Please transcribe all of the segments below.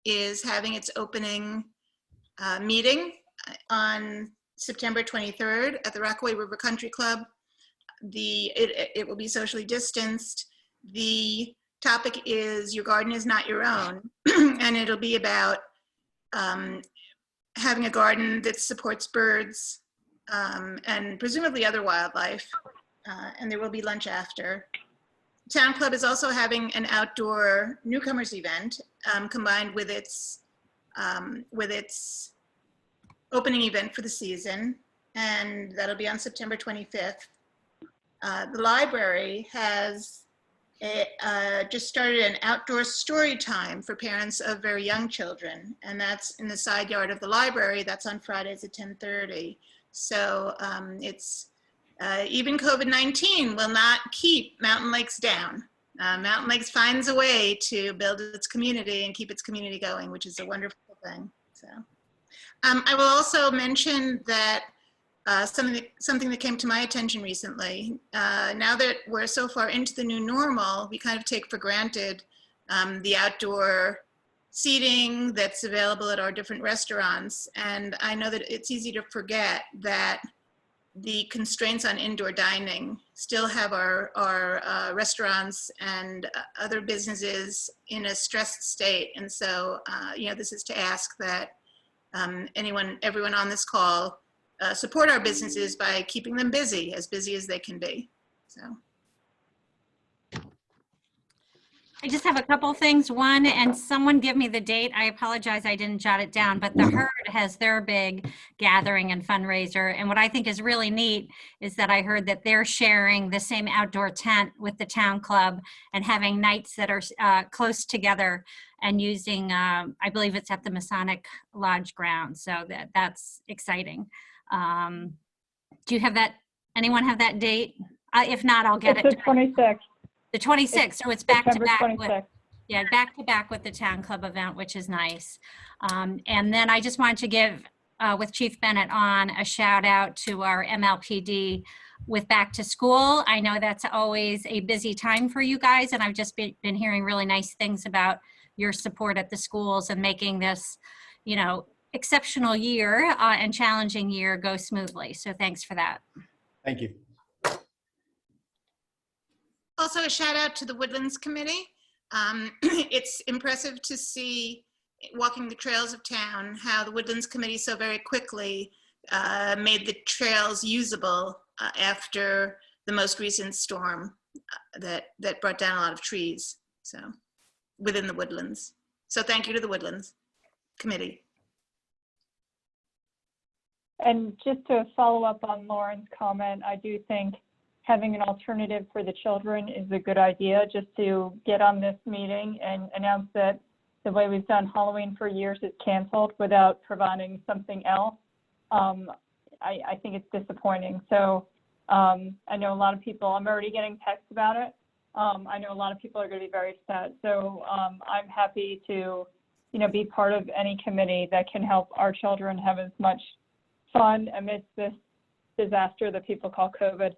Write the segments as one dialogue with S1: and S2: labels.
S1: is having its opening meeting on September 23rd at the Rockaway River Country Club. It will be socially distanced. The topic is Your Garden is Not Your Own, and it'll be about having a garden that supports birds and presumably other wildlife, and there will be lunch after. Town Club is also having an outdoor newcomers event combined with its opening event for the season, and that'll be on September 25th. The library has just started an outdoor story time for parents of very young children, and that's in the side yard of the library. That's on Fridays at 10:30. So even COVID-19 will not keep Mountain Lakes down. Mountain Lakes finds a way to build its community and keep its community going, which is a wonderful thing. So I will also mention that something that came to my attention recently. Now that we're so far into the new normal, we kind of take for granted the outdoor seating that's available at our different restaurants. And I know that it's easy to forget that the constraints on indoor dining still have our restaurants and other businesses in a stressed state. And so, this is to ask that everyone on this call support our businesses by keeping them busy as they can be. So.
S2: I just have a couple things. One, and someone give me the date. I apologize, I didn't jot it down, but the Herd has their big gathering and fundraiser. And what I think is really neat is that I heard that they're sharing the same outdoor tent with the town club and having nights that are close together and using, I believe it's at the Masonic Lodge ground. So that's exciting. Do you have that? Anyone have that date? If not, I'll get it.
S3: It's the 26th.
S2: The 26th, so it's back to back with,
S3: 26th.
S2: yeah, back to back with the town club event, which is nice. And then I just wanted to give, with Chief Bennett on, a shout out to our MLPD with back to school. I know that's always a busy time for you guys, and I've just been hearing really nice things about your support at the schools and making this, exceptional year and challenging year go smoothly. So thanks for that.
S4: Thank you.
S1: Also a shout out to the Woodlands Committee. It's impressive to see, walking the trails of town, how the Woodlands Committee so very quickly made the trails usable after the most recent storm that brought down a lot of trees, so within the woodlands. So thank you to the Woodlands Committee.
S3: And just to follow up on Lauren's comment, I do think having an alternative for the children is a good idea, just to get on this meeting and announce that the way we've done Halloween for years is canceled without providing something else. I think it's disappointing. So I know a lot of people, I'm already getting texts about it. I know a lot of people are going to be very upset. So I'm happy to, be part of any committee that can help our children have as much fun amidst this disaster that people call COVID.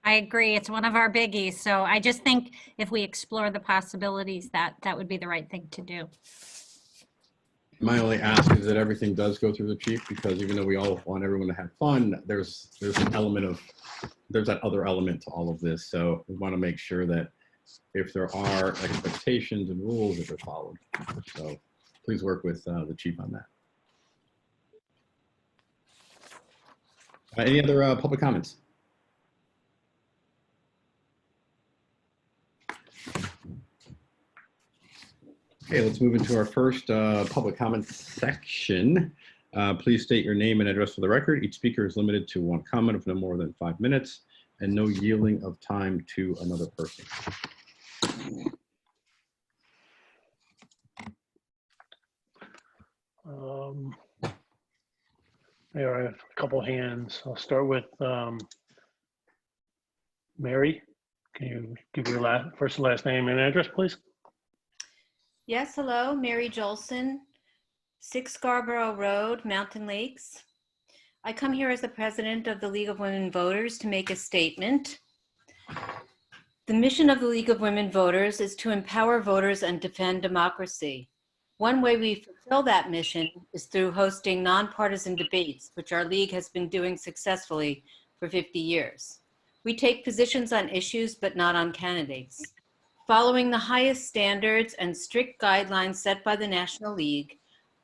S2: I agree. It's one of our biggies. So I just think if we explore the possibilities, that would be the right thing to do.
S4: My only ask is that everything does go through the chief, because even though we all want everyone to have fun, there's an element of, there's that other element to all of this. So we want to make sure that if there are expectations and rules, that they're followed. So please work with the chief on that. Any other public comments? Okay, let's move into our first public comment section. Please state your name and address for the record. Each speaker is limited to one comment of no more than 5 minutes, and no yielding of time to another person.
S5: There are a couple hands. I'll start with Mary. Can you give your first and last name and address, please?
S6: Yes, hello, Mary Jolson, 6 Scarborough Road, Mountain Lakes. I come here as the president of the League of Women Voters to make a statement. The mission of the League of Women Voters is to empower voters and defend democracy. One way we fulfill that mission is through hosting nonpartisan debates, which our league has been doing successfully for 50 years. We take positions on issues, but not on candidates. Following the highest standards and strict guidelines set by the National League,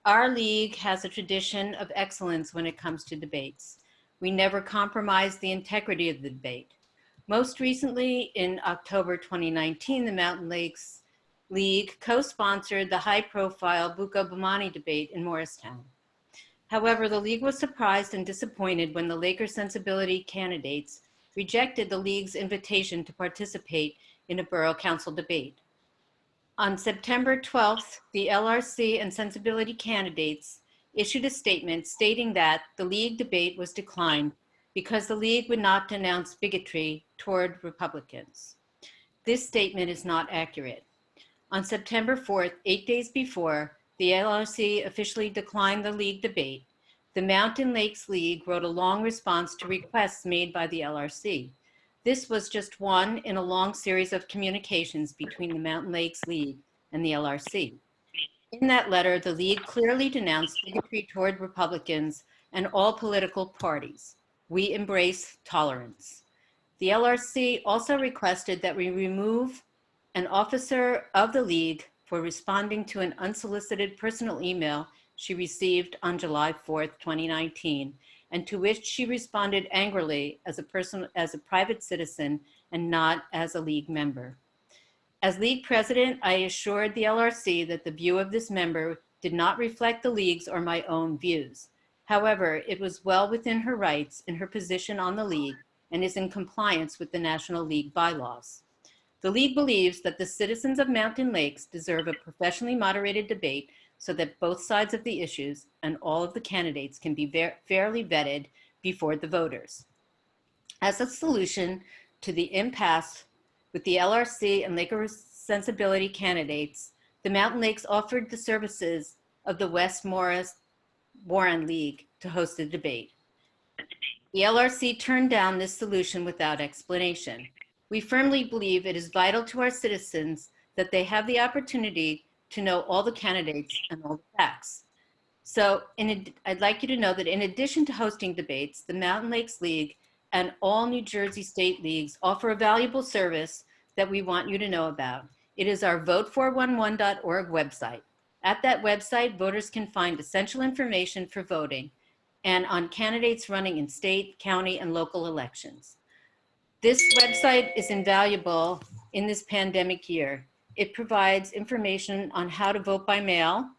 S6: our league has a tradition of excellence when it comes to debates. We never compromise the integrity of the debate. Most recently, in October 2019, the Mountain Lakes League co-sponsored the high-profile Bucco Bomani debate in Morristown. However, the league was surprised and disappointed when the Laker sensibility candidates rejected the league's invitation to participate in a borough council debate. On September 12th, the LRC and sensibility candidates issued a statement stating that the league debate was declined because the league would not denounce bigotry toward Republicans. This statement is not accurate. On September 4th, 8 days before the LRC officially declined the league debate, the Mountain Lakes League wrote a long response to requests made by the LRC. This was just one in a long series of communications between the Mountain Lakes League and the LRC. In that letter, the league clearly denounced bigotry toward Republicans and all political parties. We embrace tolerance. The LRC also requested that we remove an officer of the league for responding to an unsolicited personal email she received on July 4th, 2019, and to which she responded angrily as a private citizen and not as a league member. As league president, I assured the LRC that the view of this member did not reflect the league's or my own views. However, it was well within her rights in her position on the league and is in compliance with the National League bylaws. The league believes that the citizens of Mountain Lakes deserve a professionally moderated debate so that both sides of the issues and all of the candidates can be fairly vetted before the voters. As a solution to the impasse with the LRC and Laker sensibility candidates, the Mountain Lakes offered the services of the West Morris Warren League to host the debate. The LRC turned down this solution without explanation. We firmly believe it is vital to our citizens that they have the opportunity to know all the candidates and all the facts. So I'd like you to know that in addition to hosting debates, the Mountain Lakes League and all New Jersey state leagues offer a valuable service that we want you to know about. It is our vote411.org website. At that website, voters can find essential information for voting and on candidates running in state, county, and local elections. This website is invaluable in this pandemic year. It provides information on how to vote by mail,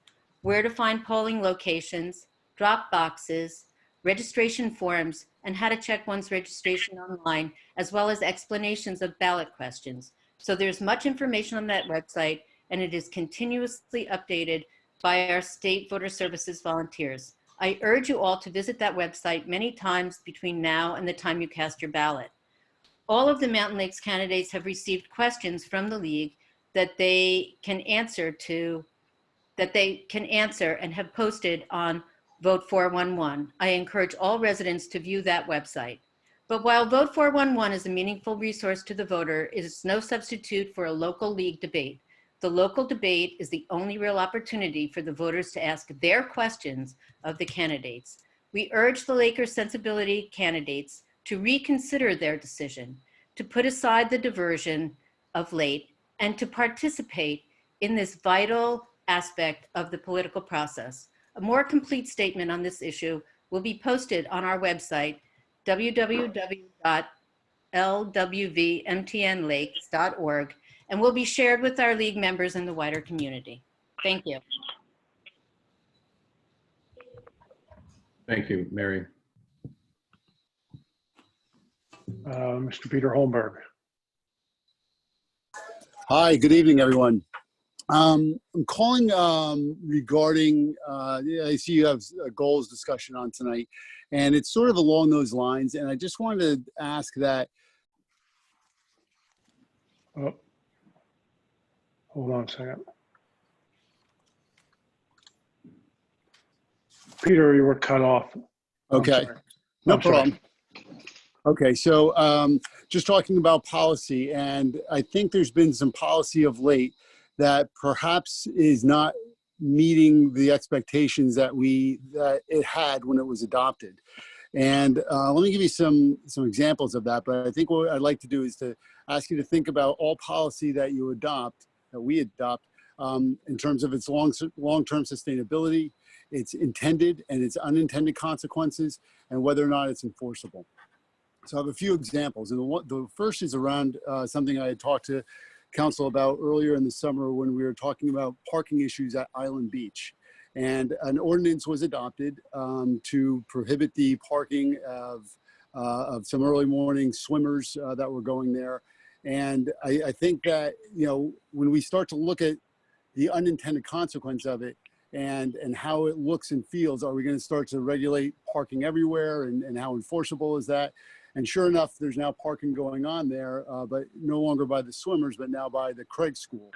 S6: where to find polling locations, drop boxes, registration forms, and how to check one's registration online, as well as explanations of ballot questions. So there's much information on that website, and it is continuously updated by our state voter services volunteers. I urge you all to visit that website many times between now and the time you cast your ballot. All of the Mountain Lakes candidates have received questions from the league that they can answer and have posted on Vote 411. I encourage all residents to view that website. But while Vote 411 is a meaningful resource to the voter, it is no substitute for a local league debate. The local debate is the only real opportunity for the voters to ask their questions of the candidates. We urge the Laker sensibility candidates to reconsider their decision, to put aside the diversion of late, and to participate in this vital aspect of the political process. A more complete statement on this issue will be posted on our website, www.lwvmtnlakes.org, and will be shared with our league members and the wider community. Thank you.
S4: Thank you, Mary.
S5: Mr. Peter Holmberg.
S7: Hi, good evening, everyone. I'm calling regarding, I see you have a goals discussion on tonight, and it's sort of along those lines, and I just wanted to ask that.
S5: Oh, hold on a second. Peter, you were cut off.
S7: Okay, no problem. Okay, so just talking about policy, and I think there's been some policy of late that perhaps is not meeting the expectations that it had when it was adopted. And let me give you some examples of that. But I think what I'd like to do is to ask you to think about all policy that you adopt, that we adopt, in terms of its long-term sustainability, its intended and its unintended consequences, and whether or not it's enforceable. So I have a few examples, and the first is around something I had talked to council about earlier in the summer when we were talking about parking issues at Island Beach. And an ordinance was adopted to prohibit the parking of some early morning swimmers that were going there. And I think that, you know, when we start to look at the unintended consequence of it and how it looks and feels, are we going to start to regulate parking everywhere, and how enforceable is that? And sure enough, there's now parking going on there, but no longer by the swimmers, but now by the Craig School.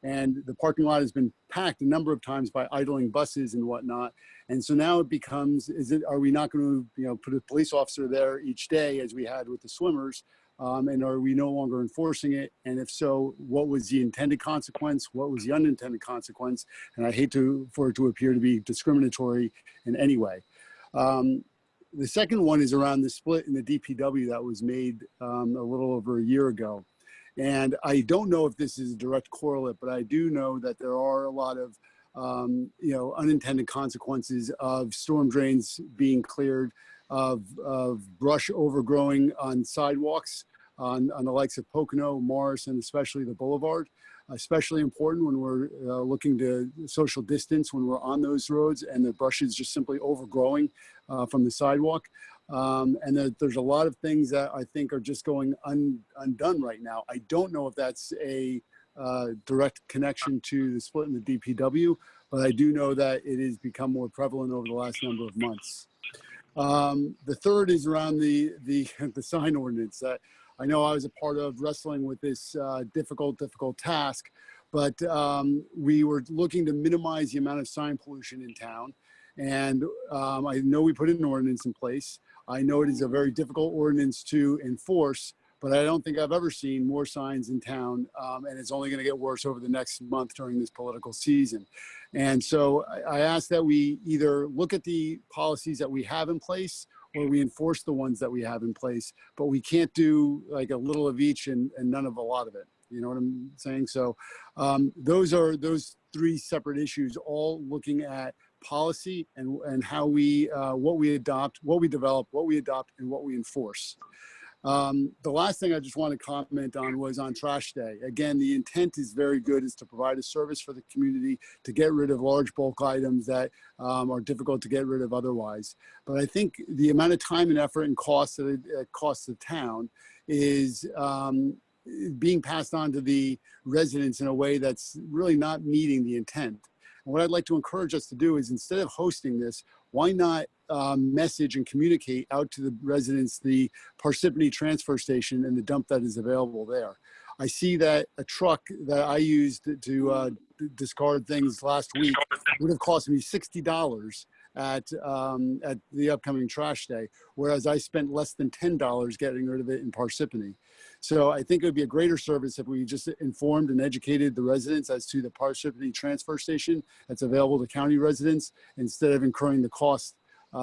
S7: And the parking lot has been packed a number of times by idling buses and whatnot. And so now it becomes, are we not going to, you know, put a police officer there each day as we had with the swimmers? And are we no longer enforcing it? And if so, what was the intended consequence? What was the unintended consequence? And I hate for it to appear to be discriminatory in any way. The second one is around the split in the DPW that was made a little over a year ago. And I don't know if this is a direct correlate, but I do know that there are a lot of you know, unintended consequences of storm drains being cleared, of brush overgrowing on sidewalks on the likes of Pocono, Morris, and especially the Boulevard. Especially important when we're looking to social distance when we're on those roads and the brush is just simply overgrowing from the sidewalk. And there's a lot of things that I think are just going undone right now. I don't know if that's a direct connection to the split in the DPW, but I do know that it has become more prevalent over the last number of months. The third is around the sign ordinance that I know I was a part of wrestling with this difficult task, but we were looking to minimize the amount of sign pollution in town. And I know we put an ordinance in place. I know it is a very difficult ordinance to enforce, but I don't think I've ever seen more signs in town, and it's only going to get worse over the next month during this political season. And so I ask that we either look at the policies that we have in place or we enforce the ones that we have in place, but we can't do like a little of each and none of a lot of it. You know what I'm saying? So those three separate issues, all looking at policy and how we, what we adopt, what we develop, what we adopt, and what we enforce. The last thing I just want to comment on was on trash day. Again, the intent is very good, is to provide a service for the community to get rid of large bulk items that are difficult to get rid of otherwise. But I think the amount of time and effort and cost that it costs the town is being passed on to the residents in a way that's really not meeting the intent. And what I'd like to encourage us to do is, instead of hosting this, why not message and communicate out to the residents the Parsippany transfer station and the dump that is available there. I see that a truck that I used to discard things last week would have cost me $60 at the upcoming trash day, whereas I spent less than $10 getting rid of it in Parsippany. So I think it would be a greater service if we just informed and educated the residents as to the Parsippany transfer station that's available to county residents, instead of incurring the cost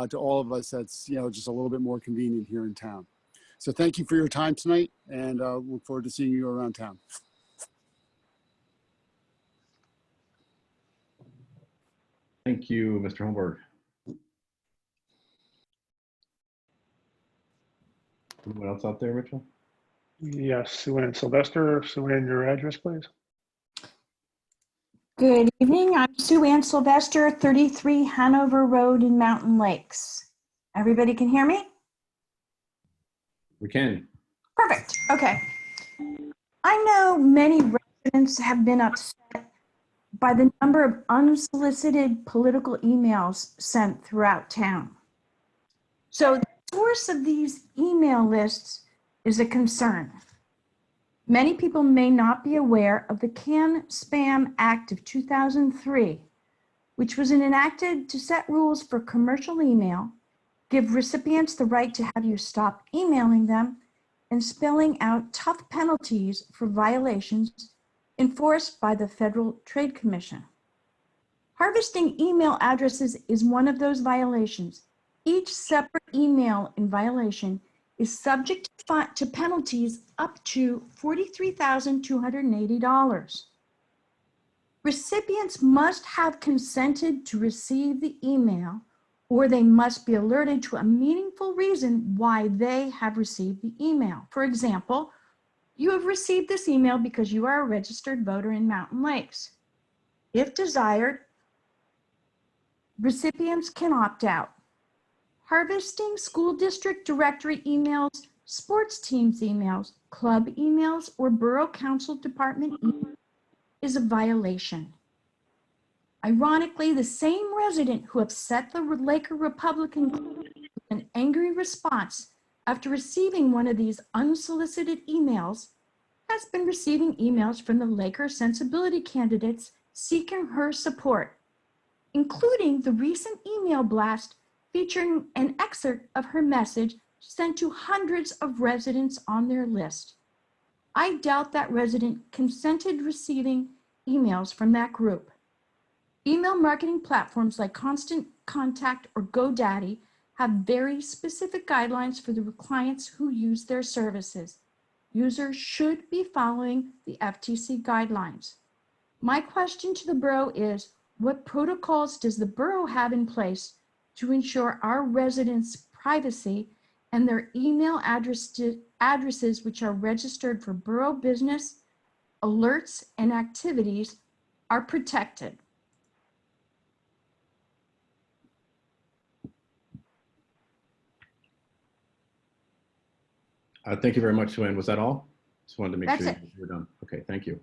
S7: to all of us. That's, you know, just a little bit more convenient here in town. So thank you for your time tonight, and look forward to seeing you around town.
S4: Thank you, Mr. Holmberg. Anyone else out there, Mitchell?
S5: Yes, Sue Ann Sylvester. Sue Ann, your address, please.
S8: Good evening. I'm Sue Ann Sylvester, 33 Hanover Road in Mountain Lakes. Everybody can hear me?
S4: We can.
S8: Perfect. Okay. I know many residents have been upset by the number of unsolicited political emails sent throughout town. So the source of these email lists is a concern. Many people may not be aware of the Can-Spam Act of 2003, which was enacted to set rules for commercial email give recipients the right to have you stop emailing them, and spelling out tough penalties for violations enforced by the Federal Trade Commission. Harvesting email addresses is one of those violations. Each separate email in violation is subject to penalties up to $43,280. Recipients must have consented to receive the email, or they must be alerted to a meaningful reason why they have received the email. For example, you have received this email because you are a registered voter in Mountain Lakes. If desired, recipients can opt out. Harvesting school district directory emails, sports teams emails, club emails, or borough council department emails is a violation. Ironically, the same resident who upset the Laker Republican with an angry response after receiving one of these unsolicited emails has been receiving emails from the Laker sensibility candidates seeking her support, including the recent email blast featuring an excerpt of her message sent to hundreds of residents on their list. I doubt that resident consented receiving emails from that group. Email marketing platforms like Constant Contact or GoDaddy have very specific guidelines for the clients who use their services. Users should be following the FTC guidelines. My question to the borough is, what protocols does the borough have in place to ensure our residents' privacy and their email addresses which are registered for borough business, alerts, and activities are protected?
S4: Thank you very much, Joanne. Was that all? Just wanted to make
S8: That's
S4: sure
S8: it.
S4: you were done. Okay, thank you.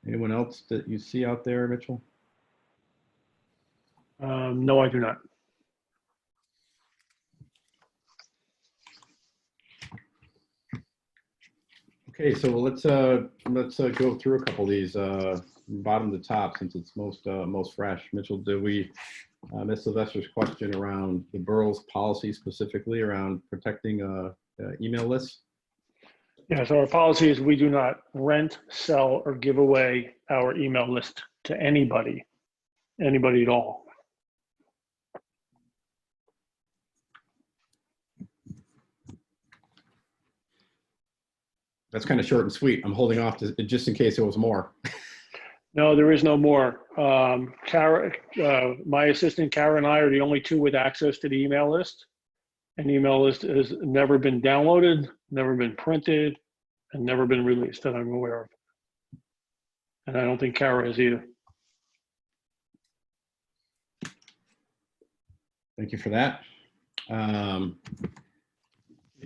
S4: Anyone else that you see out there, Mitchell?
S5: No, I do not.
S4: Okay, so let's go through a couple of these bottom to top since it's most fresh. Mitchell, do we Ms. Sylvester's question around the borough's policy specifically around protecting email lists?
S5: Yeah, so our policy is we do not rent, sell, or give away our email list to anybody at all.
S4: That's kind of short and sweet. I'm holding off to, just in case there was more.
S5: No, there is no more. Kara, my assistant Kara and I are the only two with access to the email list. An email list has never been downloaded, never been printed, and never been released that I'm aware of. And I don't think Kara has either.
S4: Thank you for that.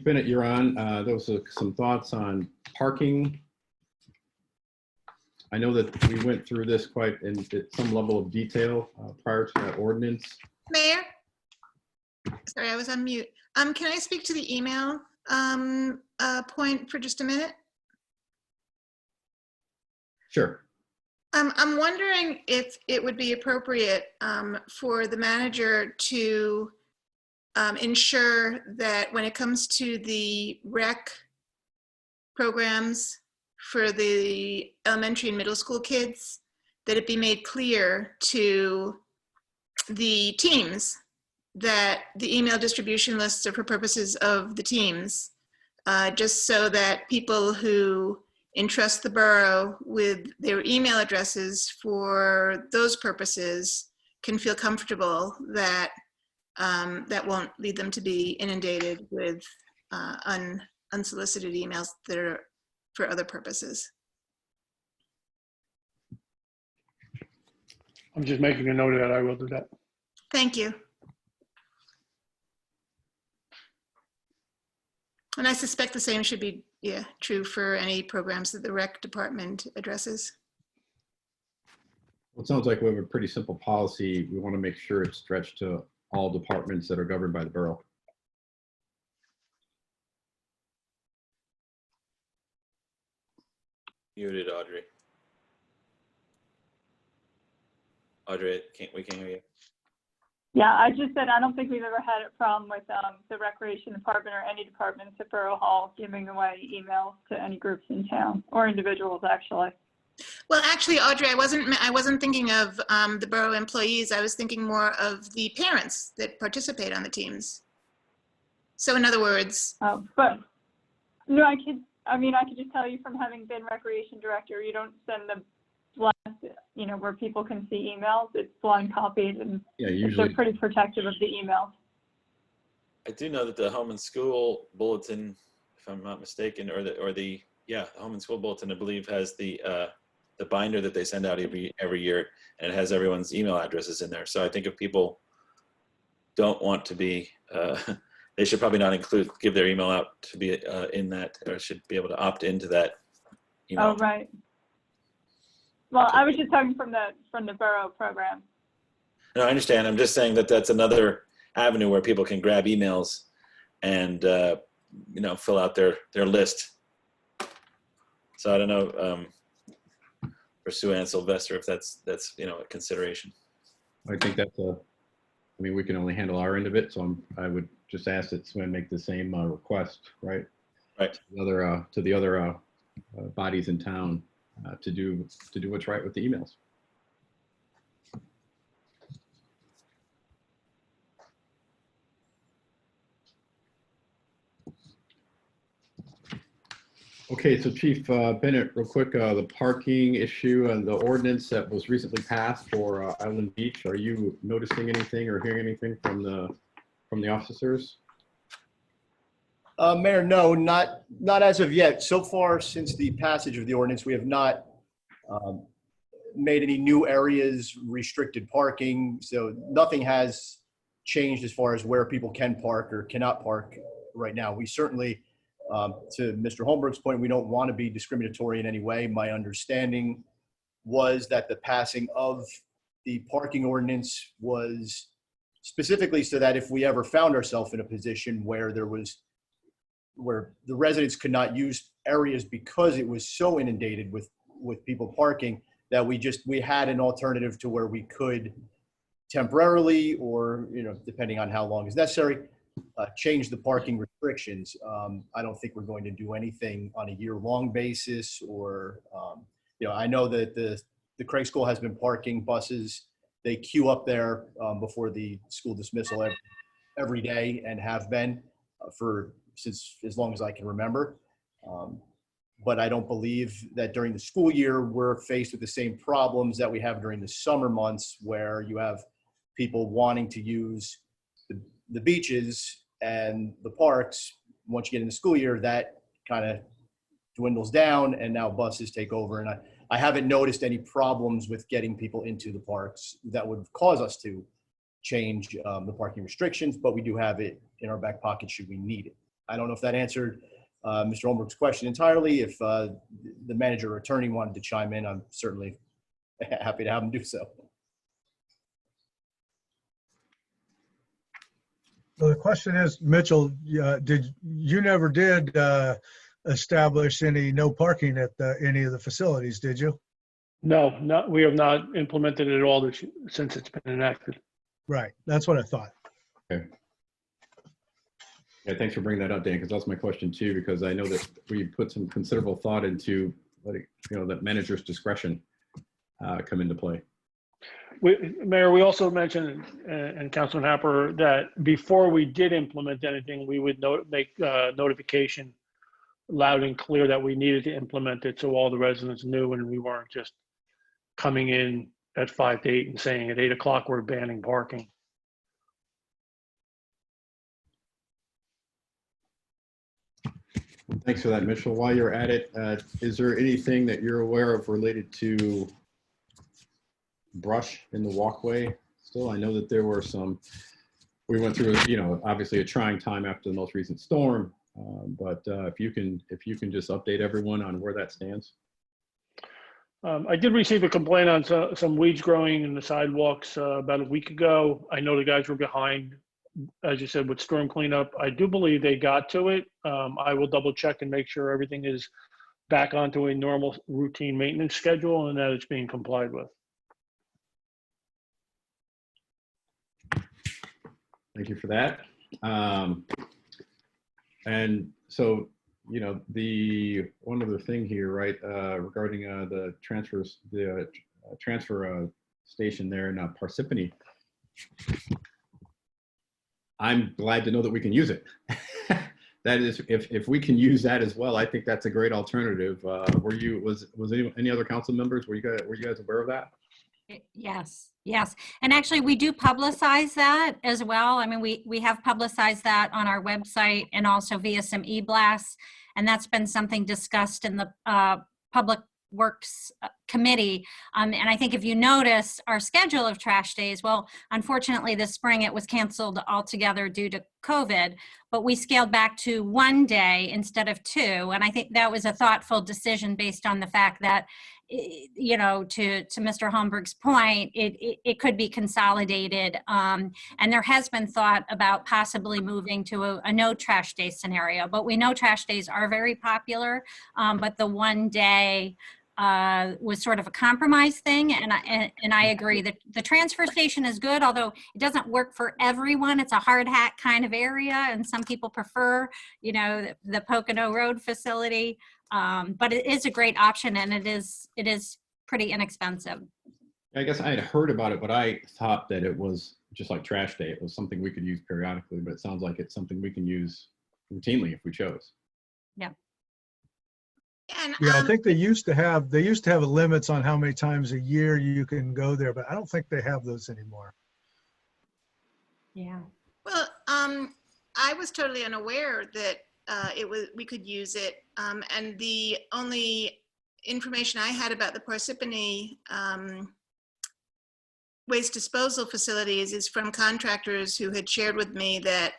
S4: Bennett, you're on. There was some thoughts on parking. I know that we went through this quite in some level of detail prior to that ordinance.
S1: Mayor? Sorry, I was on mute. Can I speak to the email point for just a minute?
S4: Sure.
S1: I'm wondering if it would be appropriate for the manager to ensure that when it comes to the rec programs for the elementary and middle school kids, that it be made clear to the teams that the email distribution lists are for purposes of the teams, just so that people who entrust the borough with their email addresses for those purposes can feel comfortable that that won't lead them to be inundated with unsolicited emails that are for other purposes.
S5: I'm just making a note of that. I will do that.
S1: Thank you. And I suspect the same should be true for any programs that the rec department addresses.
S4: Well, it sounds like we have a pretty simple policy. We want to make sure it's stretched to all departments that are governed by the borough.
S9: Muted, Audrey. Audrey, we can't hear you.
S3: Yeah, I just said I don't think we've ever had a problem with the recreation department or any departments at Borough Hall giving away emails to any groups in town or individuals, actually.
S1: Well, actually, Audrey, I wasn't thinking of the borough employees. I was thinking more of the parents that participate on the teams. So in other words,
S3: But no, I could just tell you from having been recreation director, you don't send the blast, where people can see emails. It's blind copied, and
S4: Yeah,
S3: they're
S4: usually.
S3: pretty protective of the emails.
S9: I do know that the home and school bulletin, if I'm not mistaken, or the home and school bulletin, I believe, has the binder that they send out every year, and it has everyone's email addresses in there. So I think if people don't want to be, they should probably not give their email out to be in that, or should be able to opt into that email.
S3: Oh, right. Well, I was just talking from the borough program.
S9: No, I understand. I'm just saying that that's another avenue where people can grab emails and fill out their list. So I don't know for Sue Ann Sylvester if that's a consideration.
S4: I think we can only handle our end of it, so I would just ask that Sue Ann make the same request, right?
S9: Right.
S4: To the other bodies in town to do what's right with the emails. Okay, so Chief Bennett, real quick, the parking issue and the ordinance that was recently passed for Island Beach. Are you noticing anything or hearing anything from the officers?
S10: Mayor, no, not as of yet. So far, since the passage of the ordinance, we have not made any new areas restricted parking. So nothing has changed as far as where people can park or cannot park right now. We certainly, to Mr. Holmberg's point, we don't want to be discriminatory in any way. My understanding was that the passing of the parking ordinance was specifically so that if we ever found ourselves in a position where where the residents could not use areas because it was so inundated with people parking, that we had an alternative to where we could temporarily, or depending on how long is necessary, change the parking restrictions. I don't think we're going to do anything on a year-long basis, or I know that the Craig School has been parking buses. They queue up there before the school dismissal every day, and have been since as long as I can remember. But I don't believe that during the school year, we're faced with the same problems that we have during the summer months, where you have people wanting to use the beaches and the parks. Once you get in the school year, that kind of dwindles down, and now buses take over. And I haven't noticed any problems with getting people into the parks that would cause us to change the parking restrictions, but we do have it in our back pocket should we need it. I don't know if that answered Mr. Holmberg's question entirely. If the manager or attorney wanted to chime in, I'm certainly happy to have them do so.
S11: So the question is, Mitchell, you never did establish any no parking at any of the facilities, did you?
S5: No, we have not implemented it at all since it's been enacted.
S11: Right, that's what I thought.
S4: Okay. Yeah, thanks for bringing that up, Dan, because that's my question too, because I know that we put some considerable thought into letting, that manager's discretion come into play.
S5: Mayor, we also mentioned, and Councilman Happer, that before we did implement anything, we would make notification loud and clear that we needed to implement it, so all the residents knew, and we weren't just coming in at 5 to 8 and saying at 8 o'clock we're banning parking.
S4: Thanks for that, Mitchell. While you're at it, is there anything that you're aware of related to brush in the walkway still? I know that there were we went through, obviously a trying time after the most recent storm, but if you can just update everyone on where that stands.
S5: I did receive a complaint on some weeds growing in the sidewalks about a week ago. I know the guys were behind, as you said, with storm cleanup. I do believe they got to it. I will double check and make sure everything is back onto a normal routine maintenance schedule and that it's being complied with.
S4: Thank you for that. And so, you know, the one other thing here, right, regarding the transfer station there in Parsippany, I'm glad to know that we can use it. That is, if we can use that as well, I think that's a great alternative. Was any other council members, were you guys aware of that?
S2: Yes, yes. And actually, we do publicize that as well. I mean, we have publicized that on our website and also via some e-blasts. And that's been something discussed in the Public Works Committee. And I think if you notice our schedule of trash days, well, unfortunately this spring it was canceled altogether due to COVID, but we scaled back to 1 day instead of 2. And I think that was a thoughtful decision based on the fact that, you know, to Mr. Holmberg's point, it could be consolidated. And there has been thought about possibly moving to a no trash day scenario, but we know trash days are very popular, but the 1 day was sort of a compromise thing. And I agree that the transfer station is good, although it doesn't work for everyone. It's a hard hat kind of area. And some people prefer, you know, the Pocono Road facility. But it is a great option, and it is pretty inexpensive.
S4: I guess I had heard about it, but I thought that it was just like trash day. It was something we could use periodically, but it sounds like it's something we can use routinely if we chose.
S2: Yeah.
S1: And,
S11: Yeah, I think they used to have limits on how many times a year you can go there, but I don't think they have those anymore.
S2: Yeah.
S1: well, I was totally unaware that we could use it. And the only information I had about the Parsippany waste disposal facilities is from contractors who had shared with me that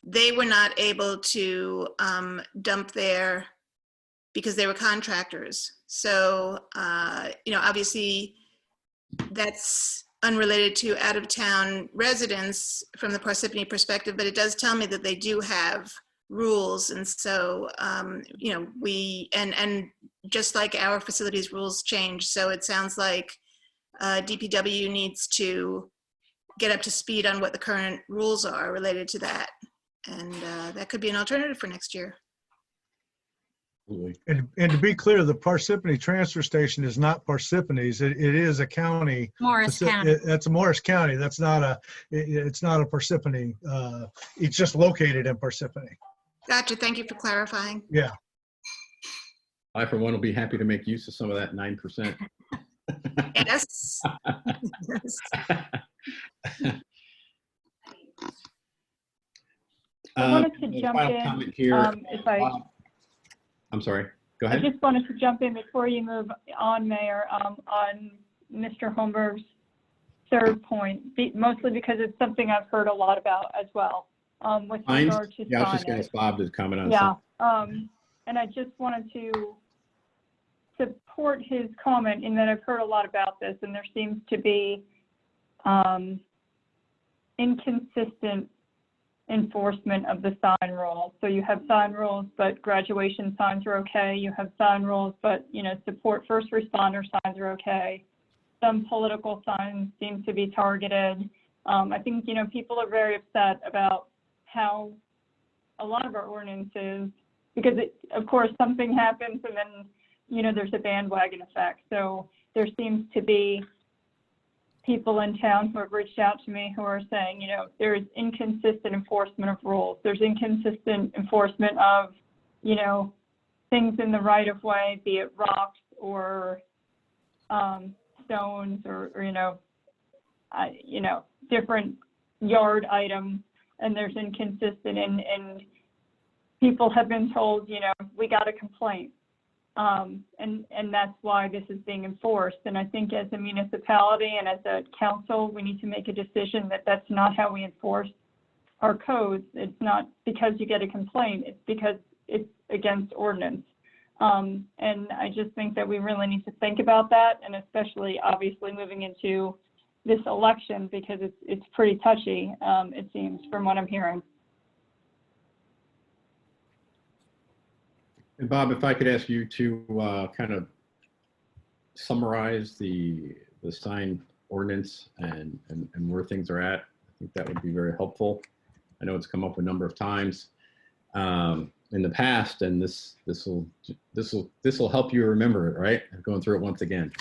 S1: they were not able to dump there because they were contractors. So, you know, obviously that's unrelated to out-of-town residents from the Parsippany perspective, but it does tell me that they do have rules. And so, you know, and just like our facilities rules change. So it sounds like DPW needs to get up to speed on what the current rules are related to that. And that could be an alternative for next year.
S11: And to be clear, the Parsippany transfer station is not Parsippany's. It is a county.
S2: Morris County.
S11: That's a Morris County. It's not a Parsippany. It's just located in Parsippany.
S1: Gotcha. Thank you for clarifying.
S11: Yeah.
S4: I, for one, will be happy to make use of some of that 9%.
S1: Yes.
S3: I wanted to jump
S4: final
S3: in,
S4: comment here. I'm sorry. Go
S3: I
S4: ahead.
S3: just wanted to jump in before you move on, Mayor, on Mr. Holmberg's third point, mostly because it's something I've heard a lot about as well, with regard to
S4: Yeah, I was just going to
S3: signage.
S4: ask Bob to comment on
S3: Yeah,
S4: something.
S3: and I just wanted to support his comment in that I've heard a lot about this, and there seems to be inconsistent enforcement of the sign rules. So you have sign rules, but graduation signs are okay. You have sign rules, but, you know, support first responder signs are okay. Some political signs seem to be targeted. I think, you know, people are very upset about how a lot of our ordinances, because of course something happens and then, you know, there's a bandwagon effect. So there seems to be people in town who have reached out to me who are saying, you know, there's inconsistent enforcement of rules. There's inconsistent enforcement of, you know, things in the right of way, be it rocks or stones or you know, different yard items. And there's inconsistent and people have been told, you know, we got a complaint. And that's why this is being enforced. And I think as a municipality and as a council, we need to make a decision that that's not how we enforce our codes. It's not because you get a complaint, it's because it's against ordinance. And I just think that we really need to think about that, and especially obviously moving into this election, because it's pretty touchy, it seems, from what I'm hearing.
S4: And Bob, if I could ask you to kind of summarize the sign ordinance and where things are at, I think that would be very helpful. I know it's come up a number of times in the past, and this will help you remember it, right? Going through it once again.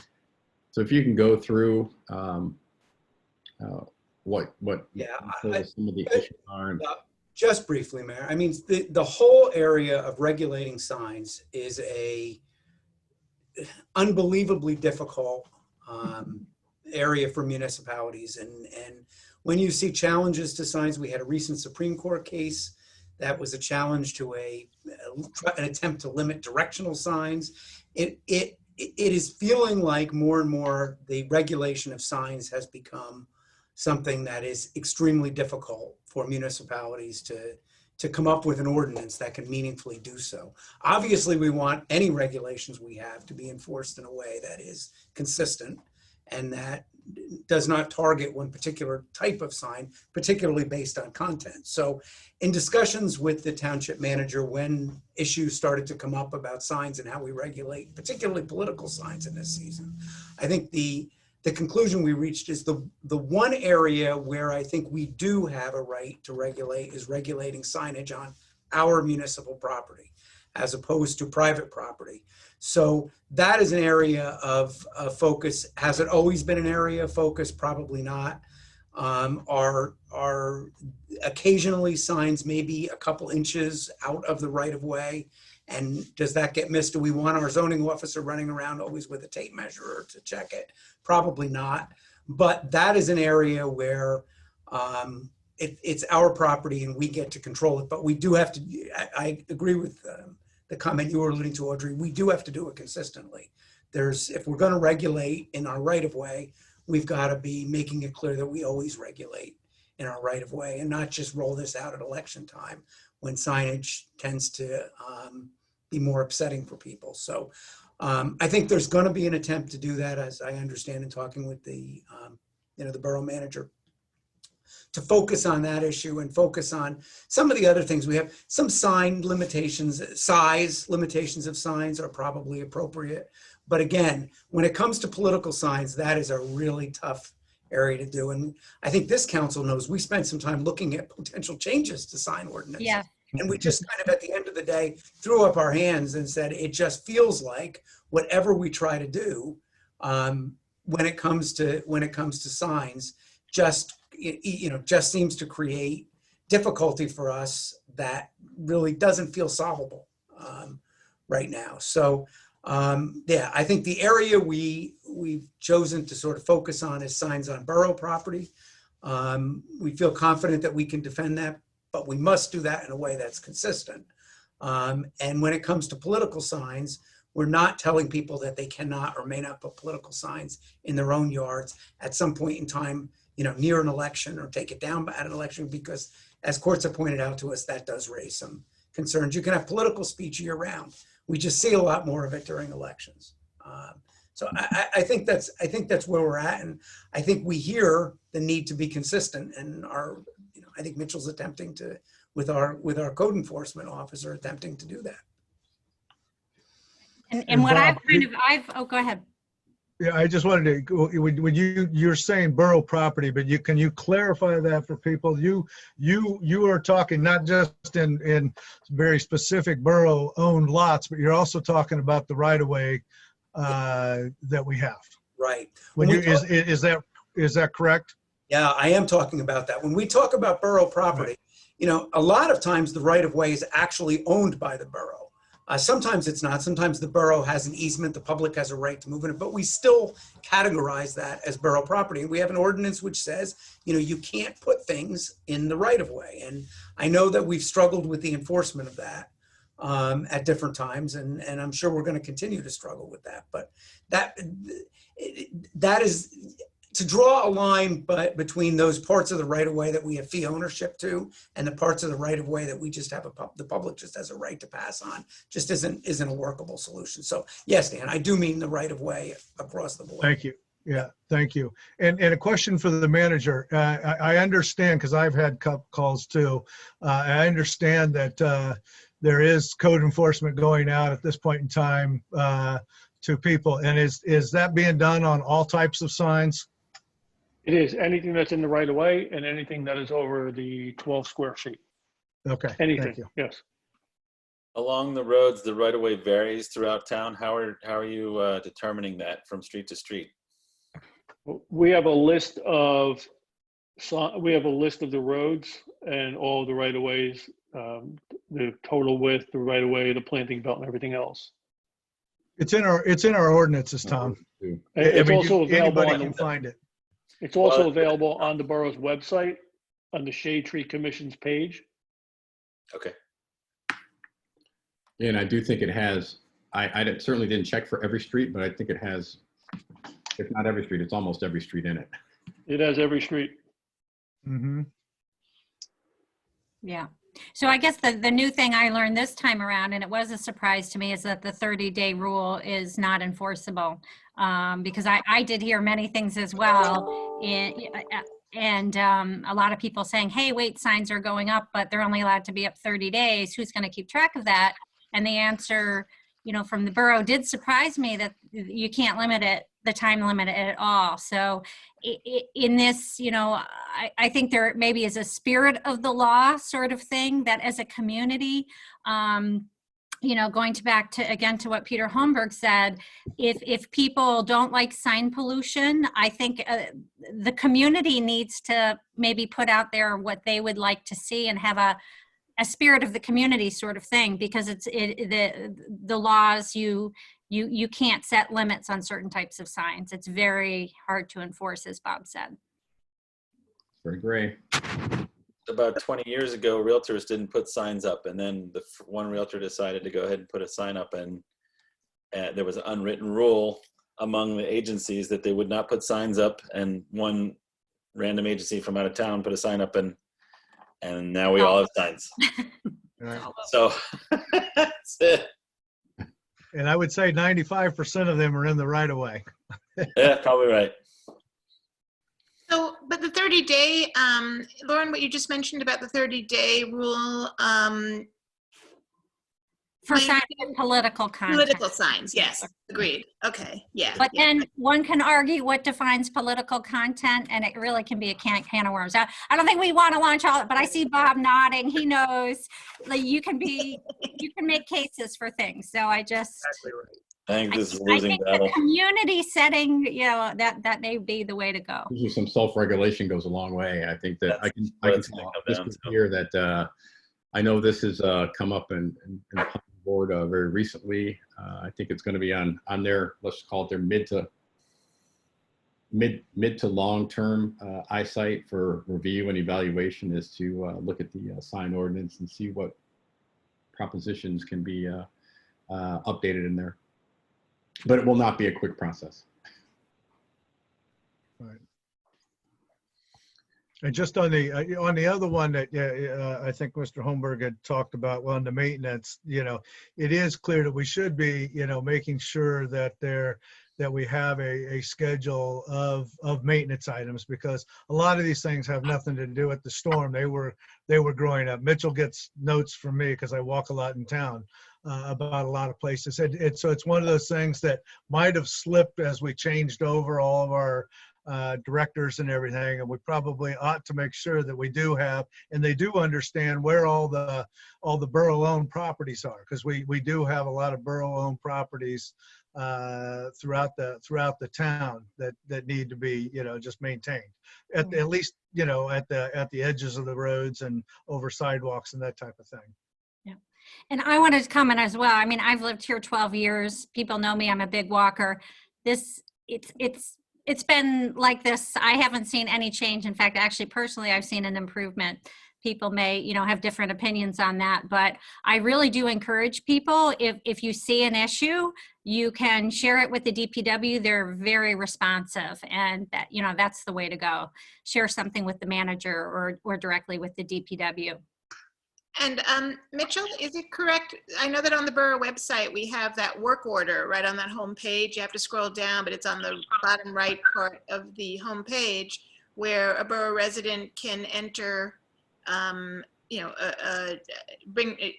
S4: So if you can go through what
S12: Yeah,
S4: some of the issues are.
S12: just briefly, Mayor. I mean, the whole area of regulating signs is a unbelievably difficult area for municipalities. And when you see challenges to signs, we had a recent Supreme Court case that was a challenge to an attempt to limit directional signs. It is feeling like more and more the regulation of signs has become something that is extremely difficult for municipalities to come up with an ordinance that can meaningfully do so. Obviously, we want any regulations we have to be enforced in a way that is consistent and that does not target one particular type of sign, particularly based on content. So in discussions with the township manager, when issues started to come up about signs and how we regulate, particularly political signs in this season, I think the conclusion we reached is the one area where I think we do have a right to regulate is regulating signage on our municipal property as opposed to private property. So that is an area of focus. Has it always been an area of focus? Probably not. Are occasionally signs maybe a couple inches out of the right of way? And does that get missed? Do we want our zoning officer running around always with a tape measure to check it? Probably not. But that is an area where it's our property and we get to control it. But we do have to, I agree with the comment you were alluding to, Audrey, we do have to do it consistently. If we're going to regulate in our right of way, we've got to be making it clear that we always regulate in our right of way and not just roll this out at election time when signage tends to be more upsetting for people. So I think there's going to be an attempt to do that, as I understand in talking with the borough manager, to focus on that issue and focus on some of the other things. We have some sign limitations, size limitations of signs are probably appropriate. But again, when it comes to political signs, that is a really tough area to do. And I think this council knows we spent some time looking at potential changes to sign ordinances.
S2: Yeah.
S12: And we just kind of at the end of the day threw up our hands and said, it just feels like whatever we try to do when it comes to signs, just seems to create difficulty for us that really doesn't feel solvable right now. So yeah, I think the area we've chosen to sort of focus on is signs on borough property. We feel confident that we can defend that, but we must do that in a way that's consistent. And when it comes to political signs, we're not telling people that they cannot or may not put political signs in their own yards at some point in time, near an election, or take it down at an election, because as courts have pointed out to us, that does raise some concerns. You can have political speech year round. We just see a lot more of it during elections. So I think that's where we're at, and I think we hear the need to be consistent. And I think Mitchell's attempting to, with our code enforcement officer, attempting to do that.
S2: And what
S11: Bob,
S2: oh, go ahead.
S11: Yeah, I just wanted to, when you're saying borough property, but can you clarify that for people? You are talking not just in very specific borough owned lots, but you're also talking about the right of way that we have.
S12: Right.
S11: Is that correct?
S12: Yeah, I am talking about that. When we talk about borough property, a lot of times the right of way is actually owned by the borough. Sometimes it's not. Sometimes the borough has an easement, the public has a right to move in it, but we still categorize that as borough property. And we have an ordinance which says, you can't put things in the right of way. And I know that we've struggled with the enforcement of that at different times, and I'm sure we're going to continue to struggle with that. But that is to draw a line between those parts of the right of way that we have fee ownership to and the parts of the right of way that we just have the public just has a right to pass on, just isn't a workable solution. So yes, Dan, I do mean the right of way across the board.
S11: Thank you. Yeah, thank you. And a question for the manager. I understand, because I've had calls too. I understand that there is code enforcement going out at this point in time to people. And is that being done on all types of signs?
S5: It is anything that's in the right of way and anything that is over the 12 square feet.
S11: Okay,
S5: Anything,
S11: thank you.
S5: yes.
S9: Along the roads, the right of way varies throughout town. How are you determining that from street to street?
S5: We have a list of the roads and all the right of ways, the total width, the right of way, the planting belt, and everything else.
S11: It's in our ordinances, Tom.
S5: It's also available
S11: Anybody
S5: on
S11: can
S5: the,
S11: find it.
S5: it's also available on the borough's website on the Shade Tree Commission's page.
S9: Okay.
S4: And I do think it has, certainly didn't check for every street, but I think it has, if not every street, it's almost every street in it.
S5: It has every street.
S11: Mm-hmm.
S2: Yeah. So I guess the new thing I learned this time around, and it was a surprise to me, is that the 30-day rule is not enforceable. Because I did hear many things as well. And a lot of people saying, hey, wait, signs are going up, but they're only allowed to be up 30 days. Who's going to keep track of that? And the answer, from the borough did surprise me, that you can't limit it, the time limit at all. So in this, I think there maybe is a spirit of the law sort of thing that as a community, going back to what Peter Holmberg said, if people don't like sign pollution, I think the community needs to maybe put out there what they would like to see and have a spirit of the community sort of thing, because the laws, you can't set limits on certain types of signs. It's very hard to enforce, as Bob said.
S4: Very gray.
S9: About 20 years ago, realtors didn't put signs up, and then one realtor decided to go ahead and put a sign up, and there was an unwritten rule among the agencies that they would not put signs up, and one random agency from out of town put a sign up, and now we all have signs.
S11: Right.
S9: So that's it.
S11: And I would say 95% of them are in the right of way.
S9: Yeah, probably right.
S1: So, but the 30-day, Lauren, what you just mentioned about the 30-day rule,
S2: For signs of political content.
S1: political signs, yes, agreed. Okay, yeah.
S2: But
S1: yeah.
S2: then one can argue what defines political content, and it really can be a can of worms. I don't think we want to launch all, but I see Bob nodding. He knows. Like, you can make cases for things. So I just.
S12: Exactly right.
S9: I think this is a
S2: I
S9: losing
S2: think
S9: battle.
S2: the community setting, that may be the way to go.
S4: Usually some self-regulation goes a long way. I think that I can tell this one here that I know this has come up in the board very recently. I think it's going to be on their, let's call it their mid to long-term eyesight for review and evaluation, is to look at the sign ordinance and see what propositions can be updated in there. But it will not be a quick process.
S11: Right. And just on the other one that I think Mr. Holmberg had talked about, on the maintenance, it is clear that we should be, making sure that we have a schedule of maintenance items, because a lot of these things have nothing to do with the storm. They were growing up. Mitchell gets notes from me because I walk a lot in town about a lot of places. So it's one of those things that might have slipped as we changed over all of our directors and everything, and we probably ought to make sure that we do have, and they do understand where all the borough-owned properties are, because we do have a lot of borough-owned properties throughout the town that need to be just maintained at least at the edges of the roads and over sidewalks and that type of thing.
S2: Yeah. And I wanted to comment as well. I mean, I've lived here 12 years. People know me. I'm a big walker. It's been like this. I haven't seen any change. In fact, actually, personally, I've seen an improvement. People may, have different opinions on that, but I really do encourage people, if you see an issue, you can share it with the DPW. They're very responsive, and that, that's the way to go. Share something with the manager or directly with the DPW.
S1: And Mitchell, is it correct? I know that on the borough website, we have that work order right on that home page. You have to scroll down, but it's on the bottom right part of the home page, where a borough resident can enter,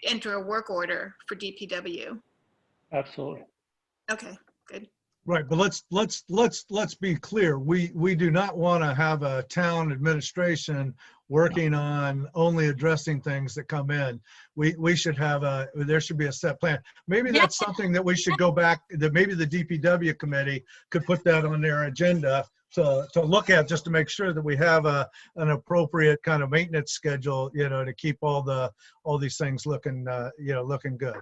S1: enter a work order for DPW.
S5: Absolutely.
S1: Okay, good.
S11: Right, but let's be clear. We do not want to have a town administration working on only addressing things that come in. We should have there should be a set plan. Maybe
S2: Yeah.
S11: that's something that we should go back, that maybe the DPW committee could put that on their agenda to look at, just to make sure that we have an appropriate kind of maintenance schedule, to keep all these things looking looking good.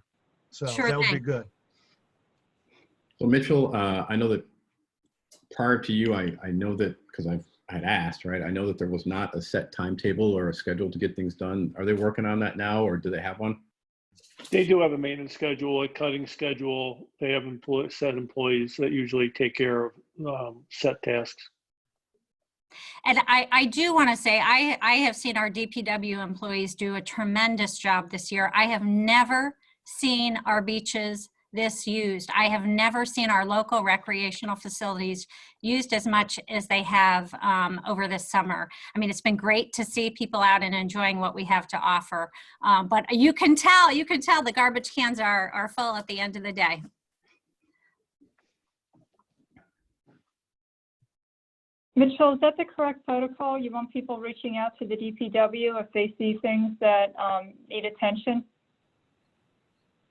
S11: So
S2: Sure
S11: that would be
S2: thing.
S11: good.
S4: So Mitchell, I know that prior to you, I know that because I had asked, right? I know that there was not a set timetable or a schedule to get things done. Are they working on that now, or do they have one?
S5: They do have a maintenance schedule, a cutting schedule. They have set employees that usually take care of set tasks.
S2: And I do want to say, I have seen our DPW employees do a tremendous job this year. I have never seen our beaches this used. I have never seen our local recreational facilities used as much as they have over this summer. I mean, it's been great to see people out and enjoying what we have to offer. But you can tell the garbage cans are full at the end of the day.
S3: Mitchell, is that the correct protocol? You want people reaching out to the DPW if they see things that need attention?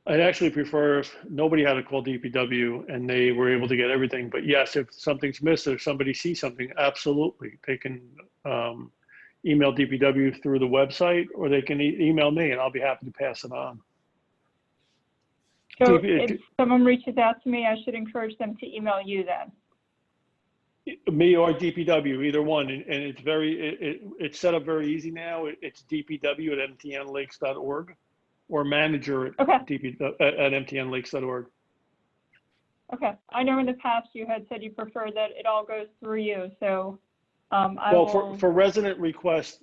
S5: I'd actually prefer if nobody had to call DPW and they were able to get everything. But yes, if something's missed or somebody sees something, absolutely. They can email DPW through the website, or they can email me and I'll be happy to pass it on.
S3: So if someone reaches out to me, I should encourage them to email you then?
S5: Me or DPW, either one. And it's it's set up very easy now. It's dpw@mtnlakes.org. or manager at mtnlakes.org.
S3: Okay. I know in the past you had said you prefer that it all goes through you. So
S5: for resident request,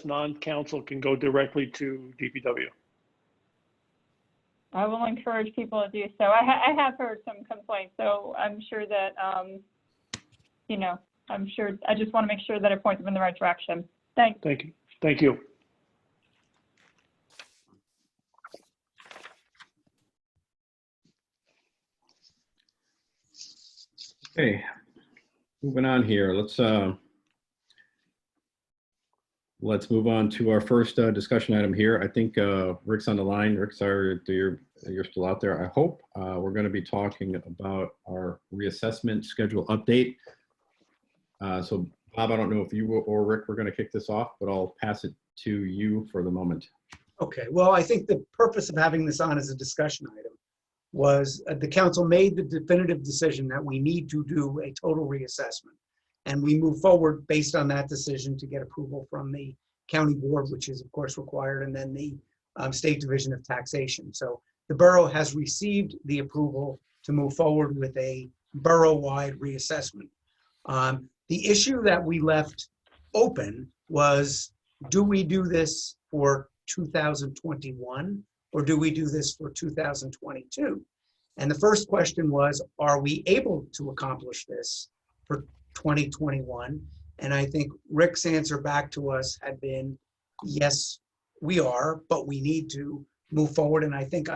S5: non-council can go directly to DPW.
S3: I will encourage people to do so. I have heard some complaints, so I'm sure that, I just want to make sure that I point them in the right direction. Thanks.
S5: Thank you. Thank you.
S4: Okay, moving on here. Let's move on to our first discussion item here. I think Rick's on the line. Rick, sorry, you're still out there. I hope we're going to be talking about our reassessment schedule update. So Bob, I don't know if you or Rick were going to kick this off, but I'll pass it to you for the moment.
S12: Okay, well, I think the purpose of having this on as a discussion item was the council made the definitive decision that we need to do a total reassessment. And we move forward based on that decision to get approval from the county board, which is of course required, and then the State Division of Taxation. So the borough has received the approval to move forward with a borough-wide reassessment. The issue that we left open was, do we do this for 2021 or do we do this for 2022? And the first question was, are we able to accomplish this for 2021? And I think Rick's answer back to us had been, yes, we are, but we need to move forward. And I think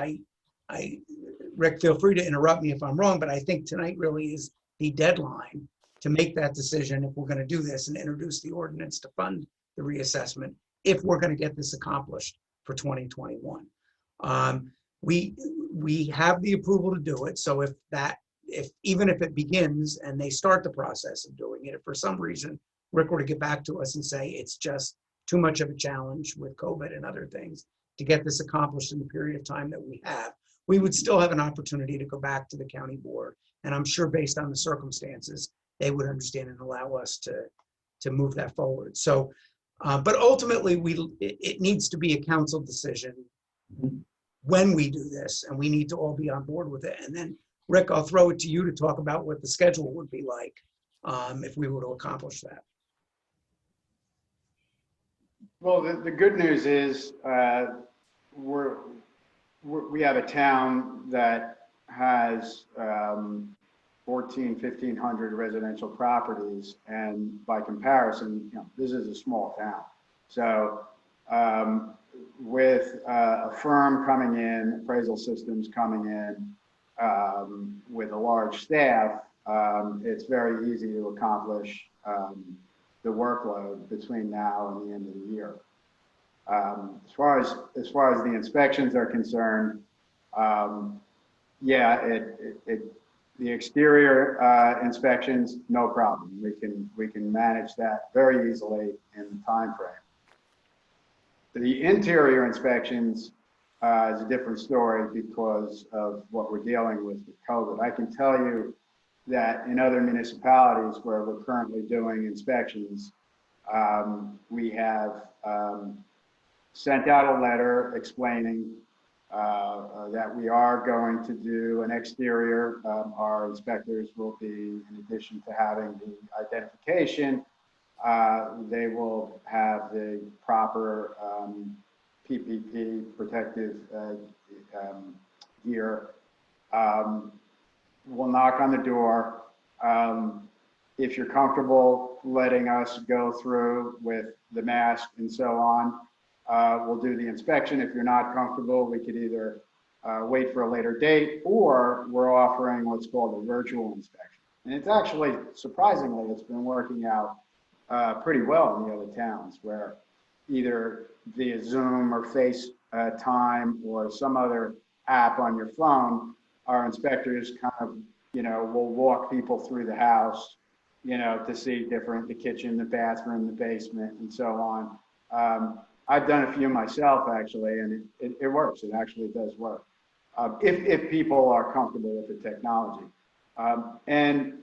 S12: Rick, feel free to interrupt me if I'm wrong, but I think tonight really is the deadline to make that decision if we're going to do this and introduce the ordinance to fund the reassessment, if we're going to get this accomplished for 2021. We have the approval to do it. So even if it begins and they start the process of doing it, if for some reason Rick were to get back to us and say it's just too much of a challenge with COVID and other things to get this accomplished in the period of time that we have, we would still have an opportunity to go back to the county board. And I'm sure based on the circumstances, they would understand and allow us to move that forward. So, but ultimately it needs to be a council decision when we do this, and we need to all be on board with it. And then Rick, I'll throw it to you to talk about what the schedule would be like if we were to accomplish that.
S13: Well, the good news is we have a town that has 1,500 residential properties, and by comparison, this is a small town. So with a firm coming in, appraisal systems coming in, with a large staff, it's very easy to accomplish the workload between now and the end of the year. As far as the inspections are concerned, yeah, the exterior inspections, no problem. We can manage that very easily in the time frame. The interior inspections is a different story because of what we're dealing with COVID. I can tell you that in other municipalities where we're currently doing inspections, we have sent out a letter explaining that we are going to do an exterior. Our inspectors will be, in addition to having the identification, they will have the proper PPP, protective gear. We'll knock on the door. If you're comfortable letting us go through with the mask and so on, we'll do the inspection. If you're not comfortable, we could either wait for a later date, or we're offering what's called a virtual inspection. And it's actually, surprisingly, it's been working out pretty well in the other towns, where either via Zoom or FaceTime or some other app on your phone, our inspectors kind of, will walk people through the house, to see the kitchen, the bathroom, the basement, and so on. I've done a few myself, actually, and it works. It actually does work. If people are comfortable with the technology. And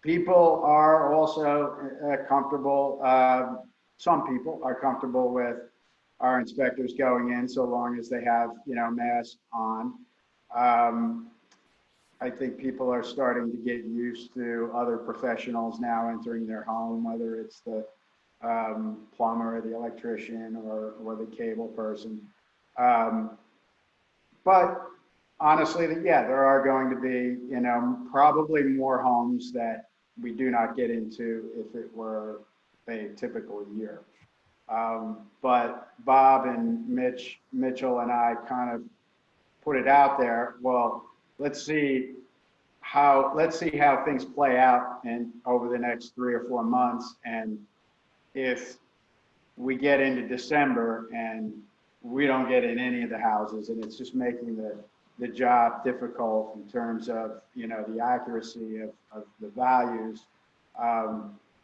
S13: people are also comfortable, some people are comfortable with our inspectors going in so long as they have, masks on. I think people are starting to get used to other professionals now entering their home, whether it's the plumber or the electrician or the cable person. But honestly, yeah, there are going to be, probably more homes that we do not get into if it were a typical year. But Bob and Mitchell and I kind of put it out there. Well, let's see how things play out over the next 3 or 4 months. And if we get into December and we don't get in any of the houses, and it's just making the job difficult in terms of, the accuracy of the values,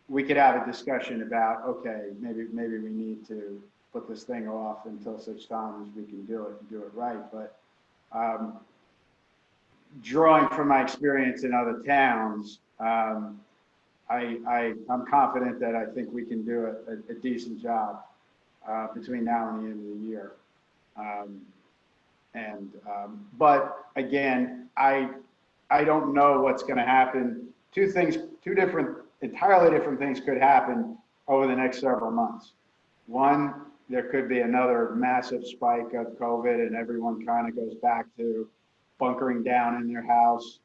S13: we could have a discussion about, okay, maybe we need to put this thing off until such time as we can do it and do it right. But drawing from my experience in other towns, I'm confident that I think we can do a decent job between now and the end of the year. But again, I don't know what's going to happen. Entirely different things could happen over the next several months. One, there could be another massive spike of COVID and everyone kind of goes back to bunkering down in their house,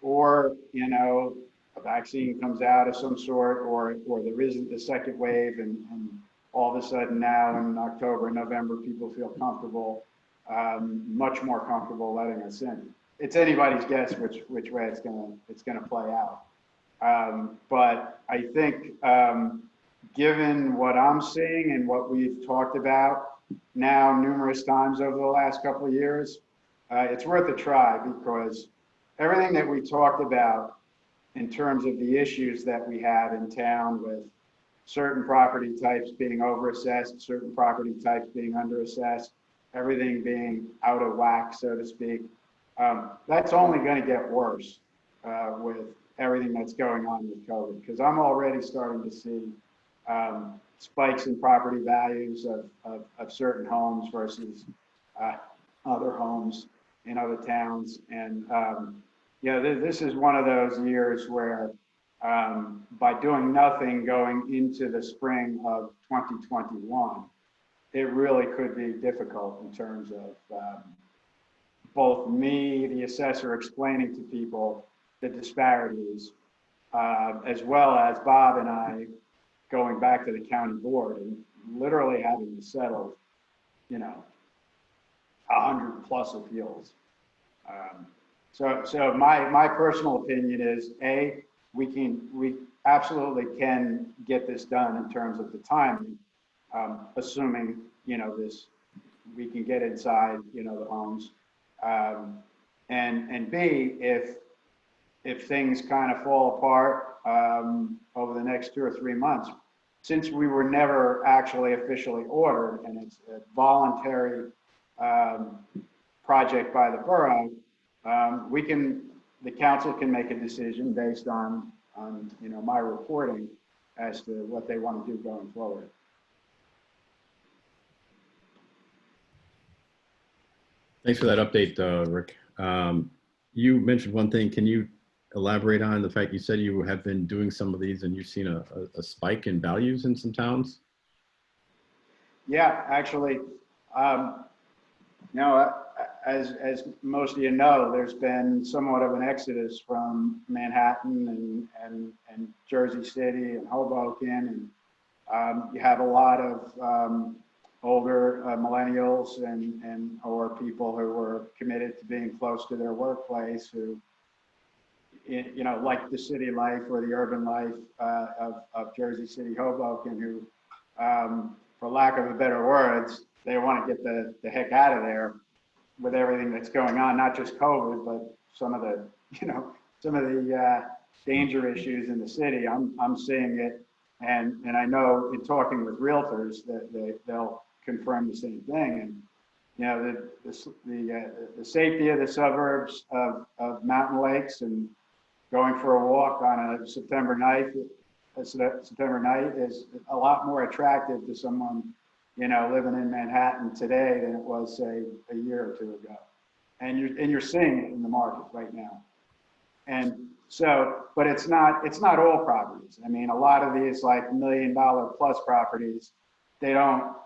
S13: or, a vaccine comes out of some sort, or there isn't the second wave, and all of a sudden now in October and November, people feel comfortable, much more comfortable letting us in. It's anybody's guess which way it's gonna play out. But I think, given what I'm seeing and what we've talked about now numerous times over the last couple of years, it's worth a try, because everything that we talked about in terms of the issues that we have in town, with certain property types being overassessed, certain property types being underassessed, everything being out of whack, so to speak, that's only going to get worse with everything that's going on with COVID, because I'm already starting to see spikes in property values of certain homes versus other homes in other towns. And this is one of those years where by doing nothing going into the spring of 2021, it really could be difficult in terms of both me, the assessor, explaining to people the disparities, as well as Bob and I going back to the county board and literally having to settle, 100+ appeals. So my personal opinion is, A, we absolutely can get this done in terms of the timing, assuming, we can get inside, the homes. And B, if things kind of fall apart over the next 2 or 3 months, since we were never actually officially ordered and it's a voluntary project by the borough, the council can make a decision based on my reporting as to what they want to do going forward.
S4: Thanks for that update, Rick. You mentioned one thing. Can you elaborate on the fact you said you have been doing some of these and you've seen a spike in values in some towns?
S13: Yeah, actually, as most of you know, there's been somewhat of an exodus from Manhattan and Jersey City and Hoboken, and you have a lot of older millennials or people who were committed to being close to their workplace, who like the city life or the urban life of Jersey City, Hoboken, who, for lack of a better words, they want to get the heck out of there with everything that's going on, not just COVID, but some of the danger issues in the city. I'm seeing it, and I know in talking with realtors that they'll confirm the same thing. And the safety of the suburbs of Mountain Lakes and going for a walk on a September night is a lot more attractive to someone living in Manhattan today than it was, say, a year or two ago. And you're seeing it in the market right now. And so, but it's not all properties. I mean, a lot of these like $1 million plus properties, they don't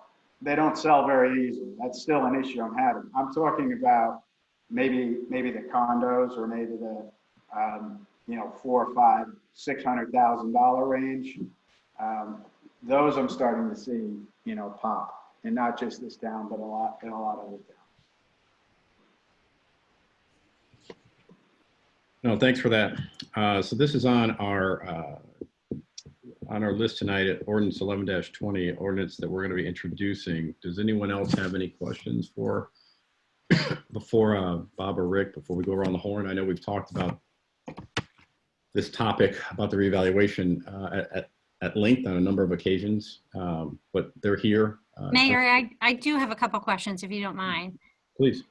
S13: sell very easily. That's still an issue I'm having. I'm talking about maybe the condos or maybe the $400,000, $500,000, $600,000 range. Those I'm starting to see pop, and not just this town, but a lot of other towns.
S4: No, thanks for that. So this is on our list tonight at Ordinance 11-20, ordinance that we're going to be introducing. Does anyone else have any questions before Bob or Rick, before we go around the horn? I know we've talked about this topic about the reevaluation at length on a number of occasions, but they're here.
S2: Mayor, I do have a couple questions if you don't mind.
S4: Please.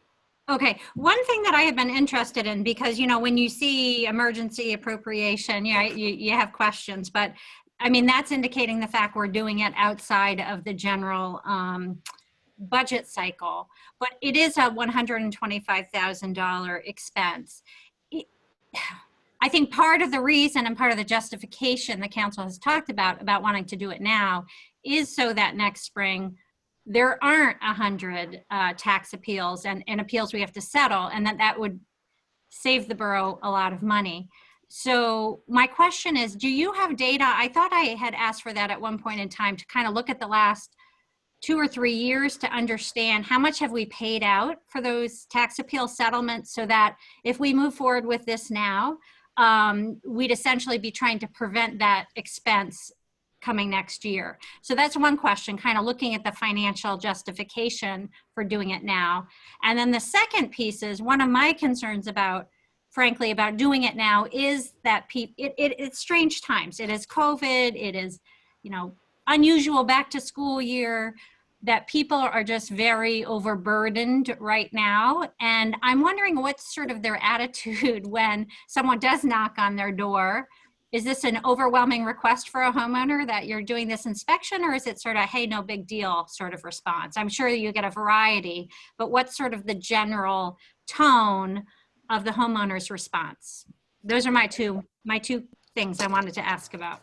S2: Okay, one thing that I have been interested in, because when you see emergency appropriation, you have questions, but I mean, that's indicating the fact we're doing it outside of the general budget cycle, but it is a $125,000 expense. I think part of the reason and part of the justification the council has talked about wanting to do it now is so that next spring there aren't 100 tax appeals and appeals we have to settle, and that would save the borough a lot of money. So my question is, do you have data? I thought I had asked for that at one point in time to kind of look at the last 2 or 3 years to understand how much have we paid out for those tax appeal settlements, so that if we move forward with this now, we'd essentially be trying to prevent that expense coming next year. So that's one question, kind of looking at the financial justification for doing it now. And then the second piece is, one of my concerns about doing it now is that it's strange times. It is COVID, it is, unusual back to school year, that people are just very overburdened right now. And I'm wondering what's sort of their attitude when someone does knock on their door. Is this an overwhelming request for a homeowner that you're doing this inspection, or is it sort of, hey, no big deal sort of response? I'm sure you get a variety, but what's sort of the general tone of the homeowner's response? Those are my two things I wanted to ask about.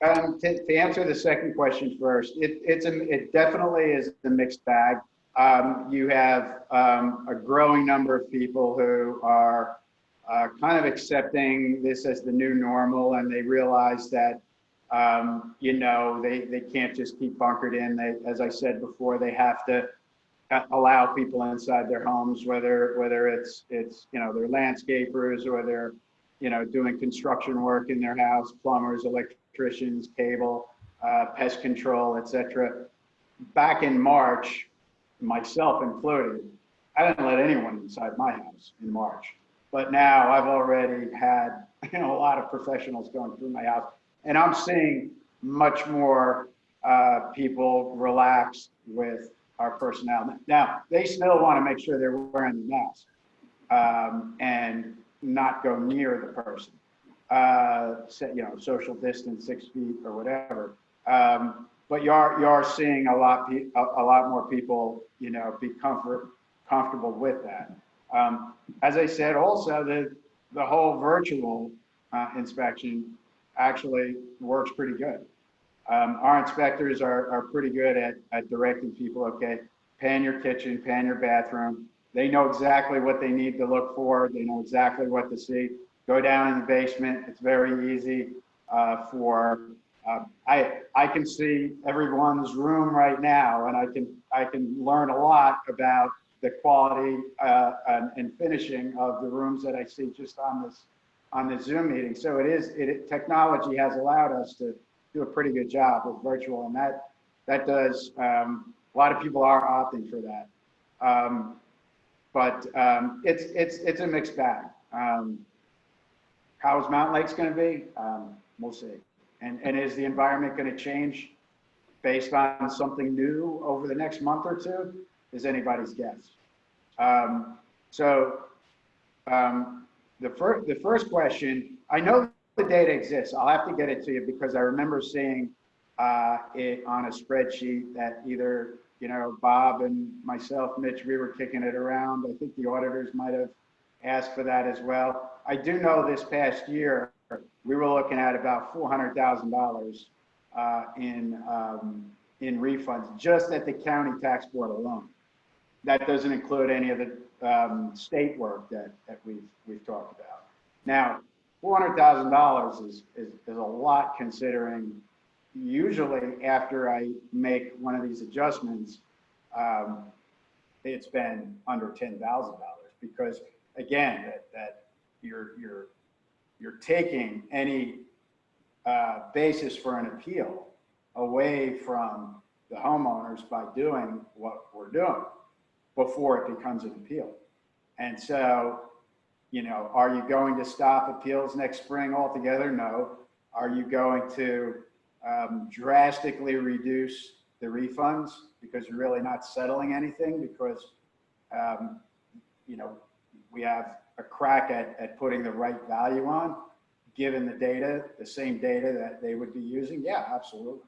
S13: To answer the second question first, it definitely is a mixed bag. You have a growing number of people who are kind of accepting this as the new normal, and they realize that they can't just keep bunkered in. As I said before, they have to allow people inside their homes, whether it's they're landscapers or they're doing construction work in their house, plumbers, electricians, cable, pest control, etc. Back in March, myself included, I didn't let anyone inside my house in March. But now I've already had a lot of professionals going through my house, and I'm seeing much more people relax with our personnel. Now, they still want to make sure they're wearing the mask and not go near the person. Social distance, 6 feet or whatever. But you are seeing a lot more people, be comfortable with that. As I said, also the whole virtual inspection actually works pretty good. Our inspectors are pretty good at directing people, okay, pan your kitchen, pan your bathroom. They know exactly what they need to look for. They know exactly what to see. Go down in the basement. It's very easy I can see everyone's room right now, and I can learn a lot about the quality and finishing of the rooms that I see just on this Zoom meeting. So technology has allowed us to do a pretty good job with virtual, and that does a lot of people are opting for that. But it's a mixed bag. How's Mountain Lake's going to be? We'll see. And is the environment going to change based on something new over the next month or two? Is anybody's guess. The first question, I know the data exists. I'll have to get it to you because I remember seeing it on a spreadsheet that either Bob and myself, Mitch, we were kicking it around. I think the auditors might have asked for that as well. I do know this past year we were looking at about $400,000 in refunds just at the county tax board alone. That doesn't include any of the state work that we've talked about. Now, $400,000 is a lot, considering usually after I make one of these adjustments, it's been under $10,000 because again, that you're taking any basis for an appeal away from the homeowners by doing what we're doing before it becomes an appeal. And so, are you going to stop appeals next spring altogether? No. Are you going to drastically reduce the refunds because you're really not settling anything because, we have a crack at putting the right value on, given the data, the same data that they would be using? Yeah, absolutely.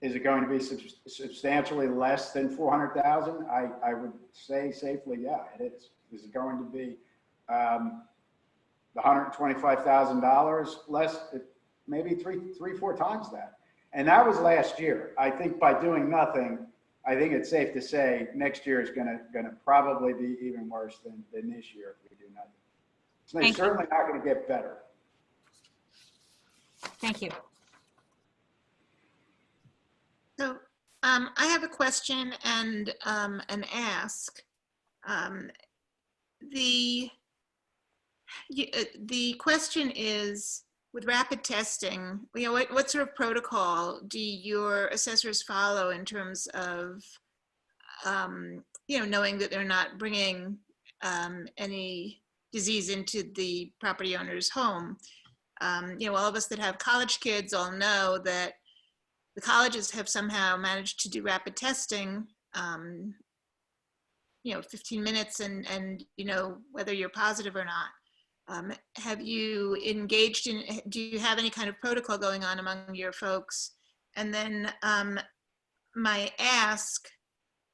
S13: Is it going to be substantially less than 400,000? I would say safely, yeah, it is. Is it going to be the $125,000 less? Maybe three, 4 times that. And that was last year. I think by doing nothing, I think it's safe to say next year is gonna probably be even worse than this year if we do nothing. So they're certainly not going to get better.
S2: Thank you.
S1: So I have a question and an ask. The question is, with rapid testing, what sort of protocol do your assessors follow in terms of, knowing that they're not bringing any disease into the property owner's home? All of us that have college kids all know that the colleges have somehow managed to do rapid testing, 15 minutes and whether you're positive or not. Have you engaged in, do you have any kind of protocol going on among your folks? And then my ask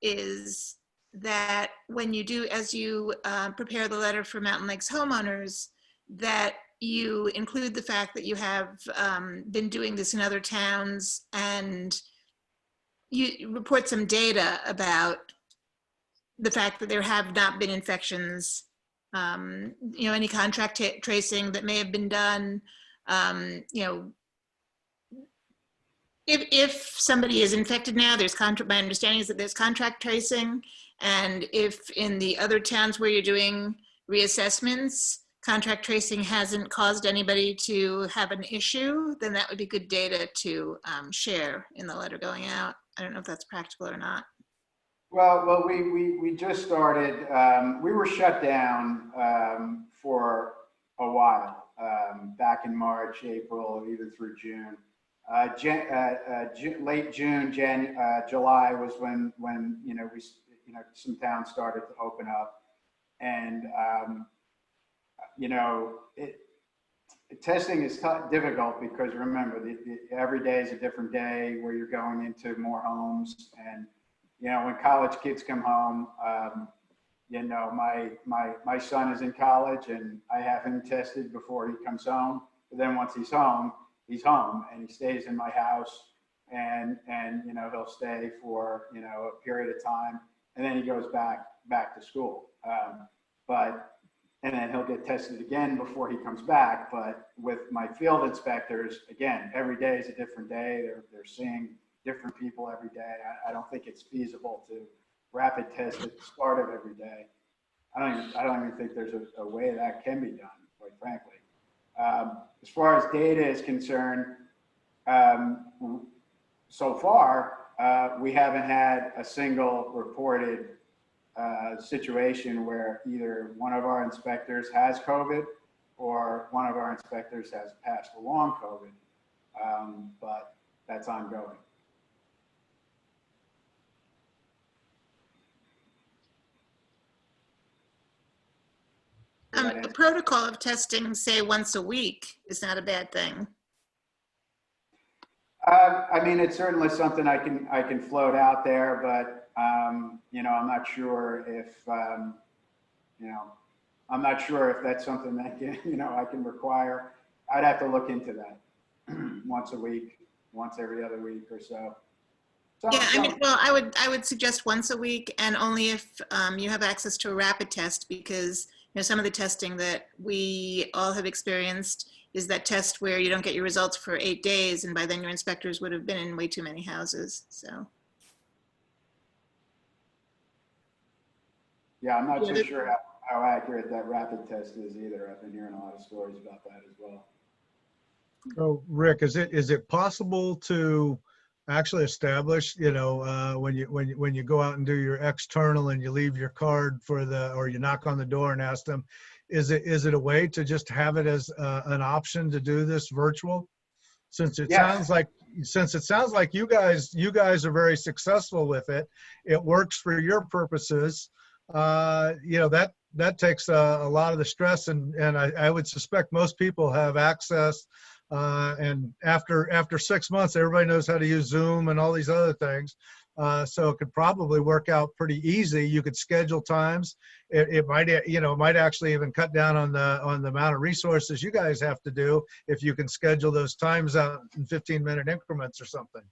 S1: is that when you do, as you prepare the letter for Mountain Lake's homeowners, that you include the fact that you have been doing this in other towns, and you report some data about the fact that there have not been infections, any contact tracing that may have been done, If somebody is infected now, my understanding is that there's contract tracing. And if in the other towns where you're doing reassessments, contract tracing hasn't caused anybody to have an issue, then that would be good data to share in the letter going out. I don't know if that's practical or not.
S13: Well, we just started, we were shut down for a while, back in March, April, even through June. Late June, July was when some towns started to open up, and testing is difficult because remember, every day is a different day where you're going into more homes, and when college kids come home, my son is in college and I have him tested before he comes home. But then once he's home and he stays in my house, and he'll stay for a period of time, and then he goes back to school. And then he'll get tested again before he comes back. But with my field inspectors, again, every day is a different day. They're seeing different people every day. I don't think it's feasible to rapid test at the start of every day. I don't even think there's a way that can be done, quite frankly. As far as data is concerned, so far, we haven't had a single reported situation where either one of our inspectors has COVID or one of our inspectors has passed along COVID, but that's ongoing.
S1: A protocol of testing, say, once a week is not a bad thing.
S13: I mean, it's certainly something I can float out there, but I'm not sure if I'm not sure if that's something that I can require. I'd have to look into that once a week, once every other week or so.
S1: I would suggest once a week, and only if you have access to a rapid test, because some of the testing that we all have experienced is that test where you don't get your results for 8 days, and by then your inspectors would have been in way too many houses. So.
S13: Yeah, I'm not too sure how accurate that rapid test is either. I've been hearing a lot of stories about that as well.
S11: So Rick, is it possible to actually establish, when you go out and do your external and you leave your card or you knock on the door and ask them, is it a way to just have it as an option to do this virtual? Since it sounds like you guys are very successful with it, it works for your purposes. That takes a lot of the stress, and I would suspect most people have access. And after 6 months, everybody knows how to use Zoom and all these other things. So it could probably work out pretty easy. You could schedule times. It might actually even cut down on the amount of resources you guys have to do if you can schedule those times out in 15-minute increments or something.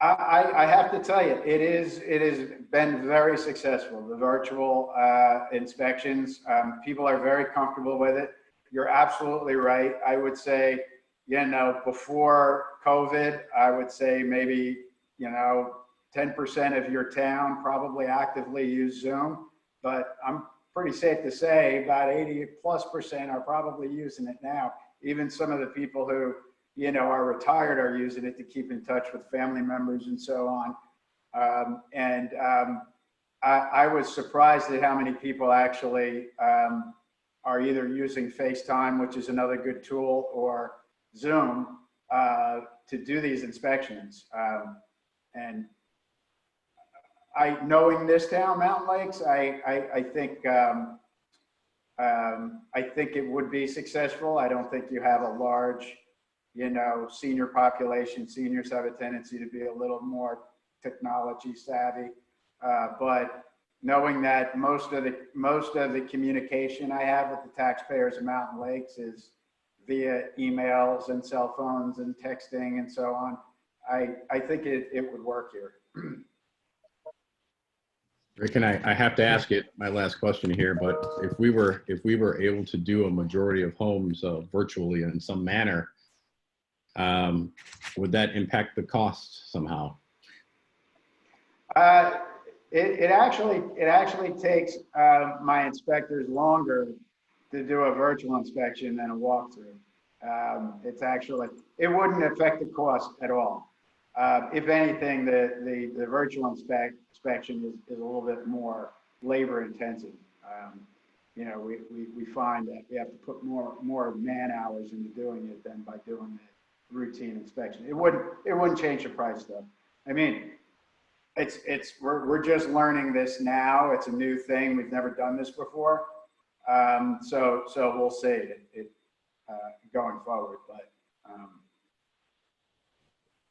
S13: I have to tell you, it has been very successful. The virtual inspections, people are very comfortable with it. You're absolutely right. I would say, before COVID, I would say maybe, 10% of your town probably actively use Zoom, but I'm pretty safe to say about 80+% are probably using it now. Even some of the people who, are retired are using it to keep in touch with family members and so on. I was surprised at how many people actually are either using FaceTime, which is another good tool, or Zoom to do these inspections. And knowing this town, Mountain Lakes, I think it would be successful. I don't think you have a large, senior population. Seniors have a tendency to be a little more technology savvy, but knowing that most of the communication I have with the taxpayers of Mountain Lakes is via emails and cell phones and texting and so on, I think it would work here.
S4: Rick, and I have to ask it, my last question here, but if we were able to do a majority of homes virtually in some manner, Would that impact the cost somehow?
S13: It actually takes my inspectors longer to do a virtual inspection than a walkthrough. It wouldn't affect the cost at all. If anything, the virtual inspection is a little bit more labor intensive. We find that we have to put more man hours into doing it than by doing the routine inspection. It wouldn't change the price though. I mean, we're just learning this now. It's a new thing. We've never done this before. So we'll see it going forward, but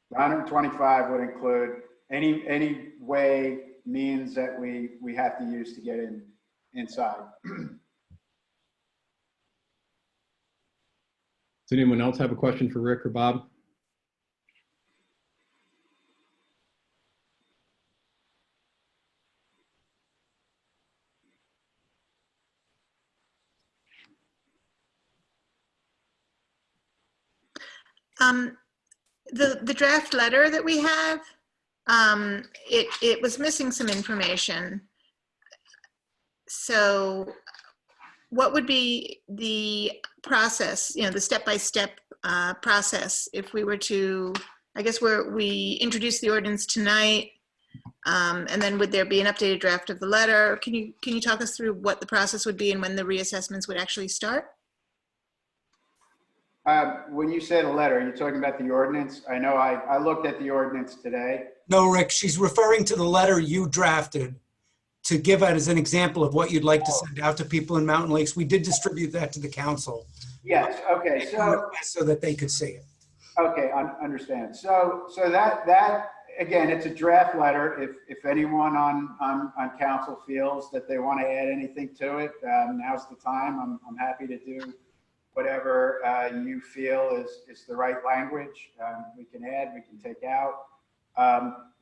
S13: 125 would include any means that we have to use to get inside.
S4: Does anyone else have a question for Rick or Bob?
S1: The draft letter that we have, it was missing some information. So what would be the process, the step-by-step process if we were to, I guess we introduce the ordinance tonight, and then would there be an updated draft of the letter? Can you talk us through what the process would be and when the reassessments would actually start?
S13: When you say the letter, are you talking about the ordinance? I know I looked at the ordinance today.
S12: No, Rick, she's referring to the letter you drafted to give out as an example of what you'd like to send out to people in Mountain Lakes. We did distribute that to the council.
S13: Yes, okay,
S12: so that they could see it.
S13: Okay, understand. So that again, it's a draft letter. If anyone on council feels that they want to add anything to it, now's the time. I'm happy to do whatever you feel is the right language. We can add, we can take out.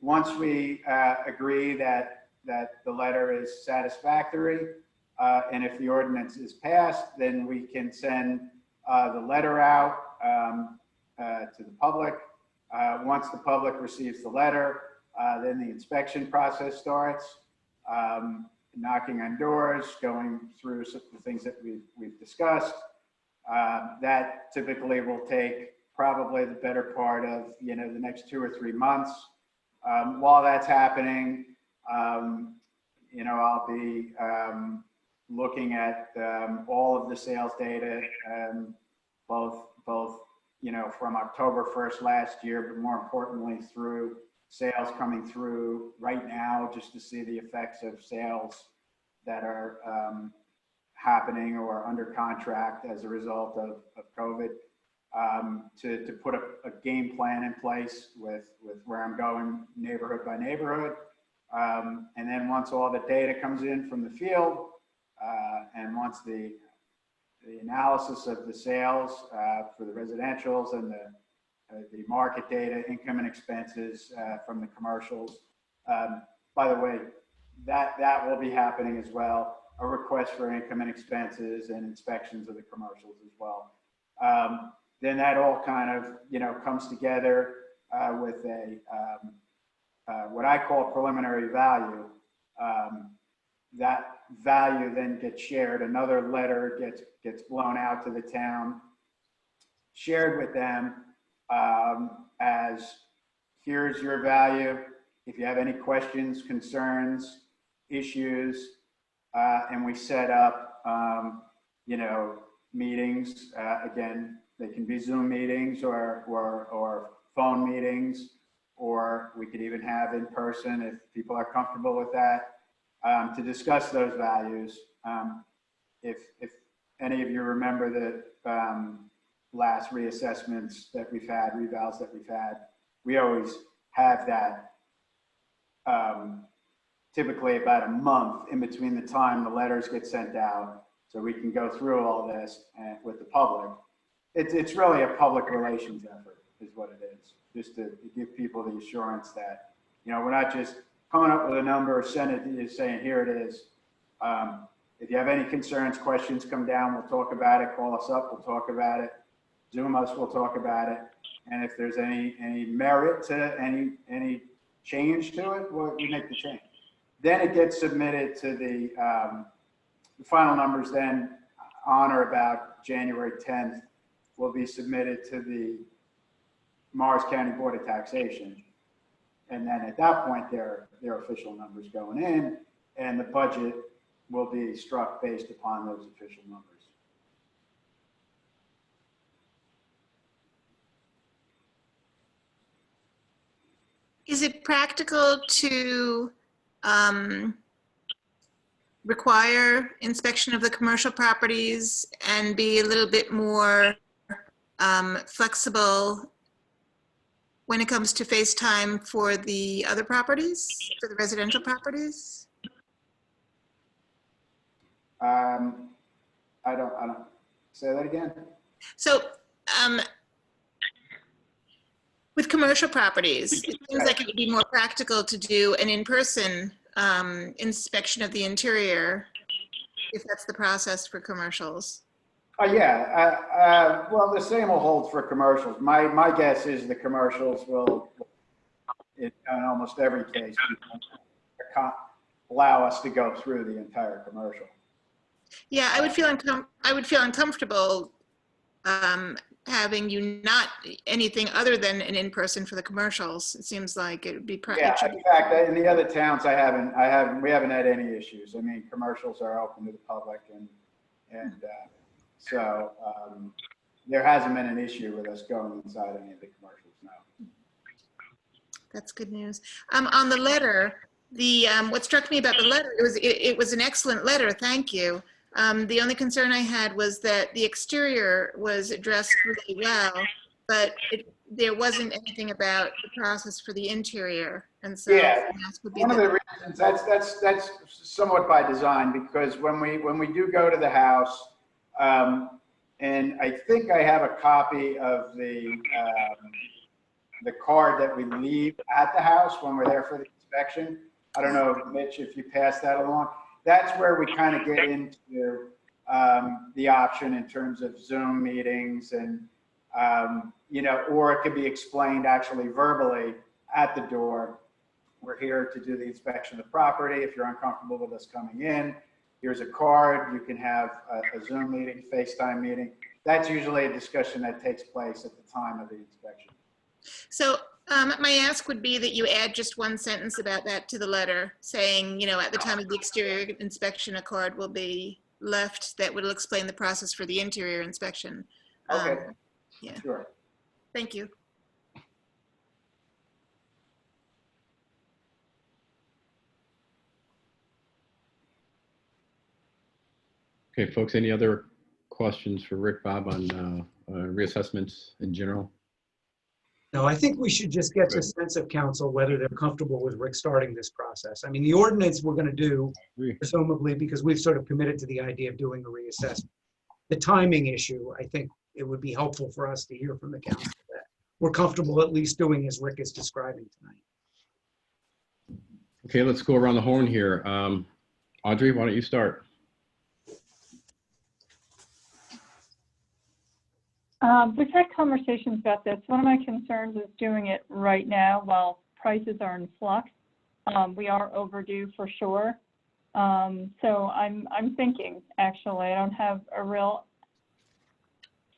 S13: Once we agree that the letter is satisfactory, and if the ordinance is passed, then we can send the letter out to the public. Once the public receives the letter, then the inspection process starts, knocking on doors, going through some of the things that we've discussed. That typically will take probably the better part of the next 2 or 3 months. While that's happening, I'll be looking at all of the sales data, both from October 1st last year, but more importantly through sales coming through right now, just to see the effects of sales that are happening or under contract as a result of COVID, to put a game plan in place with where I'm going neighborhood by neighborhood. And then once all the data comes in from the field, and once the analysis of the sales for the residentials and the market data, income and expenses from the commercials. By the way, that will be happening as well. A request for income and expenses and inspections of the commercials as well. Then that all kind of, comes together with what I call preliminary value. That value then gets shared. Another letter gets blown out to the town, shared with them as here's your value. If you have any questions, concerns, issues, and we set up, meetings. Again, they can be Zoom meetings or phone meetings, or we could even have in person if people are comfortable with that, to discuss those values. If any of you remember the last reassessments that we've had, revals that we've had, we always have that typically about a month in between the time the letters get sent out, so we can go through all this with the public. It's really a public relations effort is what it is, just to give people the assurance that, we're not just coming up with a number, send it to you saying, here it is. If you have any concerns, questions, come down, we'll talk about it, call us up, we'll talk about it. Zoom us, we'll talk about it. And if there's any merit to any change to it, we make the change. Then it gets submitted to the final numbers then on or about January 10th will be submitted to the Morris County Board of Taxation. And then at that point, their official numbers going in, and the budget will be struck based upon those official numbers.
S1: Is it practical to require inspection of the commercial properties and be a little bit more flexible when it comes to FaceTime for the other properties, for the residential properties?
S13: I don't, say that again?
S1: So with commercial properties, it seems like it would be more practical to do an in-person inspection of the interior if that's the process for commercials.
S13: Yeah, well, the same will hold for commercials. My guess is the commercials will, in almost every case, allow us to go through the entire commercial.
S1: Yeah, I would feel uncomfortable having you not anything other than an in-person for the commercials. It seems like it would be.
S13: Yeah, in fact, in the other towns, we haven't had any issues. I mean, commercials are open to the public, and so there hasn't been an issue with us going inside any of the commercials now.
S1: That's good news. On the letter, what struck me about the letter, it was an excellent letter. Thank you. The only concern I had was that the exterior was addressed really well, but there wasn't anything about the process for the interior. And so
S13: yeah, one of the reasons that's somewhat by design, because when we do go to the house, and I think I have a copy of the card that we leave at the house when we're there for the inspection. I don't know, Mitch, if you pass that along. That's where we kind of get into the option in terms of Zoom meetings and, or it could be explained actually verbally at the door. We're here to do the inspection of the property. If you're uncomfortable with us coming in, here's a card. You can have a Zoom meeting, FaceTime meeting. That's usually a discussion that takes place at the time of the inspection.
S1: So my ask would be that you add just one sentence about that to the letter, saying, at the time of the exterior inspection, a card will be left that will explain the process for the interior inspection.
S13: Okay.
S1: Yeah.
S13: Sure.
S1: Thank you.
S4: Okay, folks, any other questions for Rick, Bob, on reassessments in general?
S12: No, I think we should just get the sense of council whether they're comfortable with Rick starting this process. I mean, the ordinance we're going to do, presumably, because we've sort of committed to the idea of doing a reassessment. The timing issue, I think it would be helpful for us to hear from the council that we're comfortable at least doing as Rick is describing tonight.
S4: Okay, let's go around the horn here. Audrey, why don't you start?
S3: We've had conversations about this. One of my concerns is doing it right now while prices are in flux. We are overdue for sure. So I'm thinking, actually, I don't have a real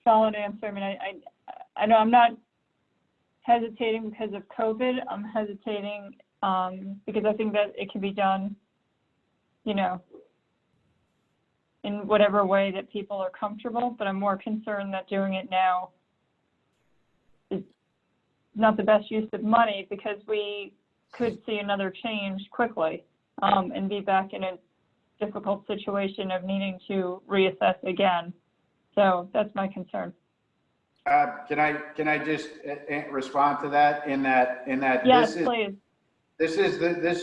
S3: solid answer. I mean, I know I'm not hesitating because of COVID. I'm hesitating because I think that it can be done, in whatever way that people are comfortable, but I'm more concerned that doing it now is not the best use of money because we could see another change quickly and be back in a difficult situation of needing to reassess again. So that's my concern.
S13: Can I just respond to that in that
S3: yes, please.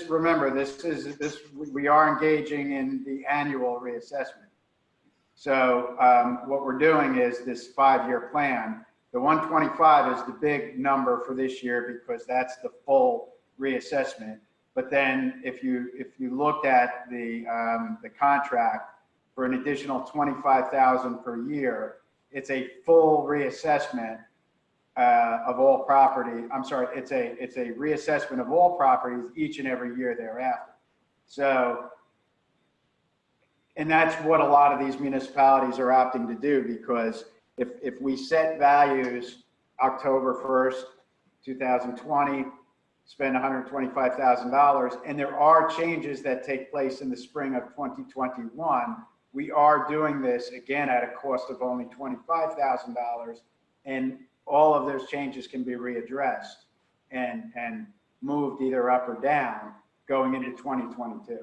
S13: Remember, we are engaging in the annual reassessment. So what we're doing is this 5-year plan. The 125 is the big number for this year because that's the full reassessment. But then if you looked at the contract for an additional $25,000 per year, it's a full reassessment of all property. I'm sorry, it's a reassessment of all properties each and every year thereafter. So, and that's what a lot of these municipalities are opting to do, because if we set values October 1st, 2020, spend $125,000, and there are changes that take place in the spring of 2021, we are doing this again at a cost of only $25,000, and all of those changes can be readdressed and moved either up or down going into 2022.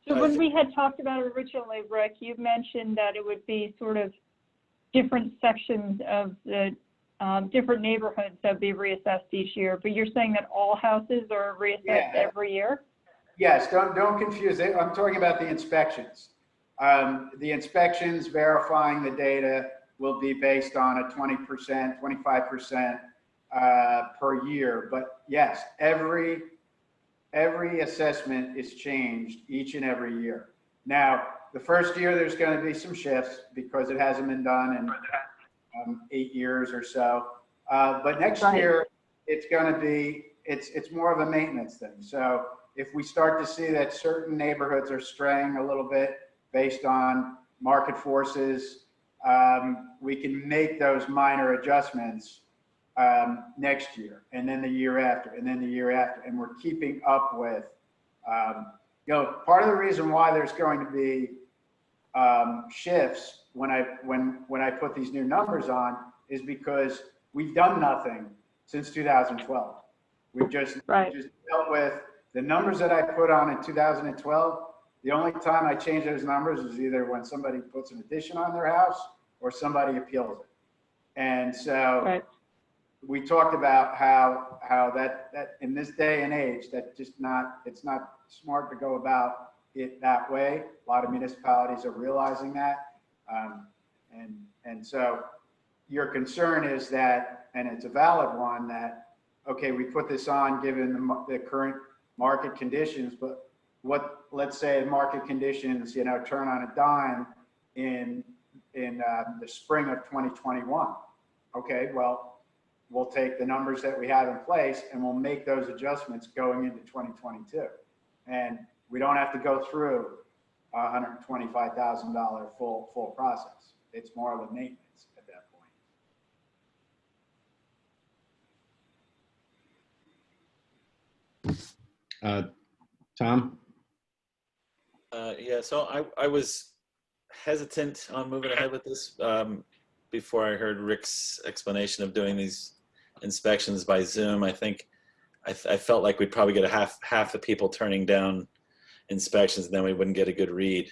S3: So when we had talked about it originally, Rick, you mentioned that it would be sort of different sections of the different neighborhoods that would be reassessed each year, but you're saying that all houses are reassessed every year?
S13: Yes, don't confuse it. I'm talking about the inspections. The inspections verifying the data will be based on a 20%, 25% per year. But yes, every assessment is changed each and every year. Now, the first year there's going to be some shifts because it hasn't been done in 8 years or so. But next year it's going to be, it's more of a maintenance thing. So if we start to see that certain neighborhoods are straying a little bit based on market forces, we can make those minor adjustments next year, and then the year after, and then the year after, and we're keeping up with, part of the reason why there's going to be shifts when I put these new numbers on is because we've done nothing since 2012. We've just dealt with the numbers that I put on in 2012. The only time I change those numbers is either when somebody puts an addition on their house or somebody appeals it. And so we talked about how that in this day and age, it's not smart to go about it that way. A lot of municipalities are realizing that. And so your concern is that, and it's a valid one, that, okay, we put this on given the current market conditions, but let's say market conditions, turn on a dime in the spring of 2021. Okay, well, we'll take the numbers that we have in place and we'll make those adjustments going into 2022. And we don't have to go through $125,000 full process. It's more of a maintenance at that
S4: point. Tom?
S9: Yeah, so I was hesitant on moving ahead with this before I heard Rick's explanation of doing these inspections by Zoom. I think I felt like we'd probably get half the people turning down inspections, and then we wouldn't get a good read.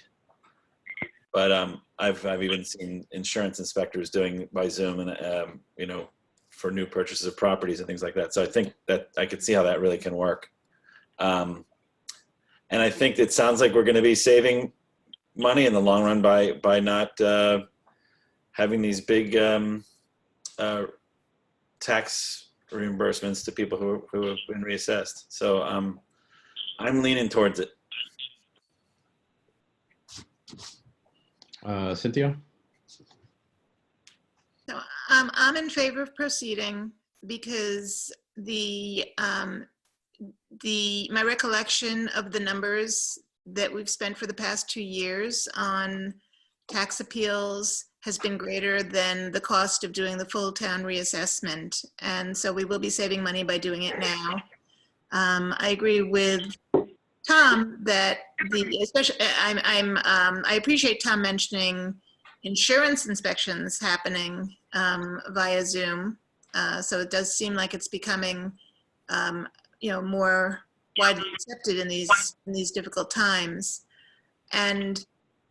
S9: But I've even seen insurance inspectors doing by Zoom, and for new purchases of properties and things like that. So I think that I could see how that really can work. And I think it sounds like we're going to be saving money in the long run by not having these big tax reimbursements to people who have been reassessed. So I'm leaning towards it.
S4: Cynthia?
S1: So I'm in favor of proceeding because my recollection of the numbers that we've spent for the past 2 years on tax appeals has been greater than the cost of doing the full town reassessment. And so we will be saving money by doing it now. I agree with Tom that I appreciate Tom mentioning insurance inspections happening via Zoom. So it does seem like it's becoming more widely accepted in these difficult times. And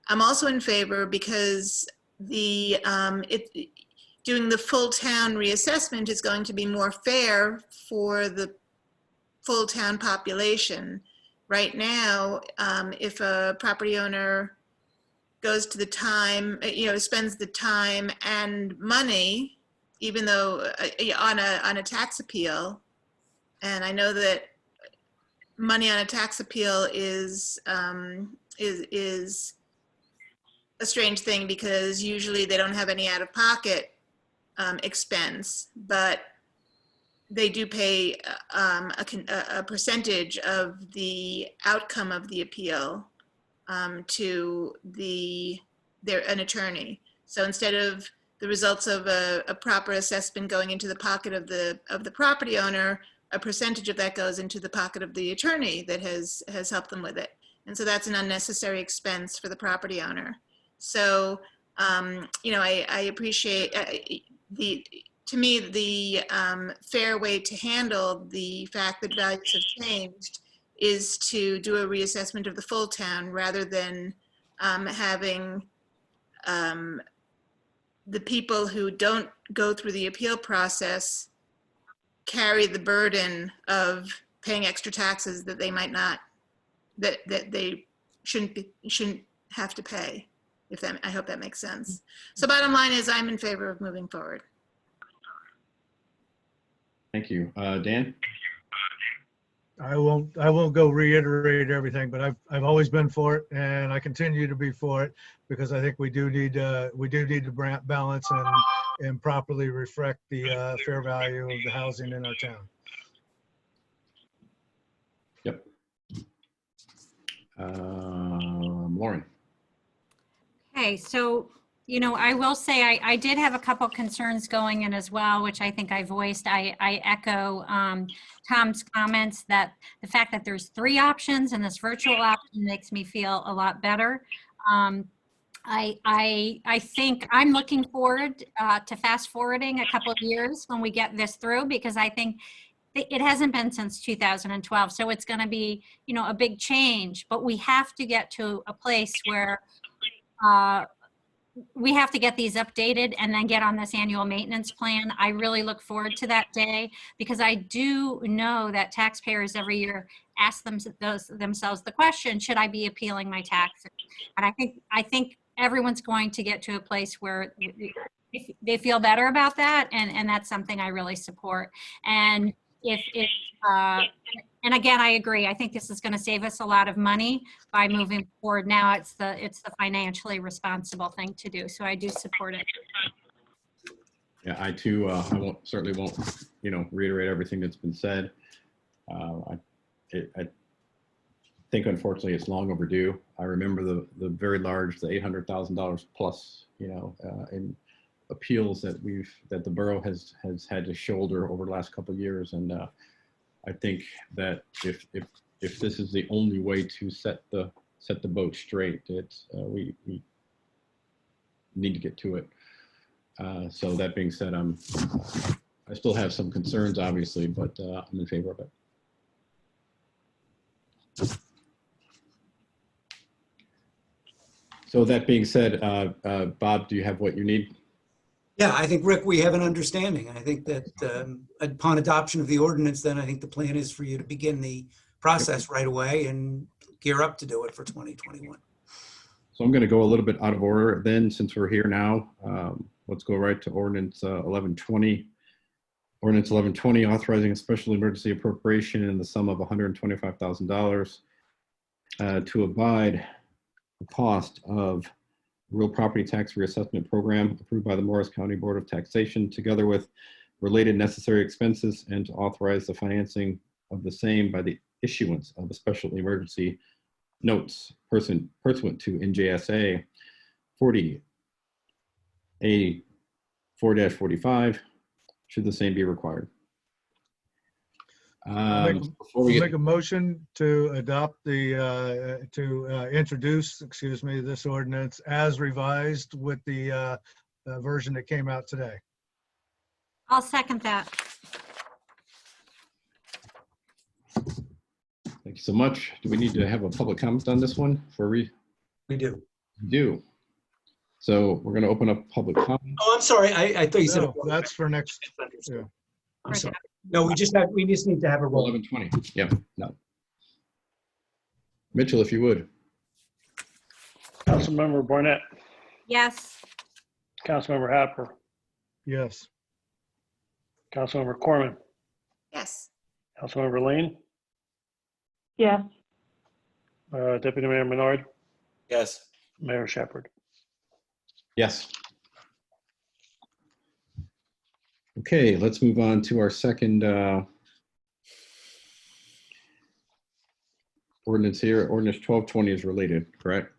S1: I'm also in favor because doing the full town reassessment is going to be more fair for the full town population. Right now, if a property owner goes to the time, spends the time and money, even though on a tax appeal, and I know that money on a tax appeal is a strange thing because usually they don't have any out-of-pocket expense, but they do pay a percentage of the outcome of the appeal to an attorney. So instead of the results of a proper assessment going into the pocket of the property owner, a percentage of that goes into the pocket of the attorney that has helped them with it. And so that's an unnecessary expense for the property owner. So, I appreciate to me, the fair way to handle the fact that values have changed is to do a reassessment of the full town rather than having the people who don't go through the appeal process carry the burden of paying extra taxes that they might not, that they shouldn't have to pay. I hope that makes sense. So bottom line is I'm in favor of moving forward.
S4: Thank you. Dan?
S11: I won't go reiterate everything, but I've always been for it, and I continue to be for it because I think we do need to balance and properly reflect the fair value of the housing in our town.
S4: Yep. Lauren?
S2: Okay, so, I will say I did have a couple concerns going in as well, which I think I voiced. I echo Tom's comments that the fact that there's 3 options and this virtual option makes me feel a lot better. I think I'm looking forward to fast forwarding a couple of years when we get this through, because I think it hasn't been since 2012. So it's going to be, a big change, but we have to get to a place where we have to get these updated and then get on this annual maintenance plan. I really look forward to that day because I do know that taxpayers every year ask themselves the question, should I be appealing my taxes? And I think everyone's going to get to a place where they feel better about that. And that's something I really support. And and again, I agree. I think this is going to save us a lot of money by moving forward. Now it's the financially responsible thing to do. So I do support it.
S4: Yeah, I too, I certainly won't, reiterate everything that's been said. I think unfortunately it's long overdue. I remember the very large, the $800,000 plus, in appeals that the borough has had to shoulder over the last couple of years. And I think that if this is the only way to set the boat straight, we need to get to it. So that being said, I still have some concerns, obviously, but I'm in favor of it. So that being said, Bob, do you have what you need?
S12: Yeah, I think, Rick, we have an understanding. I think that upon adoption of the ordinance, then I think the plan is for you to begin the process right away and gear up to do it for 2021.
S4: So I'm going to go a little bit out of order then, since we're here now. Let's go right to Ordinance 1120. Ordinance 1120, authorizing a special emergency appropriation in the sum of $125,000 to abide the cost of real property tax reassessment program approved by the Morris County Board of Taxation, together with related necessary expenses, and to authorize the financing of the same by the issuance of a special emergency notes pursuant to NJSA 40A4-45, should the same be required.
S11: I'll make a motion to adopt introduce this ordinance as revised with the version that came out today.
S2: I'll second that.
S4: Thank you so much. Do we need to have a public comment on this one?
S12: We do.
S4: We do. So we're going to open up public comment.
S12: Oh, I'm sorry. I thought you said.
S11: No, that's for next. Yeah.
S12: I'm sorry. No, we just need to have a roll.
S4: 1120. Yeah. No. Mitchell, if you would.
S5: Councilmember Barnett,
S2: Yes.
S5: Councilmember Happer,
S11: Yes.
S5: Councilmember Corman,
S1: Yes.
S5: Councilmember Lane,
S3: Yes.
S5: Deputy Mayor Menard,
S9: Yes.
S5: Mayor Shepherd.
S4: Yes. Okay, let's move on to our second ordinance here. Ordinance 1220 is related, correct?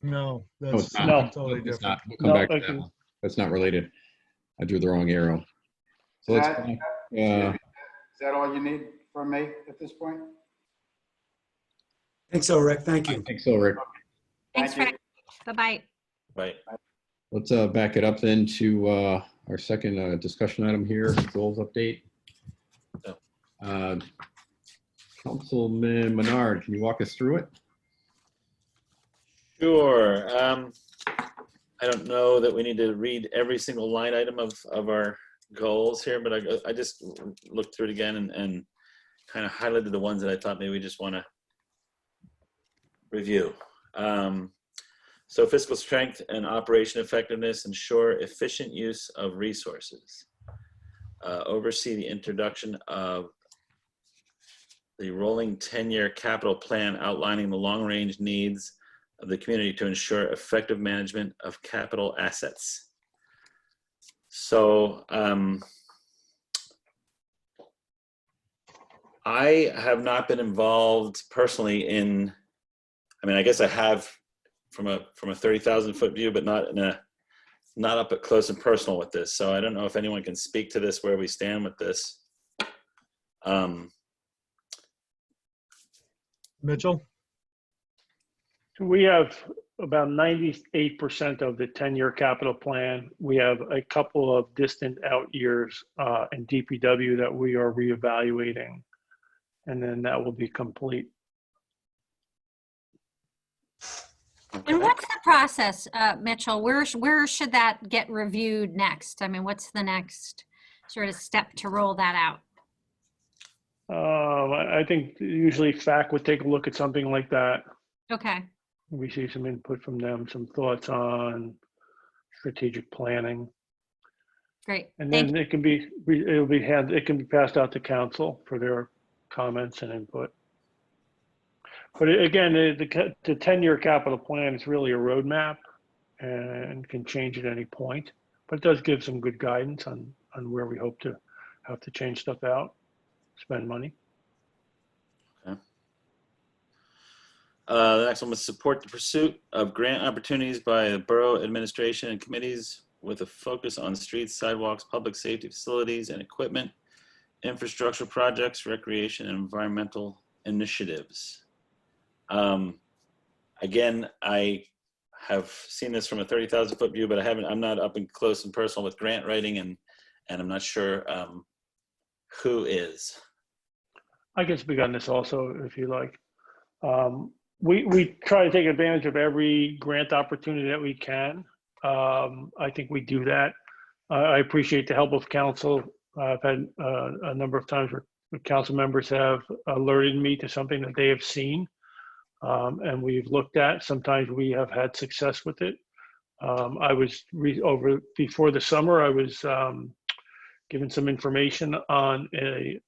S11: No,
S4: No,
S11: that's
S4: it's not.
S5: No.
S11: totally
S4: It's
S11: different.
S4: not. We'll come
S5: No,
S4: back to
S5: I
S4: that
S5: can-
S4: one. That's not related. I drew the wrong arrow. So let's,
S13: Excuse me. Is that all you need from me at this point?
S12: I think so, Rick. Thank
S4: I
S12: you.
S4: think so, Rick.
S2: Thanks,
S13: Thank you.
S2: Rick. Bye-bye.
S9: Right.
S4: Let's back it up then to our second discussion item here, goals update. Councilman Menard, can you walk us through it?
S9: Sure. I don't know that we need to read every single line item of our goals here, but I just looked through it again and kind of highlighted the ones that I thought maybe we just want to review. So fiscal strength and operation effectiveness, ensure efficient use of resources. Oversee the introduction of the rolling 10-year capital plan outlining the long-range needs of the community to ensure effective management of capital assets. So I have not been involved personally in, I mean, I guess I have from a 30,000-foot view, but not up at close and personal with this. So I don't know if anyone can speak to this, where we stand with this.
S11: Mitchell?
S5: We have about 98% of the 10-year capital plan. We have a couple of distant out years in DPW that we are reevaluating, and then that will be complete.
S2: And what's the process, Mitchell? Where should that get reviewed next? I mean, what's the next sort of step to roll that out?
S5: I think usually FAC would take a look at something like that.
S2: Okay.
S5: We see some input from them, some thoughts on strategic planning,
S2: Great.
S5: and
S2: Thank
S5: then
S2: you.
S5: it can be passed out to council for their comments and input. But again, the 10-year capital plan is really a roadmap and can change at any point, but it does give some good guidance on where we hope to have to change stuff out, spend money.
S9: Okay. The next one was support the pursuit of grant opportunities by the borough administration and committees with a focus on streets, sidewalks, public safety facilities and equipment, infrastructure projects, recreation, and environmental initiatives. Again, I have seen this from a 30,000-foot view, but I'm not up and close and personal with grant writing, and I'm not sure who is. I
S5: can speak on this also, if you like. We try to take advantage of every grant opportunity that we can. I think we do that. I appreciate the help of council. I've had a number of times where council members have alerted me to something that they have seen, and we've looked at. Sometimes we have had success with it. I was before the summer, I was given some information on a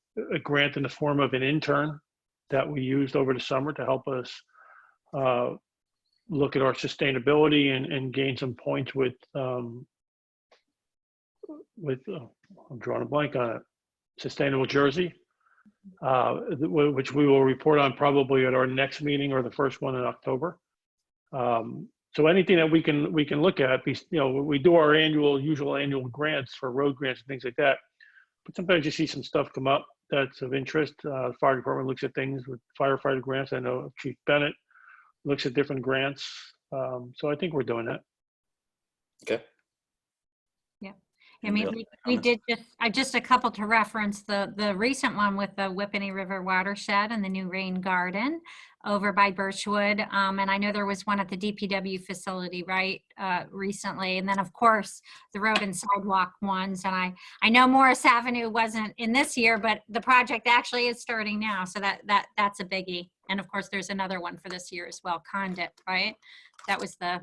S5: grant in the form of an intern that we used over the summer to help us look at our sustainability and gain some points with I'm drawing a blank on it, Sustainable Jersey, which we will report on probably at our next meeting or the first one in October. So anything that we can look at, we do our usual annual grants for road grants and things like that. But sometimes you see some stuff come up that's of interest. Fire department looks at things with firefighter grants. I know Chief Bennett looks at different grants. So I think we're doing that.
S9: Okay.
S2: Yeah. I mean, we did just a couple to reference the recent one with the Whippany River watershed and the new rain garden over by Birchwood. And I know there was one at the DPW facility, right, recently. And then of course the road and sidewalk ones. And I know Morris Avenue wasn't in this year, but the project actually is starting now. So that's a biggie. And of course there's another one for this year as well, Condit, right? That was the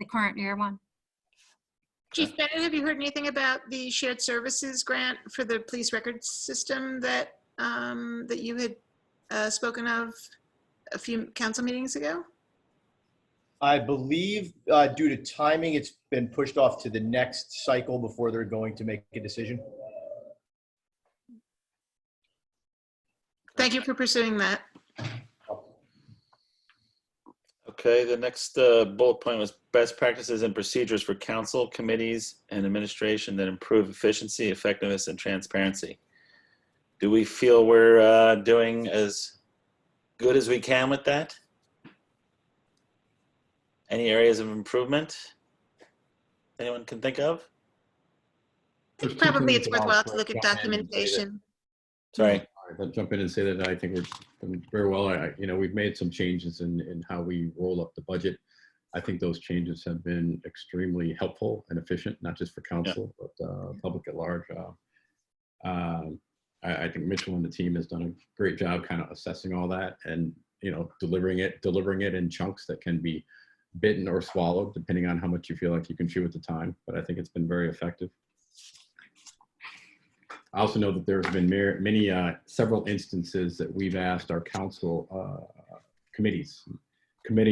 S2: current year one.
S1: Chief Bennett, have you heard anything about the shared services grant for the police records system that that you had spoken of a few council meetings ago?
S10: I believe due to timing, it's been pushed off to the next cycle before they're going to make a decision.
S1: Thank you for pursuing that.
S9: Okay, the next bullet point was best practices and procedures for council, committees, and administration that improve efficiency, effectiveness, and transparency. Do we feel we're doing as good as we can with that? Any areas of improvement anyone can think of?
S4: There's two
S1: Probably
S4: things
S1: it's
S4: that I'll
S1: worthwhile to look at
S4: jump in and say that-
S1: documentation.
S9: Sorry.
S4: I'll jump in and say that I think we're doing very well. We've made some changes in how we roll up the budget. I think those changes have been extremely helpful and efficient, not just for council, but public at large. I think Mitchell and the team has done a great job kind of assessing all that and, delivering it in chunks that can be bitten or swallowed, depending on how much you feel like you can chew at the time. But I think it's been very effective. I also know that there's been several instances that we've asked our council committee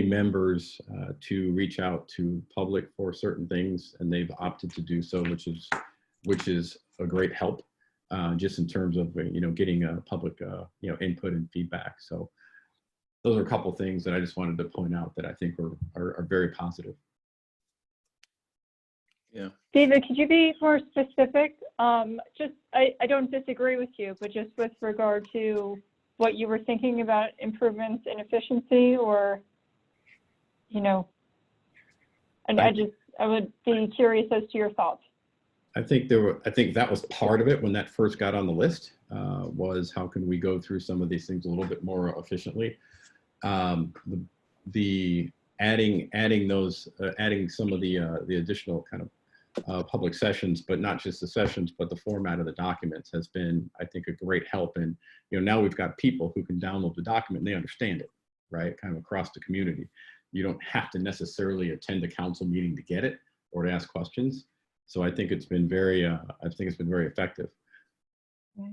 S4: members to reach out to public for certain things, and they've opted to do so, which is a great help, just in terms of getting public input and feedback. So those are a couple things that I just wanted to point out that I think are very positive.
S9: Yeah.
S3: David, could you be more specific? I don't disagree with you, but just with regard to what you were thinking about improvements in efficiency, or, and I would be curious as to your thoughts.
S4: I think that was part of it when that first got on the list, was how can we go through some of these things a little bit more efficiently. The adding some of the additional kind of public sessions, but not just the sessions, but the format of the documents has been, I think, a great help. And now we've got people who can download the document and they understand it, right? Kind of across the community. You don't have to necessarily attend a council meeting to get it or to ask questions. So I think it's been very effective.
S2: Go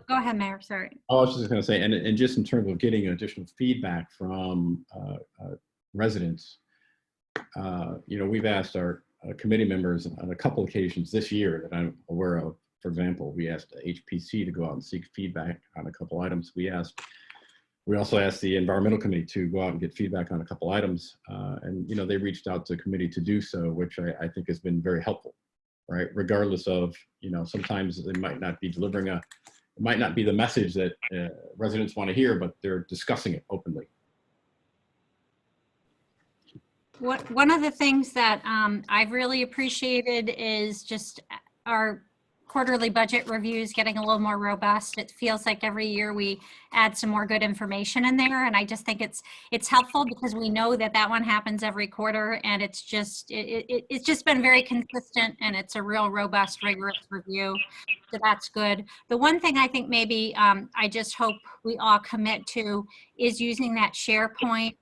S2: ahead, Mayor. Sorry.
S4: I was just going to say, and just in terms of getting additional feedback from residents, we've asked our committee members on a couple occasions this year that I'm aware of. For example, we asked the HPC to go out and seek feedback on a couple items. We also asked the environmental committee to go out and get feedback on a couple items, and they reached out to the committee to do so, which I think has been very helpful. Right, regardless of sometimes they might not be delivering it might not be the message that residents want to hear, but they're discussing it openly.
S2: One of the things that I've really appreciated is just our quarterly budget reviews getting a little more robust. It feels like every year we add some more good information in there, and I just think it's helpful because we know that one happens every quarter, and it's just been very consistent, and it's a real robust, rigorous review. So that's good. The one thing I think maybe I just hope we all commit to is using that SharePoint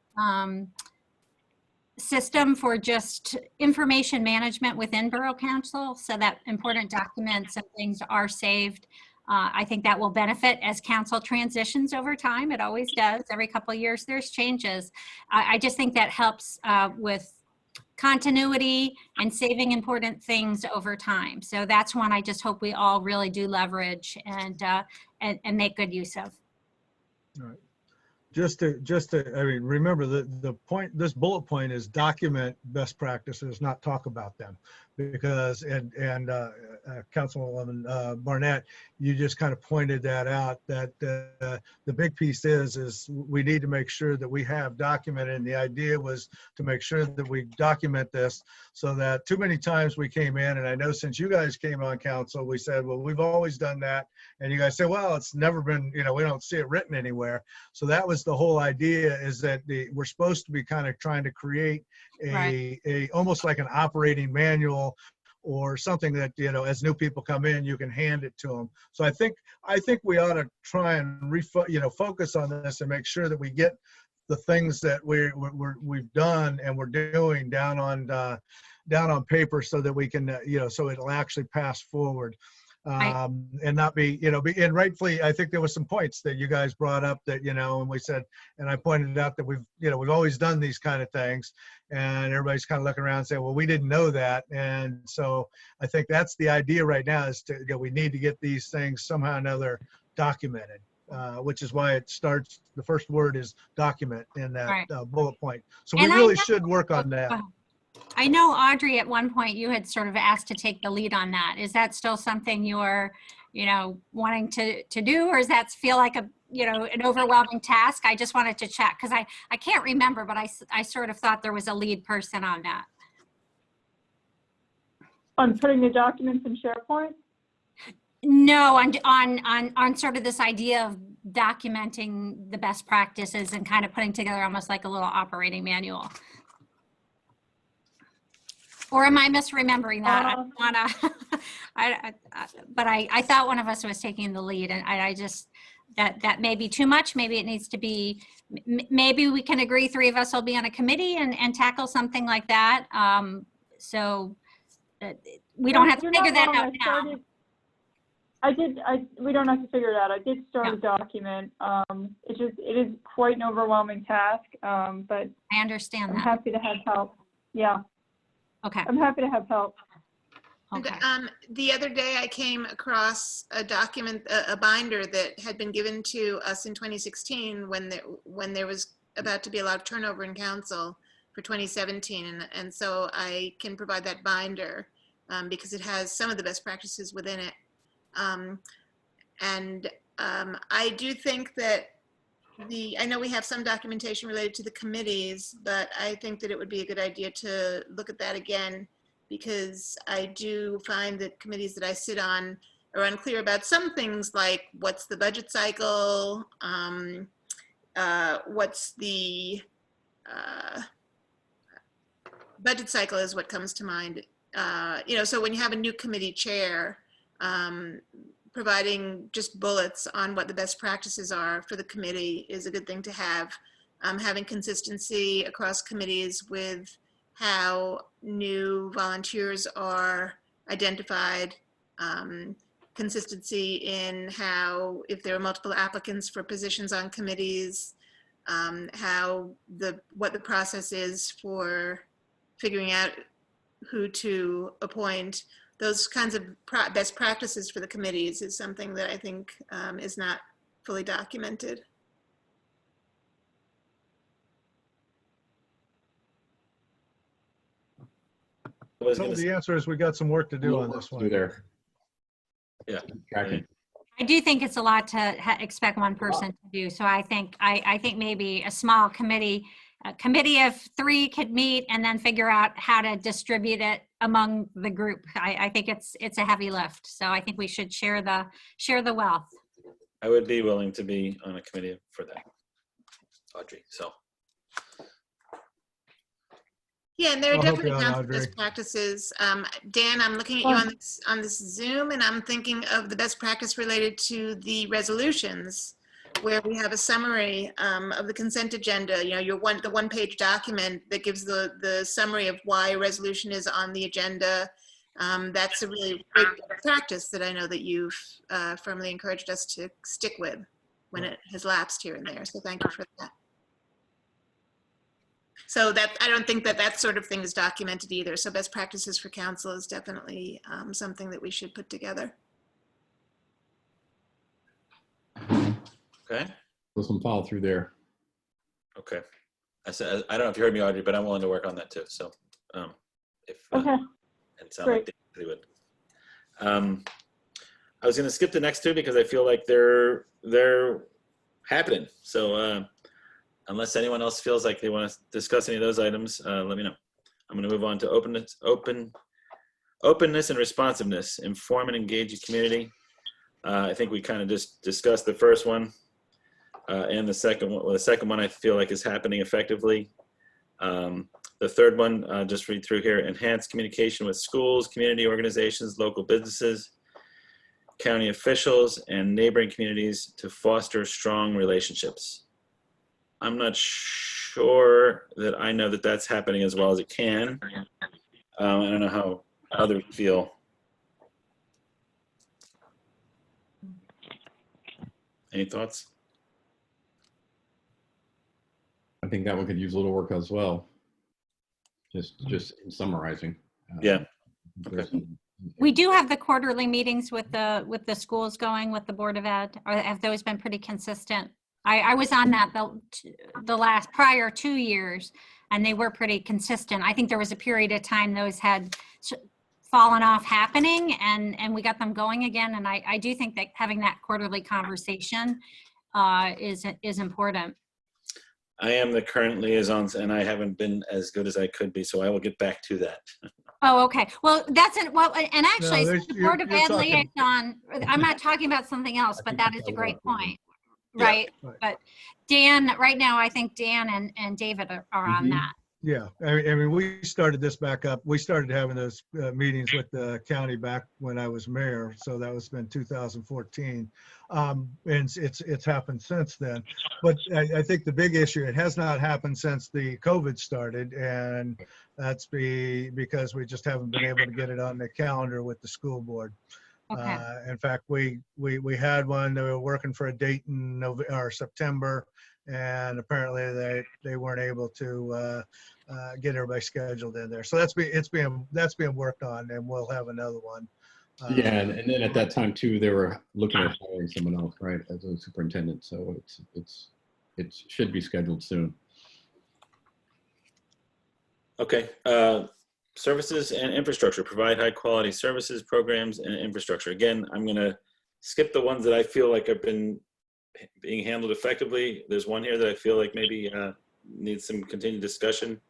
S2: system for just information management within Borough Council, so that important documents and things are saved. I think that will benefit as council transitions over time. It always does. Every couple of years there's changes. I just think that helps with continuity and saving important things over time. So that's one I just hope we all really do leverage and make good use of.
S11: All right. Just to, remember the point, this bullet point is document best practices, not talk about them, because, Councilwoman Barnett, you just kind of pointed that out, that the big piece is we need to make sure that we have documented, and the idea was to make sure that we document this, so that too many times we came in, and I know since you guys came on council, we said, well, we've always done that, and you guys say, well, it's never been, we don't see it written anywhere. So that was the whole idea, is that we're supposed to be kind of trying to create a almost like an operating manual or something that, as new people come in, you can hand it to them. So I think we ought to try and focus on this and make sure that we get the things that we've done and we're doing down on paper, so that we can, so it'll actually pass forward. and not be, and rightfully, I think there was some points that you guys brought up that, and we said, and I pointed out that we've always done these kind of things, and everybody's kind of looking around and saying, well, we didn't know that. And so I think that's the idea right now is we need to get these things somehow or another documented, which is why it starts, the first word is document in that
S2: Right.
S11: bullet point. So we
S2: And I
S11: really
S2: know-
S11: should work on that.
S2: I know, Audrey, at one point you had sort of asked to take the lead on that. Is that still something you're, wanting to do, or does that feel like an overwhelming task? I just wanted to check because I can't remember, but I sort of thought there was a lead person on that.
S3: On putting the documents in SharePoint?
S2: No, on sort of this idea of documenting the best practices and kind of putting together almost like a little operating manual. Or am I misremembering that? I don't wanna, but I thought one of us was taking the lead, and I just, that may be too much. Maybe it needs to be, maybe we can agree 3 of us will be on a committee and tackle something like that. So we don't have to figure that out now.
S3: We don't have to figure it out. I did start a document. It is quite an overwhelming task, but
S2: I understand
S3: I'm
S2: that.
S3: happy to have help. Yeah.
S2: Okay.
S3: I'm happy to have help.
S2: Okay.
S1: And, the other day I came across a document, a binder that had been given to us in 2016 when there was about to be a lot of turnover in council for 2017. And so I can provide that binder because it has some of the best practices within it. I do think that I know we have some documentation related to the committees, but I think that it would be a good idea to look at that again, because I do find that committees that I sit on are unclear about some things, like what's the budget cycle, what's the budget cycle is what comes to mind. So when you have a new committee chair, providing just bullets on what the best practices are for the committee is a good thing to have. Having consistency across committees with how new volunteers are identified, consistency in how, if there are multiple applicants for positions on committees, what the process is for figuring out who to appoint. Those kinds of best practices for the committees is something that I think is not fully documented.
S11: So the answer is we got some work to do on this one.
S4: There.
S9: Yeah.
S4: Tracking.
S2: I do think it's a lot to expect one person to do. So I think maybe a small committee, a committee of 3 could meet and then figure out how to distribute it among the group. I think it's a heavy lift. So I think we should share the wealth.
S9: I would be willing to be on a committee for that, Audrey. So.
S1: Yeah, and there are
S11: I'll help
S1: definitely
S11: you out,
S1: council
S11: Audrey.
S1: best practices. Dan, I'm looking at you on this Zoom, and I'm thinking of the best practice related to the resolutions, where we have a summary of the consent agenda. The one-page document that gives the summary of why a resolution is on the agenda. That's a really great practice that I know that you've firmly encouraged us to stick with when it has lapsed here and there. So thank you for that. So I don't think that sort of thing is documented either. So best practices for council is definitely something that we should put together.
S9: Okay.
S4: There's some follow through there.
S9: Okay. I don't know if you heard me, Audrey, but I'm willing to work on that too. So,
S3: Okay.
S9: it sounds like they would. I was going to skip the next 2 because I feel like they're happening. So, unless anyone else feels like they want to discuss any of those items, let me know. I'm going to move on to openness and responsiveness, inform and engage the community. I think we kind of just discussed the first one and the second one. Well, the second one I feel like is happening effectively. The third one, just read through here: enhance communication with schools, community organizations, local businesses, county officials, and neighboring communities to foster strong relationships. I'm not sure that I know that that's happening as well as it can. I don't know how others feel. Any thoughts?
S4: I think that one could use a little work as well. Just in summarizing.
S9: Yeah.
S4: There's
S9: Okay.
S2: We do have the quarterly meetings with the schools going with the Board of Ed, or have those been pretty consistent? I was on that the last prior 2 years, and they were pretty consistent. I think there was a period of time those had fallen off happening, and we got them going again. And I do think that having that quarterly conversation is important.
S9: I am the current liaison, and I haven't been as good as I could be, so I will get back to that.
S2: Oh, okay. Well, that's it. Well, and actually,
S11: No,
S2: the Board of Ed liaison, I'm not talking about something else, but that is a great point.
S9: Yeah.
S2: Right.
S11: Right.
S2: But Dan, right now, I think Dan and David are on that.
S11: Yeah, I mean, we started this back up. We started having those meetings with the county back when I was mayor. So that was been 2014. And it's happened since then. But I think the big issue, it has not happened since the COVID started. And that's because we just haven't been able to get it on the calendar with the school board.
S2: Okay.
S11: In fact, we had one. They were working for a date in November or September, and apparently they weren't able to get everybody scheduled in there. So that's being worked on, and we'll have another one.
S4: Yeah, and then at that time too, they were looking at hiring someone else, right, as a superintendent. So it should be scheduled soon.
S9: Okay. Services and infrastructure, provide high quality services, programs, and infrastructure. Again, I'm going to skip the ones that I feel like have been being handled effectively. There's one here that I feel like maybe needs some continued discussion.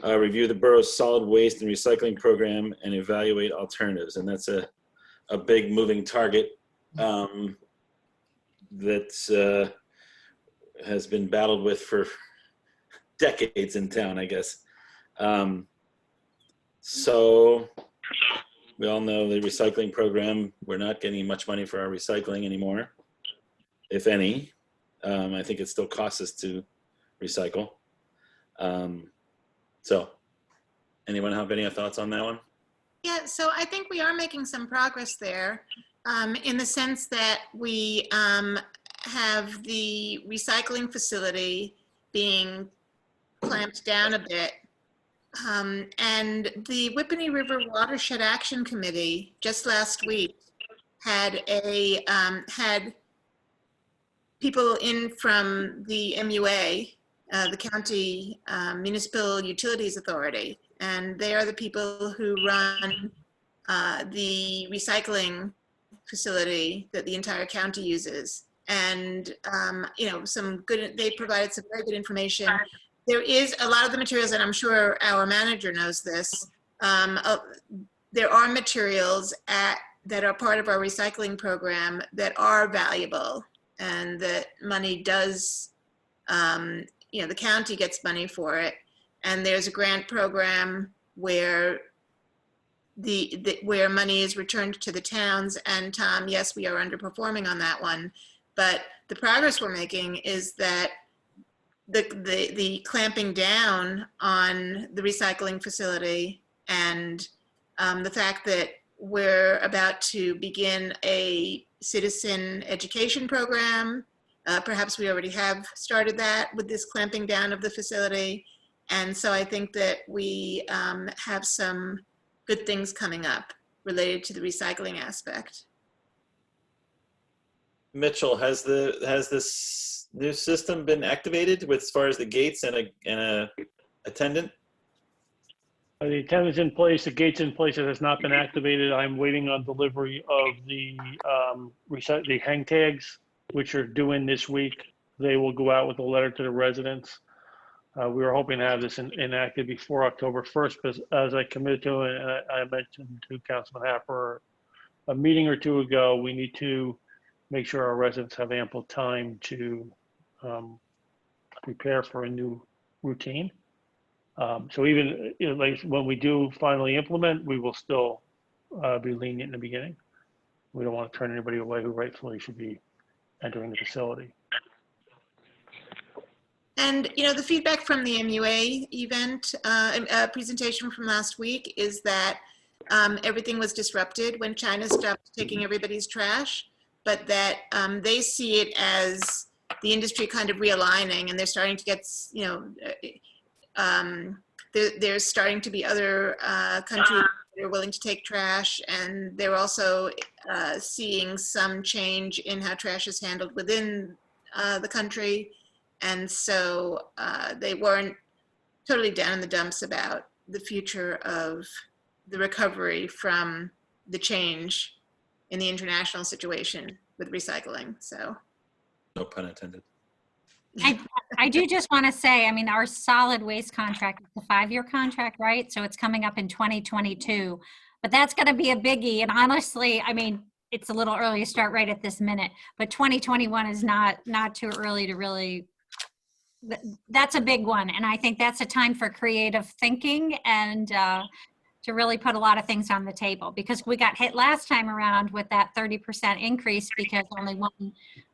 S9: Review the borough's solid waste and recycling program and evaluate alternatives. And that's a big moving target that has been battled with for decades in town, I guess. So we all know the recycling program, we're not getting much money for our recycling anymore, if any. I think it still costs us to recycle. So anyone have any thoughts on that one?
S1: Yeah, so I think we are making some progress there in the sense that we have the recycling facility being clamped down a bit. And the Whippany River Watershed Action Committee just last week had had people in from the MUA, the County Municipal Utilities Authority, and they are the people who run the recycling facility that the entire county uses. And you know, they provided some very good information. There is a lot of the materials, and I'm sure our manager knows this, there are materials that are part of our recycling program that are valuable, and that money does, you know, the county gets money for it. And there's a grant program where where money is returned to the towns. And Tom, yes, we are underperforming on that one, but the progress we're making is that the clamping down on the recycling facility, and the fact that we're about to begin a citizen education program. Perhaps we already have started that with this clamping down of the facility. And so I think that we have some good things coming up related to the recycling aspect.
S9: Mitchell, has this new system been activated with as far as the gates and a attendant?
S5: The attendant's in place, the gate's in place, it has not been activated. I'm waiting on delivery of the hang tags, which are due in this week. They will go out with a letter to the residents. We were hoping to have this enacted before October 1st, because as I committed to, and I mentioned to Councilman Happer a meeting or two ago, we need to make sure our residents have ample time to prepare for a new routine. So even like when we do finally implement, we will still be lenient in the beginning. We don't want to turn anybody away who rightfully should be entering the facility.
S1: And, you know, the feedback from the MUA event, presentation from last week is that everything was disrupted when China stopped taking everybody's trash. but that they see it as the industry kind of realigning, and they're starting to get, there's starting to be other countries that are willing to take trash, and they're also seeing some change in how trash is handled within the country. And so they weren't totally down in the dumps about the future of the recovery from the change in the international situation with recycling. So,
S9: No pun intended.
S2: I do just want to say, I mean, our solid waste contract is a 5-year contract, right? So it's coming up in 2022, but that's going to be a biggie. And honestly, I mean, it's a little early to start right at this minute, but 2021 is not too early to really, that's a big one. And I think that's a time for creative thinking and to really put a lot of things on the table, because we got hit last time around with that 30% increase because only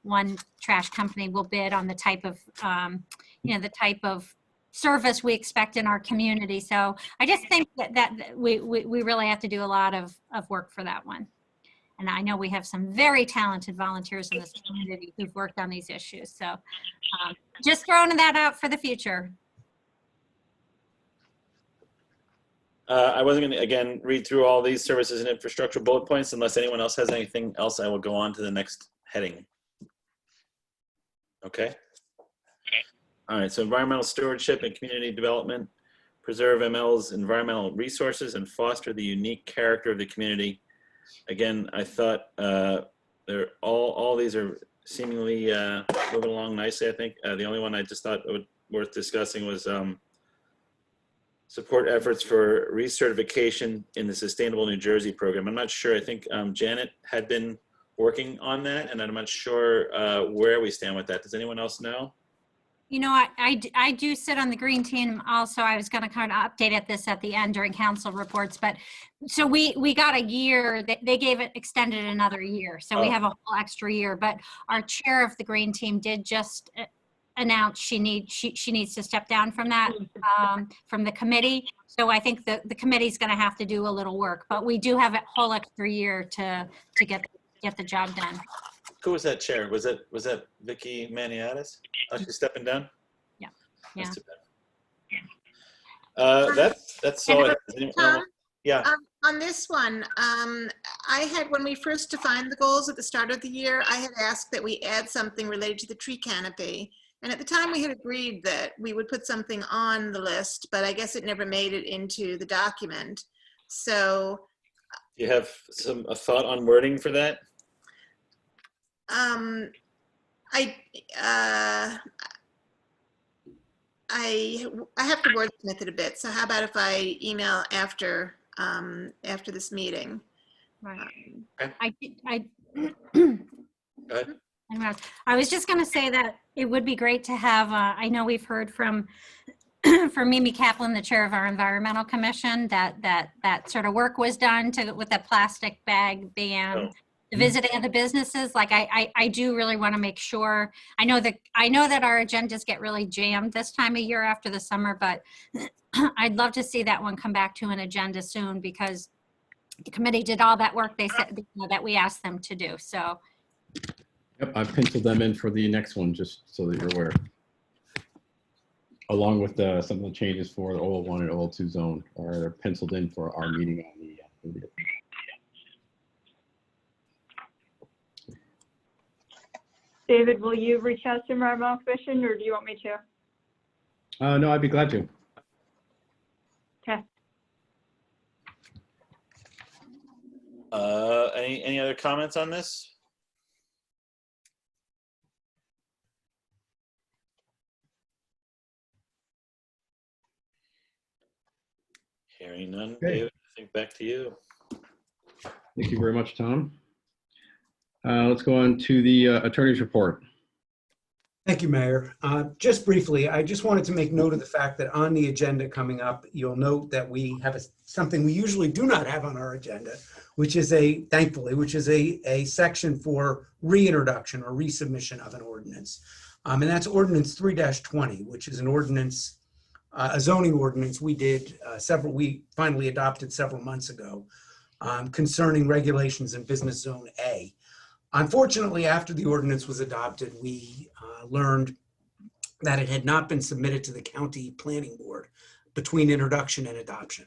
S2: one trash company will bid on the type of, the type of service we expect in our community. So I just think that we really have to do a lot of work for that one. And I know we have some very talented volunteers in this community who've worked on these issues. So just throwing that out for the future.
S9: I wasn't going to, again, read through all these services and infrastructure bullet points. Unless anyone else has anything else, I will go on to the next heading. Okay. All right, so environmental stewardship and community development, preserve ML's environmental resources and foster the unique character of the community. Again, I thought they're all these are seemingly moving along nicely, I think. The only one I just thought worth discussing was support efforts for recertification in the Sustainable New Jersey program. I'm not sure, I think Janet had been working on that, and I'm not sure where we stand with that. Does anyone else know?
S2: You know, I do sit on the green team also. I was going to kind of update at this at the end during council reports, but so we got a year, they gave it extended another year. So we have a whole extra year, but our chair of the green team did just announce she needs to step down from that, from the committee. So I think the committee's going to have to do a little work, but we do have a whole extra year to get the job done.
S9: Who was that chair? Was that Vicky Maniatis? Oh, she's stepping down?
S2: Yeah.
S9: That's too bad. That's all.
S1: Tom,
S9: yeah.
S1: on this one, I had, when we first defined the goals at the start of the year, I had asked that we add something related to the tree canopy. And at the time we had agreed that we would put something on the list, but I guess it never made it into the document. So.
S9: You have a thought on wording for that?
S1: I have to wordsmith it a bit. So how about if I email after this meeting?
S2: Right.
S9: Okay. Go ahead.
S2: I was just going to say that it would be great to have, I know we've heard from Mimi Kaplan, the chair of our environmental commission, that sort of work was done with the plastic bag ban. The visiting of the businesses, like I do really want to make sure. I know that our agendas get really jammed this time of year after the summer, but I'd love to see that one come back to an agenda soon, because the committee did all that work they said that we asked them to do. So.
S4: Yep, I've penciled them in for the next one, just so that you're aware. Along with some of the changes for the 001 and 002 zone are penciled in for our meeting on the 30th.
S3: David, will you reach out to Environmental Commission, or do you want me to?
S4: No, I'd be glad to.
S3: Okay.
S9: Any other comments on this? Hearing none,
S4: Okay.
S9: David, I think back to you.
S4: Thank you very much, Tom. Let's go on to the attorney's report.
S12: Thank you, Mayor. Just briefly, I just wanted to make note of the fact that on the agenda coming up, you'll note that we have something we usually do not have on our agenda, which is a section for reintroduction or resubmission of an ordinance. And that's Ordinance 3-20, which is an ordinance, a zoning ordinance we finally adopted several months ago, concerning regulations in Business Zone A. Unfortunately, after the ordinance was adopted, we learned that it had not been submitted to the county planning board between introduction and adoption.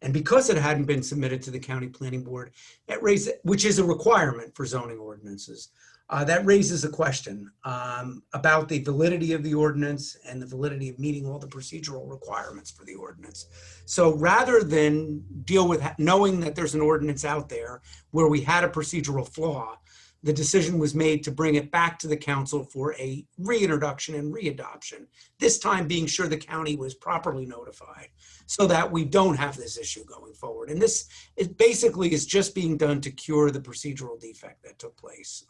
S12: And because it hadn't been submitted to the county planning board, it raised, which is a requirement for zoning ordinances, that raises a question about the validity of the ordinance and the validity of meeting all the procedural requirements for the ordinance. So rather than deal with knowing that there's an ordinance out there where we had a procedural flaw, the decision was made to bring it back to the council for a reintroduction and readoption, this time being sure the county was properly notified so that we don't have this issue going forward. And this it basically is just being done to cure the procedural defect that took place.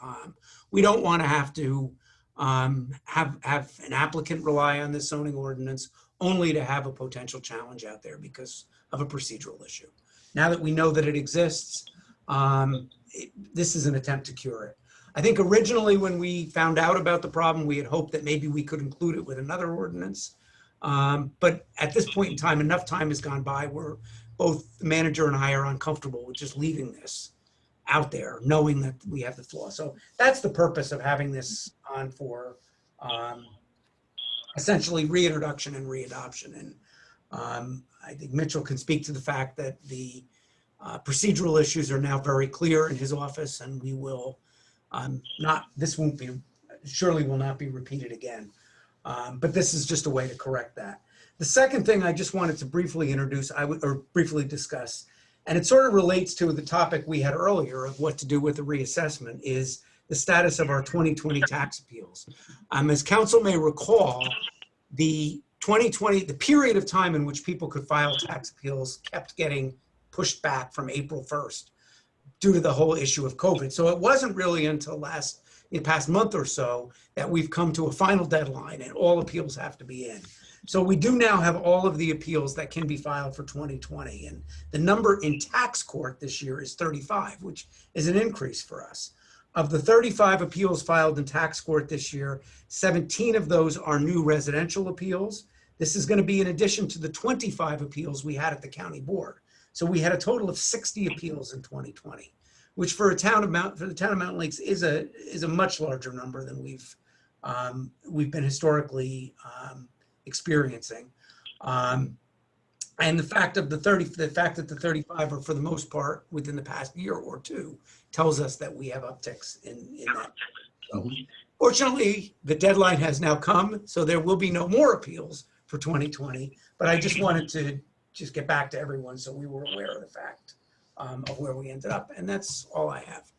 S12: We don't want to have to have an applicant rely on this zoning ordinance only to have a potential challenge out there because of a procedural issue. Now that we know that it exists, this is an attempt to cure it. I think originally when we found out about the problem, we had hoped that maybe we could include it with another ordinance. But at this point in time, enough time has gone by where both the manager and I are uncomfortable with just leaving this out there, knowing that we have the flaw. So that's the purpose of having this on for essentially reintroduction and readoption. And I think Mitchell can speak to the fact that the procedural issues are now very clear in his office, and we will this won't be, surely will not be repeated again. But this is just a way to correct that. The second thing I just wanted to briefly introduce, or briefly discuss, and it sort of relates to the topic we had earlier of what to do with the reassessment, is the status of our 2020 tax appeals. As council may recall, the 2020, the period of time in which people could file tax appeals kept getting pushed back from April 1st due to the whole issue of COVID. So it wasn't really until the past month or so that we've come to a final deadline and all appeals have to be in. So we do now have all of the appeals that can be filed for 2020. And the number in tax court this year is 35, which is an increase for us. Of the 35 appeals filed in tax court this year, 17 of those are new residential appeals. This is going to be in addition to the 25 appeals we had at the county board. So we had a total of 60 appeals in 2020, which for the town of Mountain Lakes is a much larger number than we've been historically experiencing. And the fact that the 35 are for the most part within the past year or two tells us that we have upticks in that. So, fortunately, the deadline has now come, so there will be no more appeals for 2020. But I just wanted to just get back to everyone so we were aware of the fact of where we ended up. And that's all I have.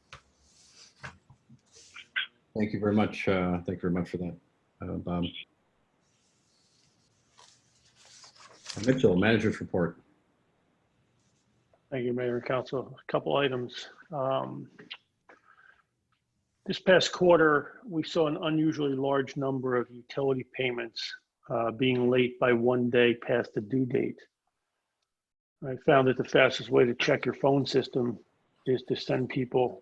S4: Thank you very much. Thank you very much for that, Bob. Mitchell, manager's report.
S5: Thank you, Mayor and Council. A couple items. This past quarter, we saw an unusually large number of utility payments being late by 1 day past the due date. I found that the fastest way to check your phone system is to send people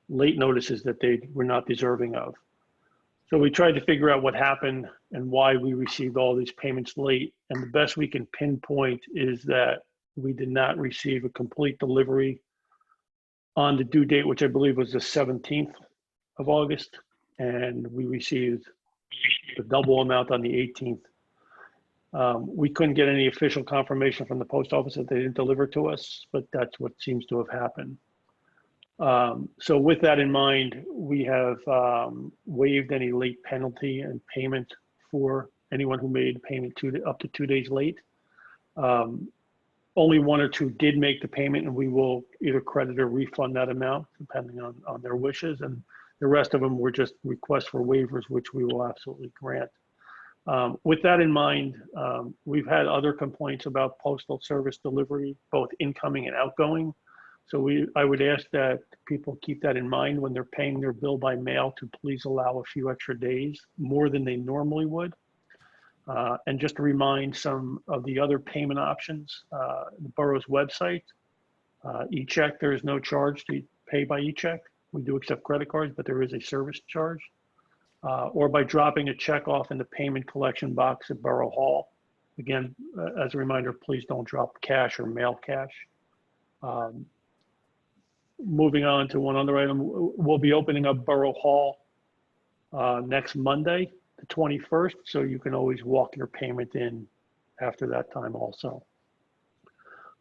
S5: late notices that they were not deserving of. So we tried to figure out what happened and why we received all these payments late. And the best we can pinpoint is that we did not receive a complete delivery on the due date, which I believe was the 17th of August. And we received the double amount on the 18th. We couldn't get any official confirmation from the post office that they didn't deliver to us, but that's what seems to have happened. So with that in mind, we have waived any late penalty and payment for anyone who made payment up to 2 days late. Only 1 or 2 did make the payment, and we will either credit or refund that amount depending on their wishes. And the rest of them were just requests for waivers, which we will absolutely grant. With that in mind, we've had other complaints about postal service delivery, both incoming and outgoing. So I would ask that people keep that in mind when they're paying their bill by mail, to please allow a few extra days, more than they normally would. And just to remind some of the other payment options, the borough's website, e-check, there is no charge to pay by e-check. We do accept credit cards, but there is a service charge. Or by dropping a check off in the payment collection box at Borough Hall. Again, as a reminder, please don't drop cash or mail cash. moving on to one other item, we'll be opening up Borough Hall next Monday, the 21st, so you can always walk your payment in after that time also.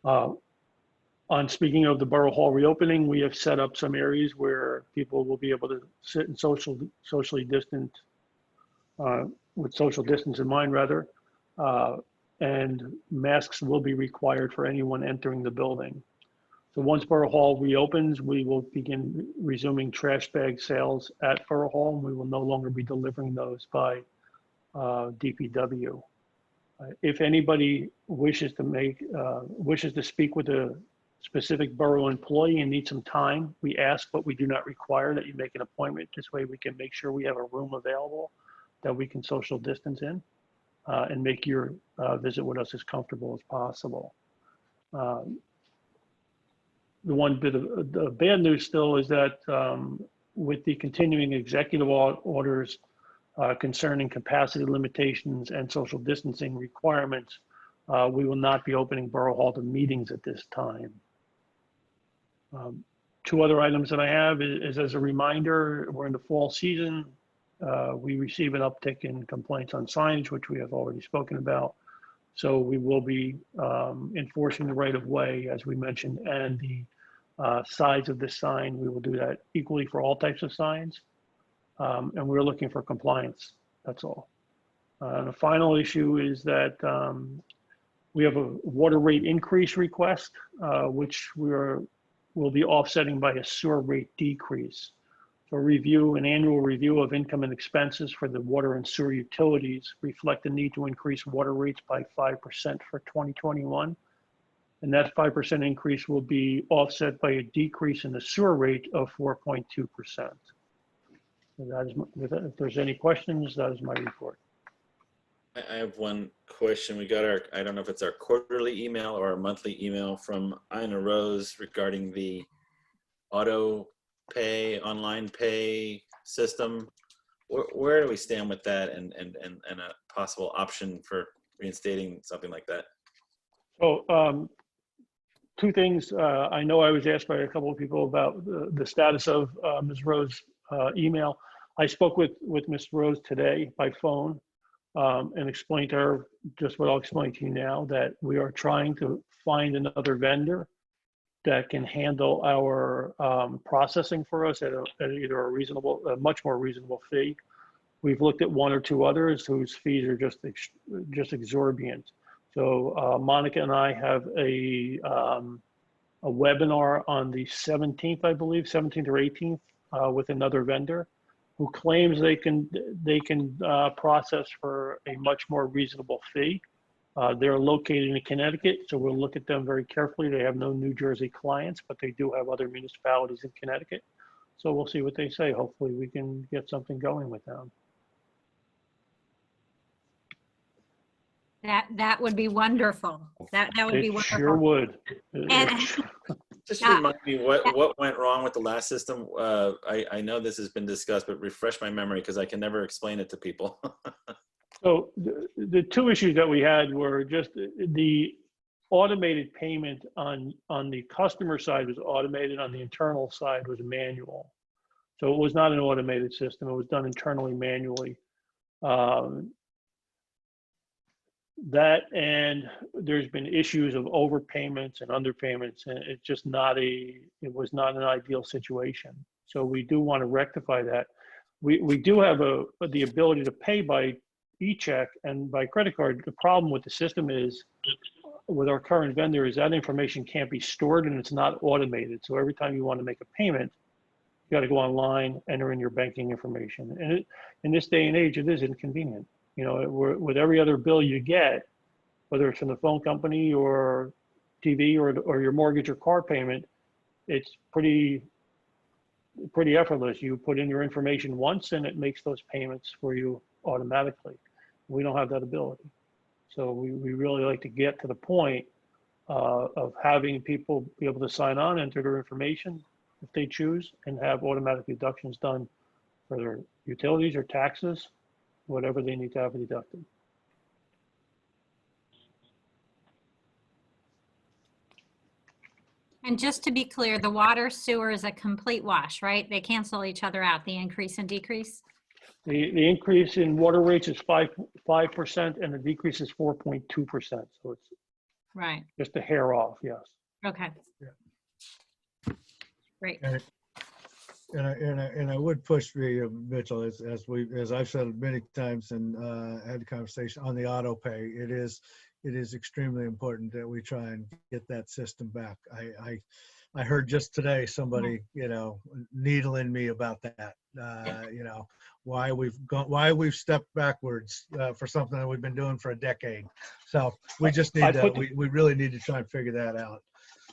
S5: On speaking of the Borough Hall reopening, we have set up some areas where people will be able to sit and socially distant, with social distance in mind rather, and masks will be required for anyone entering the building. So once Borough Hall reopens, we will begin resuming trash bag sales at Borough Hall, and we will no longer be delivering those by DPW. If anybody wishes to speak with a specific borough employee and need some time, we ask, but we do not require that you make an appointment. This way we can make sure we have a room available that we can social distance in and make your visit with us as comfortable as possible. The one bit of the bad news still is that with the continuing executive orders concerning capacity limitations and social distancing requirements, we will not be opening Borough Hall to meetings at this time. Two other items that I have is as a reminder, we're in the fall season. We receive an uptick in complaints on signage, which we have already spoken about. So we will be enforcing the right of way, as we mentioned, and the size of the sign. We will do that equally for all types of signs. And we're looking for compliance, that's all. The final issue is that we have a water rate increase request, which we'll be offsetting by a sewer rate decrease. So an annual review of income and expenses for the water and sewer utilities reflect the need to increase water rates by 5% for 2021. And that 5% increase will be offset by a decrease in the sewer rate of 4.2%. So that is, if there's any questions, that is my report.
S9: I have one question. We got I don't know if it's our quarterly email or our monthly email from Ina Rose regarding the auto pay, online pay system. Where do we stand with that and a possible option for reinstating something like that?
S5: So two things. I know I was asked by a couple of people about the status of Ms. Rose's email. I spoke with Ms. Rose today by phone and explained to her just what I'll explain to you now, that we are trying to find another vendor that can handle our processing for us at either a much more reasonable fee. We've looked at one or two others whose fees are just exorbitant. So Monica and I have a webinar on the 17th, I believe, 17th or 18th, with another vendor who claims they can process for a much more reasonable fee. They're located in Connecticut, so we'll look at them very carefully. They have no New Jersey clients, but they do have other municipalities in Connecticut. So we'll see what they say. Hopefully we can get something going with them.
S2: That would be wonderful. That would be wonderful.
S5: Sure would.
S2: And,
S9: Just remind me what went wrong with the last system. I know this has been discussed, but refresh my memory because I can never explain it to people.
S5: So the two issues that we had were just the automated payment on the customer side was automated, on the internal side was manual. So it was not an automated system. It was done internally manually. That, and there's been issues of overpayments and underpayments, and it was not an ideal situation. So we do want to rectify that. We do have the ability to pay by e-check and by credit card. The problem with the system is, with our current vendor, is that information can't be stored and it's not automated. So every time you want to make a payment, you got to go online, enter in your banking information. And in this day and age, it is inconvenient. You know, with every other bill you get, whether it's from the phone company or TV or your mortgage or car payment, it's pretty effortless. You put in your information once and it makes those payments for you automatically. We don't have that ability. So we really like to get to the point of having people be able to sign on, enter their information if they choose, and have automatic deductions done for their utilities or taxes, whatever they need to have deducted.
S2: And just to be clear, the water sewer is a complete wash, right? They cancel each other out, the increase and decrease?
S5: The increase in water rates is 5%, and the decrease is 4.2%. So it's
S2: Right,
S5: just a hair off, yes.
S2: okay.
S11: Yeah.
S2: Great.
S11: And I would push the Mitchell, as I've said many times and had a conversation on the auto pay. It is extremely important that we try and get that system back. I heard just today somebody, needling me about that. Why we've stepped backwards for something that we've been doing for a decade. So we just need we really need to try and figure that out.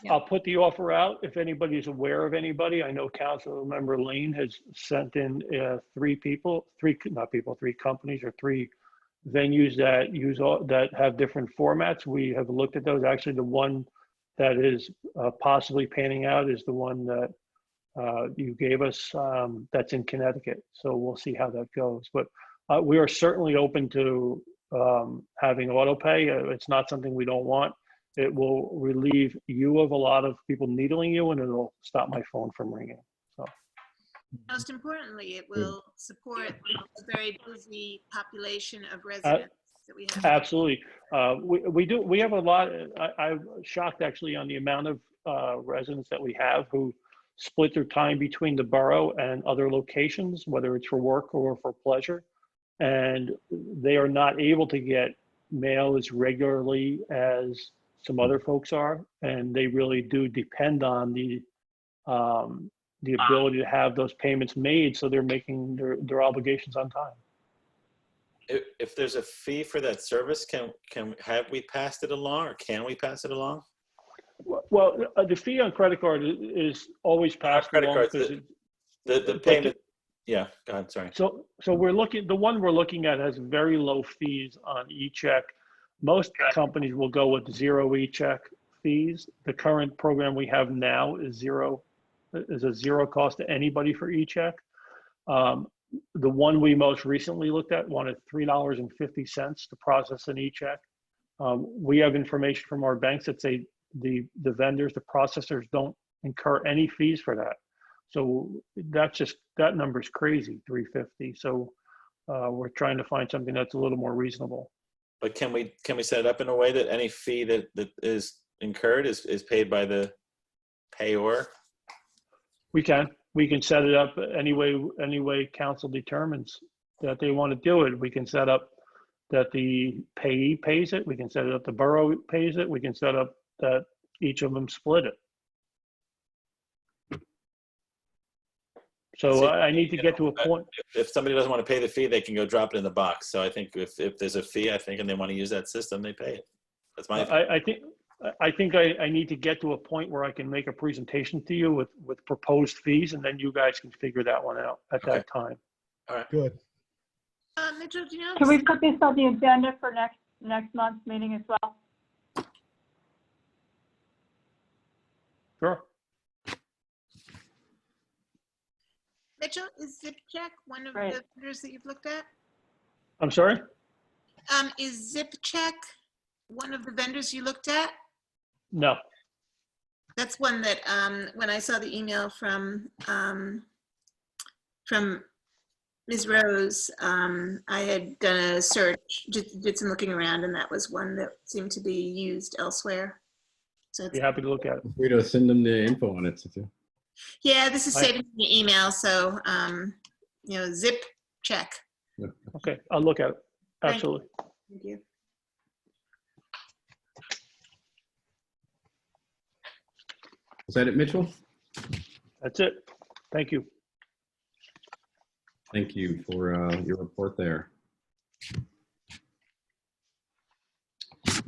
S2: Yeah.
S5: I'll put the offer out if anybody's aware of anybody. I know Council Member Lane has sent in three companies or three venues that have different formats. We have looked at those. Actually, the one that is possibly panning out is the one that you gave us that's in Connecticut. So we'll see how that goes. But we are certainly open to having auto pay. It's not something we don't want. It will relieve you of a lot of people needling you, and it'll stop my phone from ringing. So.
S1: Most importantly, it will support the very busy population of residents that we have.
S5: Absolutely. We have a lot. I'm shocked actually on the amount of residents that we have who split their time between the borough and other locations, whether it's for work or for pleasure. And they are not able to get mail as regularly as some other folks are. And they really do depend on the ability to have those payments made so they're making their obligations on time.
S9: If there's a fee for that service, have we passed it along, or can we pass it along?
S5: Well, the fee on credit card is always passed
S9: credit
S5: along.
S9: cards, the payment. Yeah, go ahead, sorry.
S5: So the one we're looking at has very low fees on e-check. Most companies will go with 0 e-check fees. The current program we have now is a zero cost to anybody for e-check. The one we most recently looked at wanted $3.50 to process an e-check. We have information from our banks that say the vendors, the processors don't incur any fees for that. So that number is crazy, $3.50. So we're trying to find something that's a little more reasonable.
S9: But can we set it up in a way that any fee that is incurred is paid by the payor?
S5: We can set it up any way council determines that they want to do it. We can set up that the payee pays it. We can set it up the borough pays it. We can set up that each of them split it. So I need to get to a point.
S9: If somebody doesn't want to pay the fee, they can go drop it in the box. So I think if there's a fee, and they want to use that system, they pay it. That's my opinion.
S5: I think I need to get to a point where I can make a presentation to you with proposed fees, and then you guys can figure that one out at that time.
S9: All right.
S11: Good.
S1: Mitchell, do you know?
S3: Can we put this on the agenda for next month's meeting as well?
S5: Sure.
S1: Mitchell, is ZipCheck one of
S3: Right.
S1: the vendors that you've looked at?
S5: I'm sorry?
S1: Is ZipCheck one of the vendors you looked at?
S5: No.
S1: That's one that when I saw the email from Ms. Rose, I had done a search, did some looking around, and that was one that seemed to be used elsewhere. So it's,
S5: Be happy to look at it.
S4: Free to send them the info on it too.
S1: yeah, this is saving the email, so ZipCheck.
S5: Okay, I'll look at it. Absolutely.
S1: Thank you.
S4: Is that it, Mitchell?
S5: That's it. Thank you.
S4: Thank you for your report there.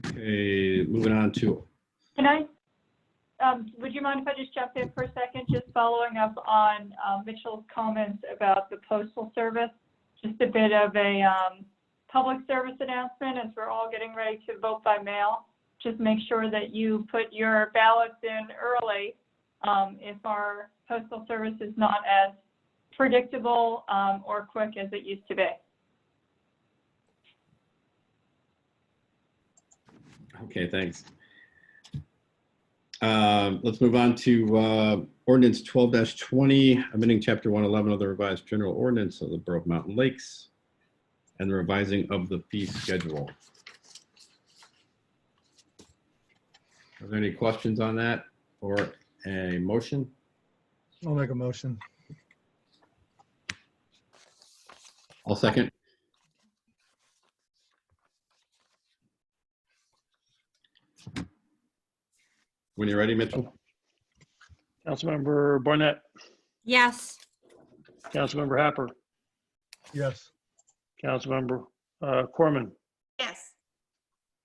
S4: Okay, moving on to.
S3: Can I, would you mind if I just jump in for a second, just following up on Mitchell's comments about the Postal Service? Just a bit of a public service announcement as we're all getting ready to vote by mail. Just make sure that you put your ballots in early if our Postal Service is not as predictable or quick as it used to be.
S4: Okay, thanks. Let's move on to ordinance 12-20, amending chapter 111 of the revised general ordinance of the Borough of Mountain Lakes and the revising of the fee schedule. Are there any questions on that or a motion?
S11: I'll make a motion.
S4: I'll second. When you're ready, Mitchell.
S5: Councilmember Barnett,
S2: Yes.
S5: Councilmember Happer,
S11: Yes.
S5: Councilmember Corman,
S1: Yes.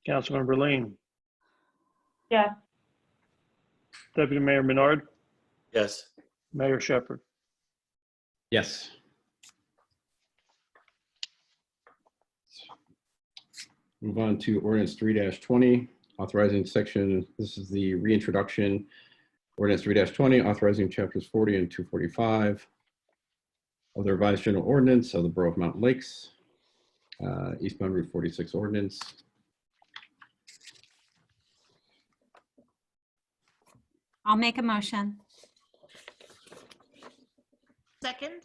S5: Councilmember Lane,
S3: Yes.
S5: Deputy Mayor Menard,
S9: Yes.
S5: Mayor Shepherd.
S4: Yes. Move on to ordinance 3-20, authorizing section, this is the reintroduction, ordinance 3-20, authorizing chapters 40 and 245 of the revised general ordinance of the Borough of Mountain Lakes, Eastbound Route 46 ordinance.
S2: I'll make a motion.
S1: Second?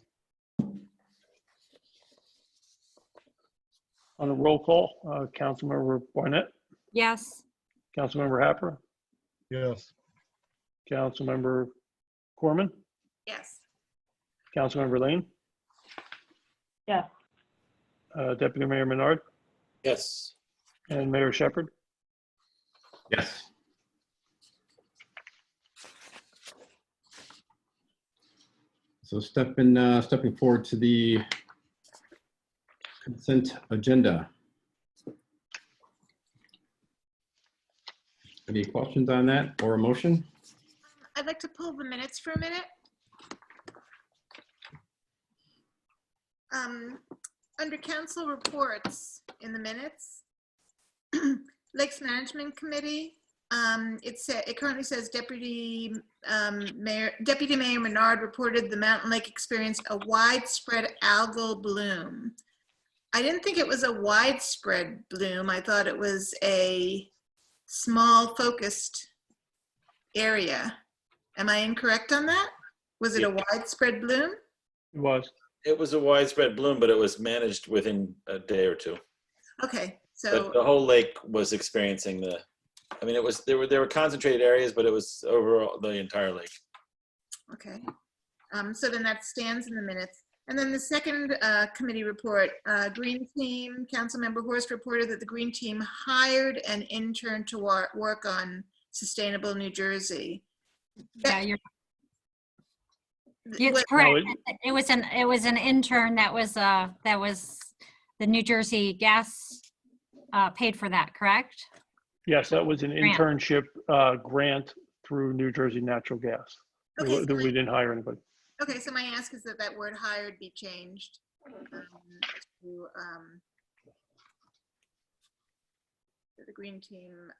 S5: On a roll call, Councilmember Barnett,
S2: Yes.
S5: Councilmember Happer,
S11: Yes.
S5: Councilmember Corman,
S1: Yes.
S5: Councilmember Lane,
S3: Yes.
S5: Deputy Mayor Menard,
S9: Yes.
S5: and Mayor Shepherd.
S4: Yes. So stepping forward to the consent agenda. Any questions on that or a motion?
S1: I'd like to pull the minutes for a minute. Under council reports in the minutes, Lakes Management Committee, it currently says Deputy Mayor Menard reported the Mountain Lake experienced a widespread algal bloom. I didn't think it was a widespread bloom. I thought it was a small focused area. Am I incorrect on that? Was it a widespread bloom?
S5: It was.
S9: It was a widespread bloom, but it was managed within a day or two.
S1: Okay,
S9: But
S1: so,
S9: the whole lake was experiencing there were concentrated areas, but it was overall the entire lake.
S1: okay. So then that stands in the minutes. And then the second committee report, Green Team, Councilmember Horst reported that the Green Team hired an intern to work on Sustainable New Jersey.
S2: Yeah, you're
S1: Was-
S2: correct. It was an intern that was the New Jersey Gas paid for that, correct?
S5: Yes, that was an
S2: Grant.
S5: internship grant through New Jersey Natural Gas.
S1: Okay,
S5: We didn't hire anybody.
S1: Okay, so my ask is that word hired be changed to the Green Team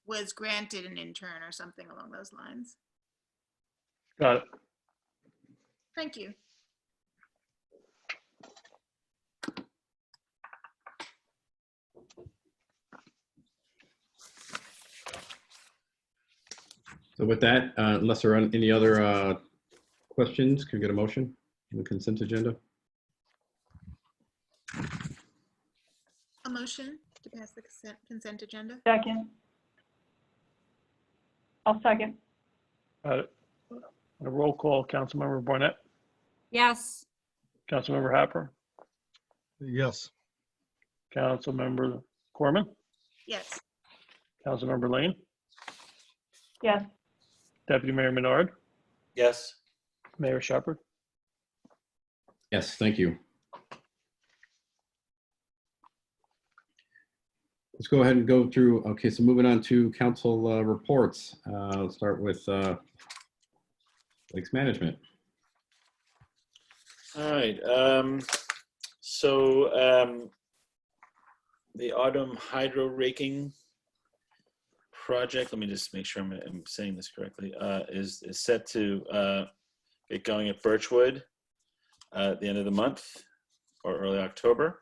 S1: was granted an intern or something along those lines.
S5: Got it.
S1: Thank you.
S4: So with that, unless there are any other questions, can we get a motion on the consent agenda?
S1: A motion to pass the consent agenda?
S3: Second. I'll second.
S5: Got it. On a roll call, Councilmember Barnett,
S2: Yes.
S5: Councilmember Happer,
S11: Yes.
S5: Councilmember Corman,
S1: Yes.
S5: Councilmember Lane,
S3: Yes.
S5: Deputy Mayor Menard,
S9: Yes.
S5: Mayor Shepherd.
S4: Yes, thank you. Let's go ahead and go through. Okay, so moving on to council reports. Let's start with Lakes Management.
S9: All right. The autumn hydro raking project, let me just make sure I'm saying this correctly, is set to get going at Birchwood at the end of the month or early October.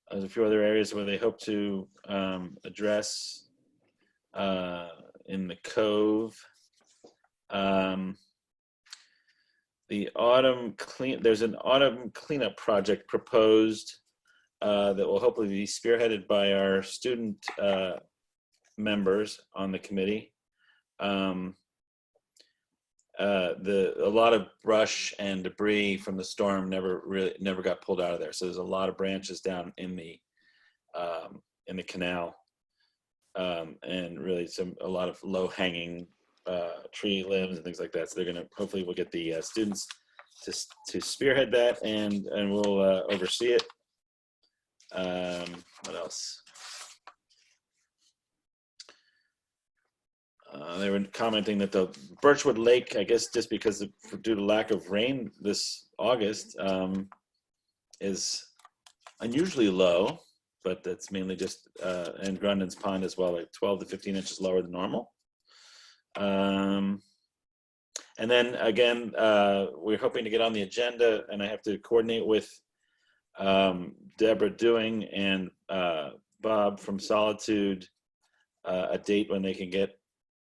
S9: There's a few other areas where they hope to address in the Cove. There's an autumn cleanup project proposed that will hopefully be spearheaded by our student members on the committee. A lot of brush and debris from the storm never got pulled out of there. So there's a lot of branches down in the canal, and really a lot of low hanging tree limbs and things like that. So hopefully we'll get the students to spearhead that, and we'll oversee it. What else? They were commenting that the Birchwood Lake, I guess just because due to lack of rain this August, is unusually low, but that's mainly just, and Grundon's Pond as well, like 12 to 15 inches lower than normal. And then again, we're hoping to get on the agenda, and I have to coordinate with Deborah Doing and Bob from Solitude a date when they can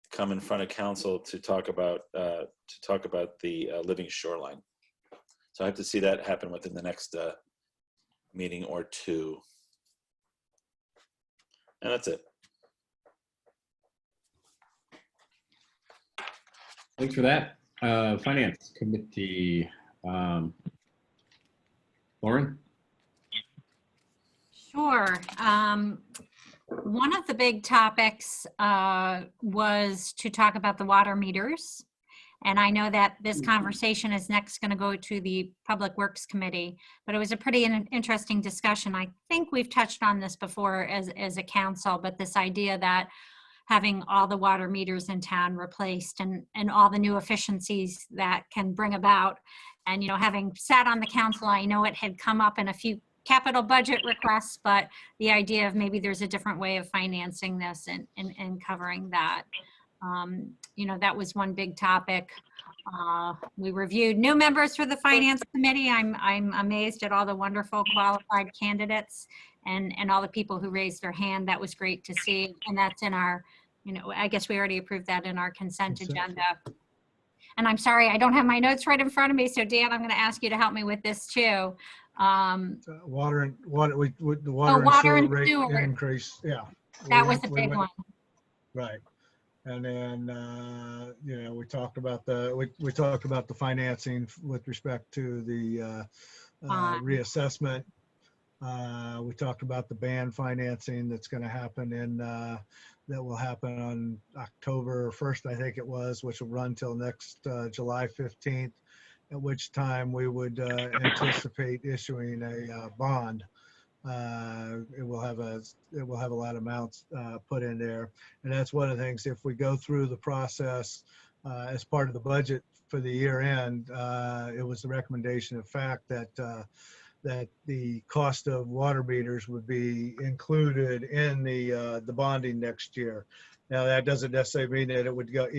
S9: come in front of council to talk about the living shoreline. So I have to see that happen within the next meeting or two. And that's it.
S4: Thanks for that. Finance Committee, Lauren?
S2: Sure. One of the big topics was to talk about the water meters. And I know that this conversation is next going to go to the Public Works Committee, but it was a pretty interesting discussion. I think we've touched on this before as a council, but this idea that having all the water meters in town replaced and all the new efficiencies that can bring about. And, having sat on the council, I know it had come up in a few capital budget requests, but the idea of maybe there's a different way of financing this and covering that. That was one big topic. We reviewed new members for the Finance Committee. I'm amazed at all the wonderful qualified candidates and all the people who raised their hand. That was great to see. And that's in our, I guess we already approved that in our consent agenda. And I'm sorry, I don't have my notes right in front of me. So Dan, I'm going to ask you to help me with this too.
S11: Water and sewer rate increase. Yeah.
S2: That was a big one.
S11: Right. And then, we talked about the financing with respect to the reassessment. We talked about the band financing that's going to happen that will happen on October 1st, I think it was, which will run till next July 15th, at which time we would anticipate issuing a bond. It will have a lot of amounts put in there, and that's one of the things. If we go through the process as part of the budget for the year end, it was the recommendation of fact that the cost of water meters would be included in the bonding next year. Now that doesn't necessarily mean that it would go.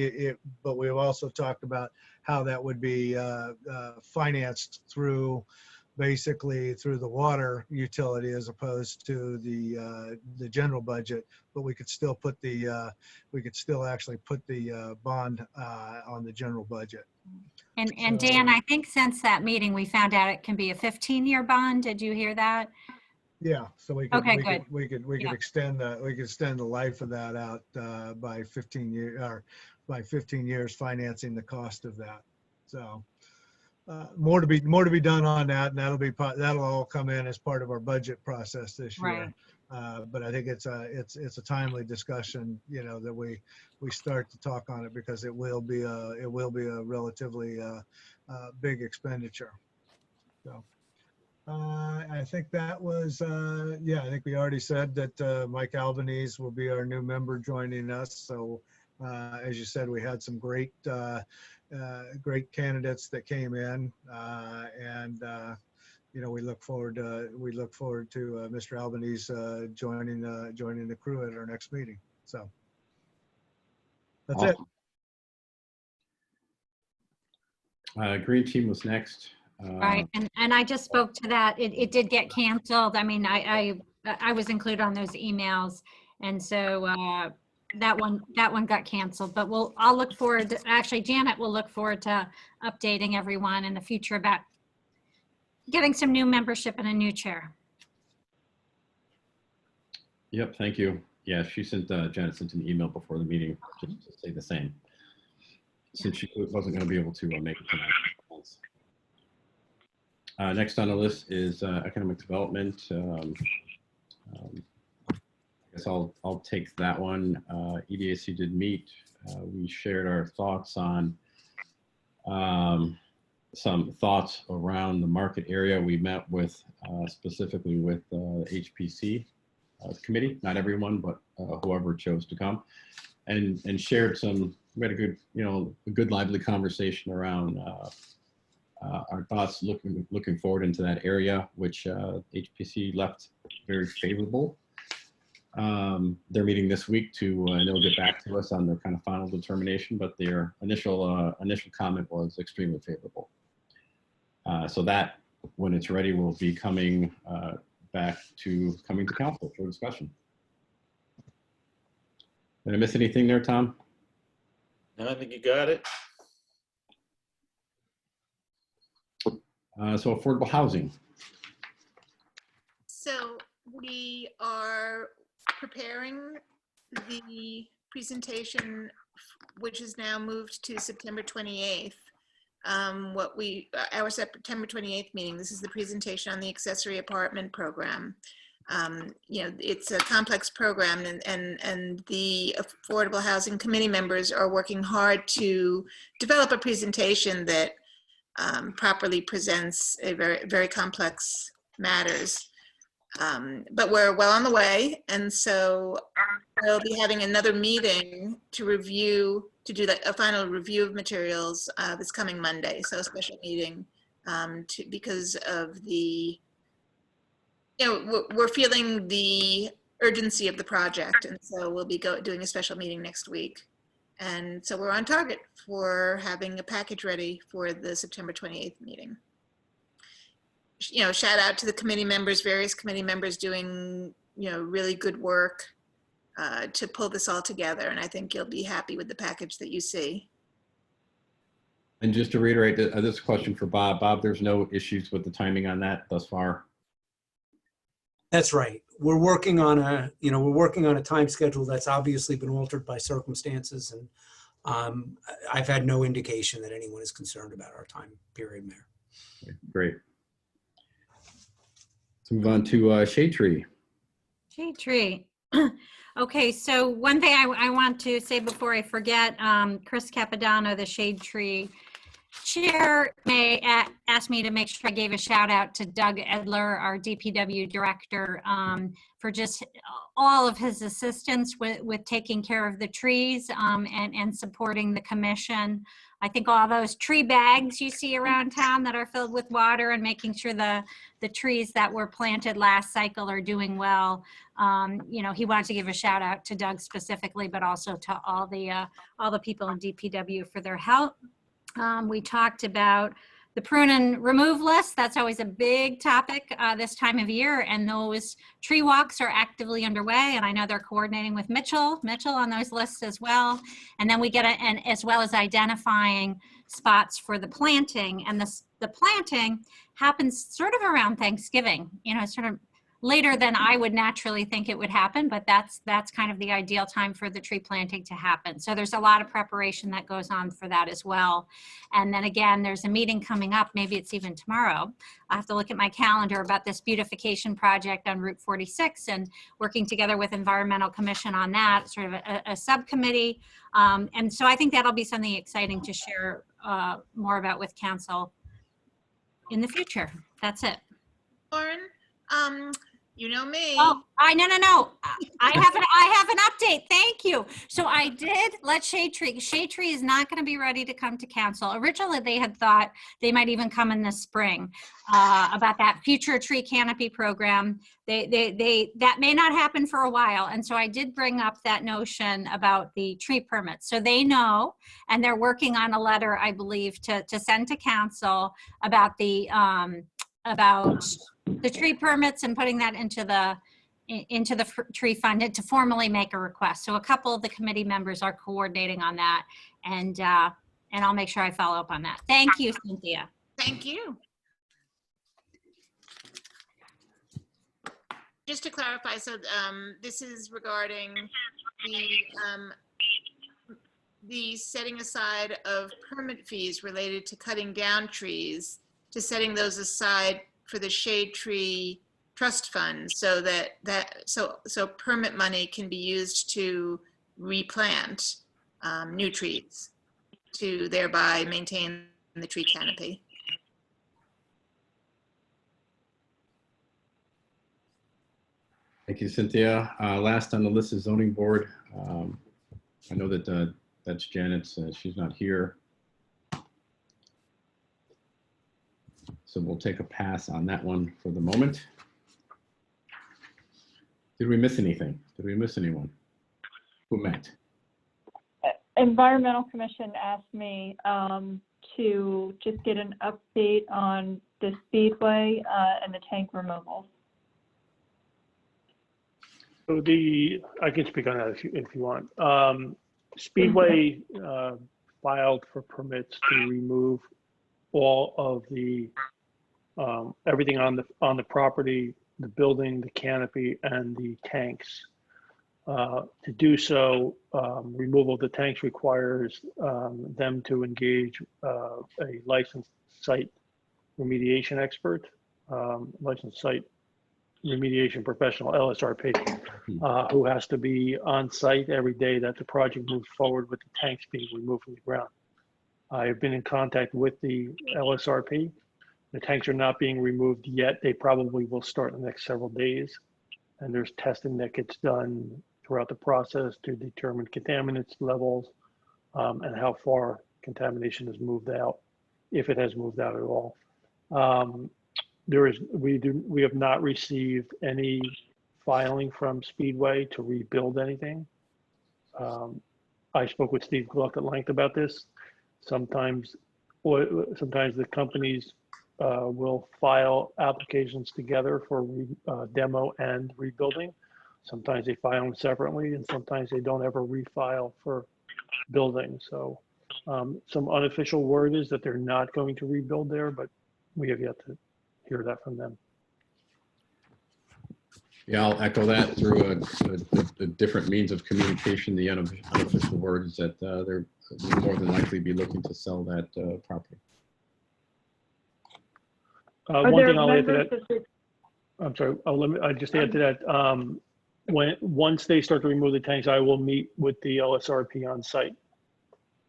S11: But we've also talked about how that would be financed basically through the water utility as opposed to the general budget. But we could still actually put the bond on the general budget.
S2: And Dan, I think since that meeting, we found out it can be a 15-year bond. Did you hear that?
S11: Yeah, so we could
S2: Yeah.
S11: extend the life of that out by 15 years, or by 15 years, financing the cost of that. So more to be done on that, and that'll all come in as part of our budget process this year.
S2: Right.
S11: But I think it's a timely discussion, that we start to talk on it, because it will be a relatively big expenditure. So. I think that was, I think we already said that Mike Albanese will be our new member joining us. So as you said, we had some great candidates that came in, and we look forward to Mr. Albanese joining the crew at our next meeting. So that's
S4: awesome. It. Green Team was next.
S2: Right, and I just spoke to that. It did get canceled. I mean, I was included on those emails, and so that one got canceled, but I'll look forward to, actually Janet will look forward to updating everyone in the future about getting some new membership and a new chair.
S4: Yep, thank you. Yeah, she sent, Janet sent an email before the meeting just to say the same. Since she wasn't going to be able to make it tonight. Next on the list is economic development. I guess I'll take that one. EDAC did meet. We shared our thoughts on some thoughts around the market area. We met with specifically with HPC committee, not everyone, but whoever chose to come, and shared some. We had a good, a good lively conversation around our thoughts looking forward into that area, which HPC left very favorable. They're meeting this week and they'll get back to us on their kind of final determination, but their initial comment was extremely favorable. So that, when it's ready, will be coming to council for discussion. Did I miss anything there, Tom?
S9: No, I think you got it.
S4: So affordable housing.
S1: So we are preparing the presentation, which is now moved to September 28th. Our September 28th meeting, this is the presentation on the accessory apartment program. It's a complex program, and the Affordable Housing Committee members are working hard to develop a presentation that properly presents a very complex matters. But we're well on the way, and so we'll be having another meeting to do a final review of materials this coming Monday. So a special meeting because of the, we're feeling the urgency of the project, and so we'll be doing a special meeting next week. And so we're on target for having a package ready for the September 28th meeting. Shout out to the committee members, various committee members doing, really good work to pull this all together. And I think you'll be happy with the package that you see.
S4: And just to reiterate, this is a question for Bob. Bob, there's no issues with the timing on that thus far?
S12: That's right. We're working on a time schedule that's obviously been altered by circumstances, and I've had no indication that anyone is concerned about our time period there.
S4: Okay, great. Let's move on to Shade Tree.
S2: Shade Tree. Okay, so one thing I want to say before I forget, Chris Capodanno, the Shade Tree chair, asked me to make sure I gave a shout out to Doug Edler, our DPW director, for just all of his assistance with taking care of the trees and supporting the commission. I think all those tree bags you see around town that are filled with water and making sure the trees that were planted last cycle are doing well. He wanted to give a shout out to Doug specifically, but also to all the people in DPW for their help. We talked about the prune and remove list. That's always a big topic this time of year, and those tree walks are actively underway, and I know they're coordinating with Mitchell on those lists as well. And then we get and as well as identifying spots for the planting, and the planting happens sort of around Thanksgiving, sort of later than I would naturally think it would happen, but that's kind of the ideal time for the tree planting to happen. So there's a lot of preparation that goes on for that as well. And then again, there's a meeting coming up, maybe it's even tomorrow. I have to look at my calendar about this beautification project on Route 46 and working together with Environmental Commission on that, sort of a subcommittee. And so I think that'll be something exciting to share more about with council in the future. That's it.
S1: Lauren, you know me.
S2: Oh, no. I have an update. Thank you. So I did let Shade Tree. Shade Tree is not going to be ready to come to council. Originally, they had thought they might even come in the spring about that future tree canopy program. That may not happen for a while. And so I did bring up that notion about the tree permits. So they know, and they're working on a letter, I believe, to send to council about the tree permits and putting that into the into the tree fund to formally make a request. So a couple of the committee members are coordinating on that, and I'll make sure I follow up on that. Thank you, Cynthia.
S1: Thank you. Just to clarify, so this is regarding the setting aside of permit fees related to cutting down trees, to setting those aside for the shade tree trust fund, so so permit money can be used to replant new trees to thereby maintain the tree canopy.
S4: Thank you, Cynthia. Last on the list is zoning board. I know that that's Janet's, she's not here. So we'll take a pass on that one for the moment. Did we miss anything? Did we miss anyone who met?
S3: Environmental Commission asked me to just get an update on the speedway and the tank removals.
S5: So I can speak on that if you want. Speedway filed for permits to remove all of the everything on the property, the building, the canopy, and the tanks. To do so, removal of the tanks requires them to engage a licensed site remediation expert, licensed site remediation professional, LSRP, who has to be on site every day that the project moves forward with the tanks being removed from the ground. I have been in contact with the LSRP. The tanks are not being removed yet. They probably will start in the next several days. And there's testing that gets done throughout the process to determine contaminants levels and how far contamination has moved out, if it has moved out at all. We have not received any filing from Speedway to rebuild anything. I spoke with Steve Gluck at length about this. Sometimes the companies will file applications together for demo and rebuilding. Sometimes they file them separately, and sometimes they don't ever refile for building. So some unofficial word is that they're not going to rebuild there, but we have yet to hear that from them.
S4: Yeah, I'll echo that through a different means of communication. The unofficial word is that they're more than likely be looking to sell that property.
S5: One thing I'll add to that. I'm sorry. I'll just add to that. Once they start to remove the tanks, I will meet with the LSRP on site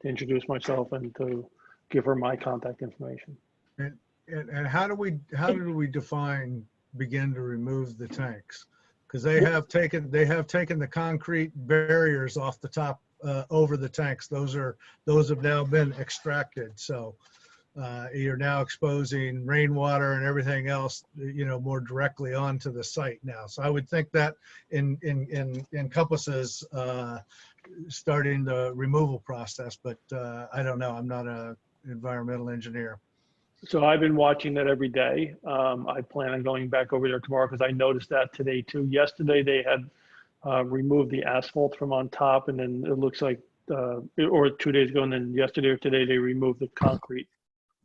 S5: to introduce myself and to give her my contact information.
S11: And how do we define begin to remove the tanks? Because they have taken the concrete barriers off the top over the tanks. Those have now been extracted. So you're now exposing rainwater and everything else, more directly onto the site now. So I would think that encompasses starting the removal process, but I don't know. I'm not an environmental engineer.
S5: So I've been watching that every day. I plan on going back over there tomorrow because I noticed that today too. Yesterday they had removed the asphalt from on top, and then it looks like, or 2 days ago, and then yesterday or today they removed the concrete.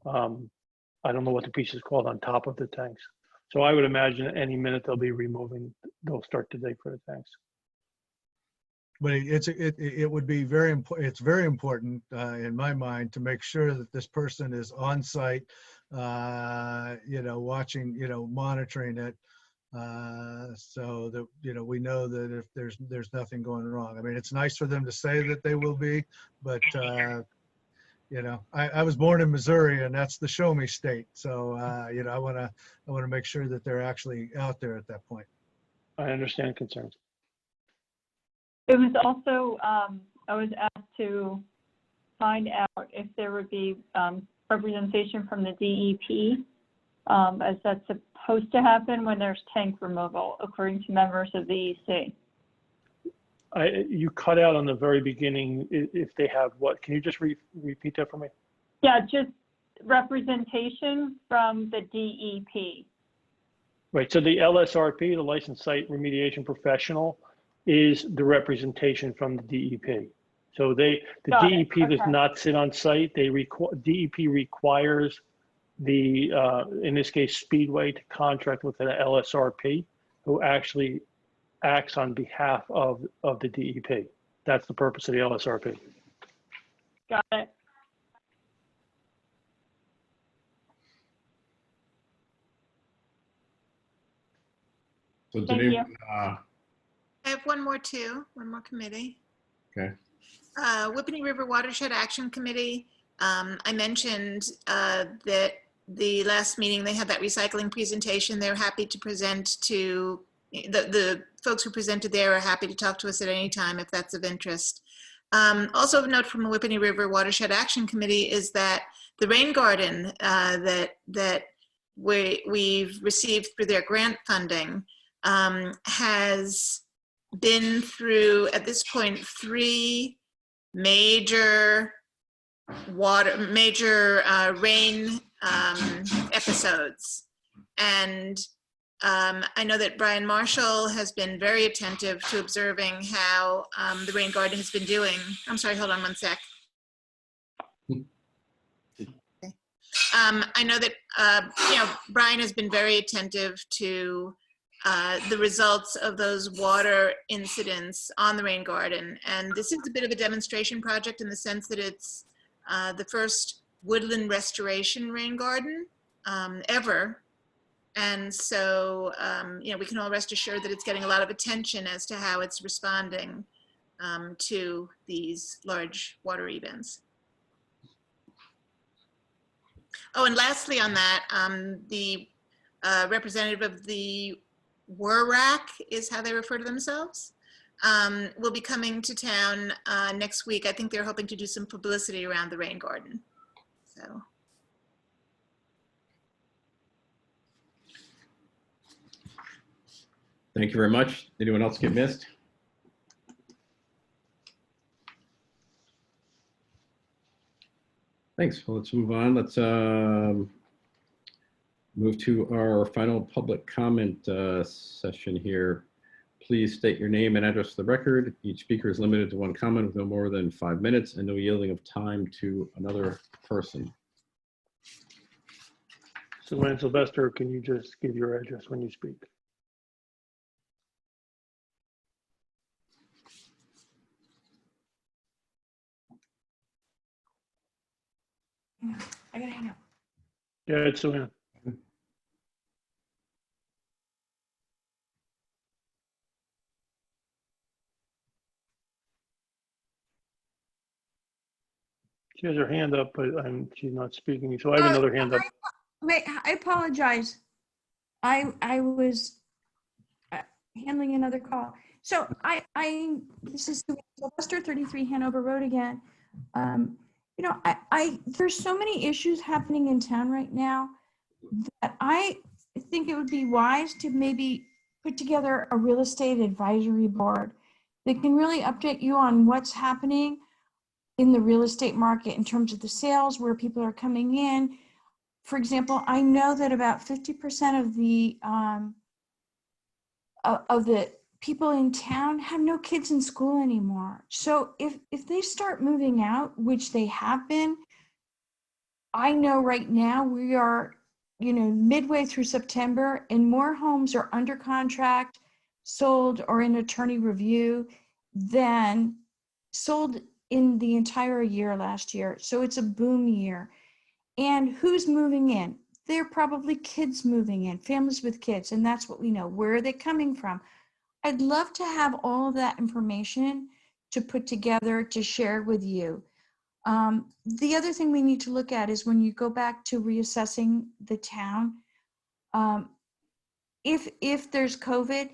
S5: I don't know what the piece is called on top of the tanks. So I would imagine any minute they'll start to dig for the tanks.
S11: But it would be very important. It's very important in my mind to make sure that this person is on site, watching, monitoring it, so that we know that if there's nothing going wrong. I mean, it's nice for them to say that they will be, but I was born in Missouri, and that's the show me state. So I want to make sure that they're actually out there at that point.
S5: I understand concerns.
S3: It was also, I was asked to find out if there would be representation from the DEP, as that's supposed to happen when there's tank removal, according to members of the EC.
S5: You cut out on the very beginning. If they have what? Can you just repeat that for me?
S3: Yeah, just representation from the DEP.
S5: Right, so the LSRP, the Licensed Site Remediation Professional, is the representation from the DEP. So the
S3: Got it.
S5: DEP does
S3: Okay.
S5: not sit on site. DEP requires the, in this case, Speedway to contract with an LSRP who actually acts on behalf of the DEP. That's the purpose of the LSRP.
S3: Got it.
S4: So did
S3: Thank
S4: any,
S3: you.
S1: I have one more committee.
S4: Okay.
S1: Whippany River Watershed Action Committee. I mentioned that the last meeting, they had that recycling presentation. They're happy to present to, the folks who presented there are happy to talk to us at any time if that's of interest. Also of note from the Whippany River Watershed Action Committee is that the rain garden that we've received through their grant funding has been through, at this point, 3 major rain episodes. And I know that Brian Marshall has been very attentive to observing how the rain garden has been doing. I'm sorry, hold on one sec. I know that Brian has been very attentive to the results of those water incidents on the rain garden. And this is a bit of a demonstration project in the sense that it's the first woodland restoration rain garden ever. And so, we can all rest assured that it's getting a lot of attention as to how it's responding to these large water events. Oh, and lastly on that, the representative of the WRAC is how they refer to themselves, will be coming to town next week. I think they're hoping to do some publicity around the rain garden. So.
S4: Thank you very much. Anyone else get missed? Thanks. Well, let's move on. Let's move to our final public comment session here. Please state your name and address for the record. Each speaker is limited to 1 comment with no more than 5 minutes and no yielding of time to another person.
S5: So, Lynn Sylvester, can you just give your address when you speak?
S8: I gotta hang up.
S5: Yeah, it's Sue. She has her hand up, but she's not speaking. So I have another hand up.
S8: Wait, I apologize. I was handling another call. So this is Sylvester, 33 Hanover Road again. There's so many issues happening in town right now that I think it would be wise to maybe put together a real estate advisory board that can really update you on what's happening in the real estate market in terms of the sales, where people are coming in. For example, I know that about 50% of the people in town have no kids in school anymore. So if they start moving out, which they have been, I know right now we are, midway through September and more homes are under contract, sold or in attorney review than sold in the entire year last year. So it's a boom year. And who's moving in? They're probably kids moving in, families with kids, and that's what we know. Where are they coming from? I'd love to have all of that information to put together to share with you. The other thing we need to look at is when you go back to reassessing the town, if there's COVID,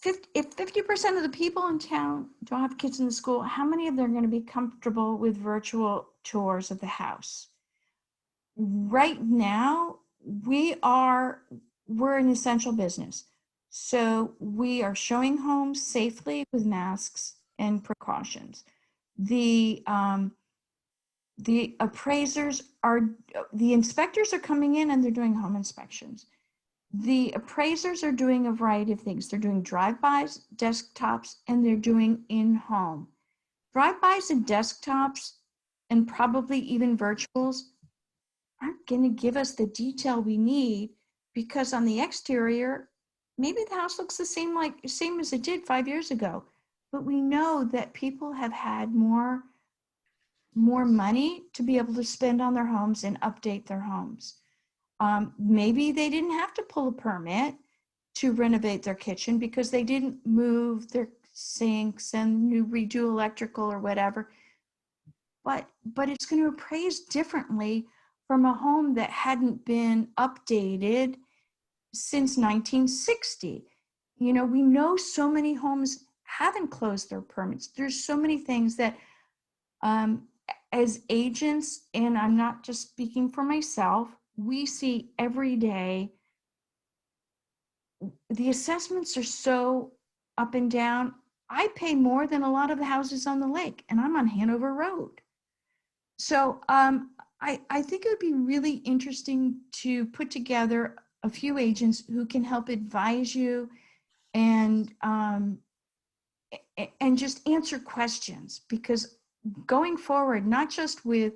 S8: if 50% of the people in town don't have kids in the school, how many of them are going to be comfortable with virtual tours of the house? Right now, we're an essential business. So we are showing homes safely with masks and precautions. The inspectors are coming in and they're doing home inspections. the appraisers are doing a variety of things. They're doing drive-bys, desktops, and they're doing in-home. Drive-bys and desktops, and probably even virtuals, aren't going to give us the detail we need, because on the exterior, maybe the house looks the same as it did 5 years ago. But we know that people have had more money to be able to spend on their homes and update their homes. Maybe they didn't have to pull a permit to renovate their kitchen because they didn't move their sinks and redo electrical or whatever. But it's going to appraise differently from a home that hadn't been updated since 1960. You know, we know so many homes haven't closed their permits. There's so many things that as agents, and I'm not just speaking for myself, we see every day. The assessments are so up and down. I pay more than a lot of the houses on the lake, and I'm on Hanover Road. So I think it would be really interesting to put together a few agents who can help advise you and just answer questions, because going forward, not just with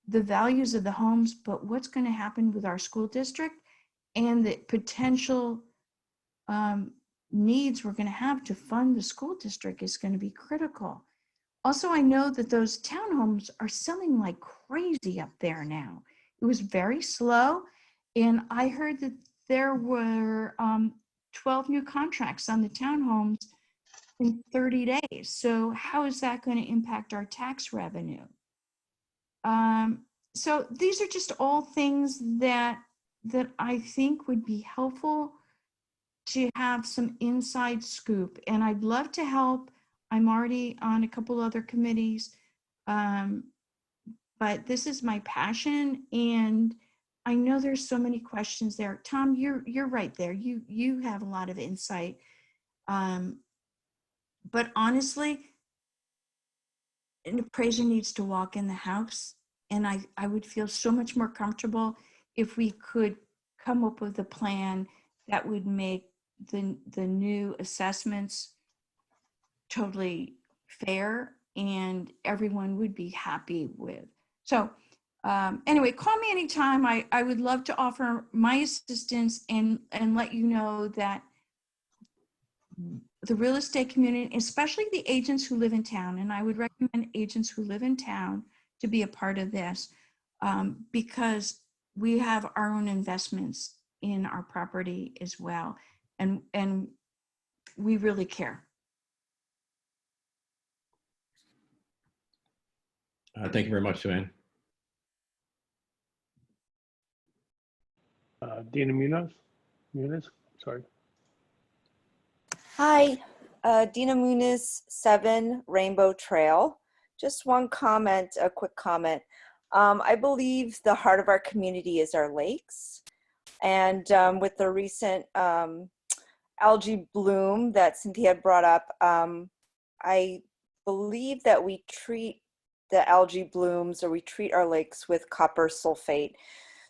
S8: the values of the homes, but what's going to happen with our school district and the potential needs we're going to have to fund the school district is going to be critical. Also, I know that those townhomes are selling like crazy up there now. It was very slow, and I heard that there were 12 new contracts on the townhomes in 30 days. So how is that going to impact our tax revenue? So these are just all things that I think would be helpful to have some inside scoop. And I'd love to help. I'm already on a couple other committees, but this is my passion, and I know there's so many questions there. Tom, you're right there. You have a lot of insight. But honestly, an appraiser needs to walk in the house, and I would feel so much more comfortable if we could come up with a plan that would make the new assessments totally fair and everyone would be happy with. So anyway, call me anytime. I would love to offer my assistance and let you know that the real estate community, especially the agents who live in town, and I would recommend agents who live in town to be a part of this, because we have our own investments in our property as well, and we really care.
S4: Thank you very much, Joanne.
S5: Dina Muniz, sorry.
S14: Hi, Dina Muniz, 7 Rainbow Trail. Just one comment, a quick comment. I believe the heart of our community is our lakes. And with the recent algae bloom that Cynthia had brought up, I believe that we treat the algae blooms, or we treat our lakes with copper sulfate.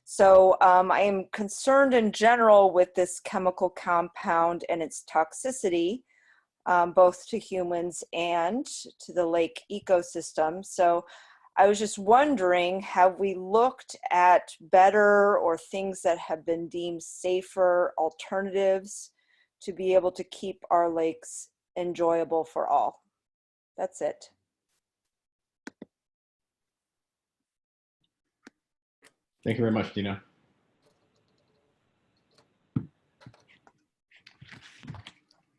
S14: So I am concerned in general with this chemical compound and its toxicity, both to humans and to the lake ecosystem. So I was just wondering, have we looked at better or things that have been deemed safer alternatives to be able to keep our lakes enjoyable for all? That's it.
S4: Thank you very much, Dina.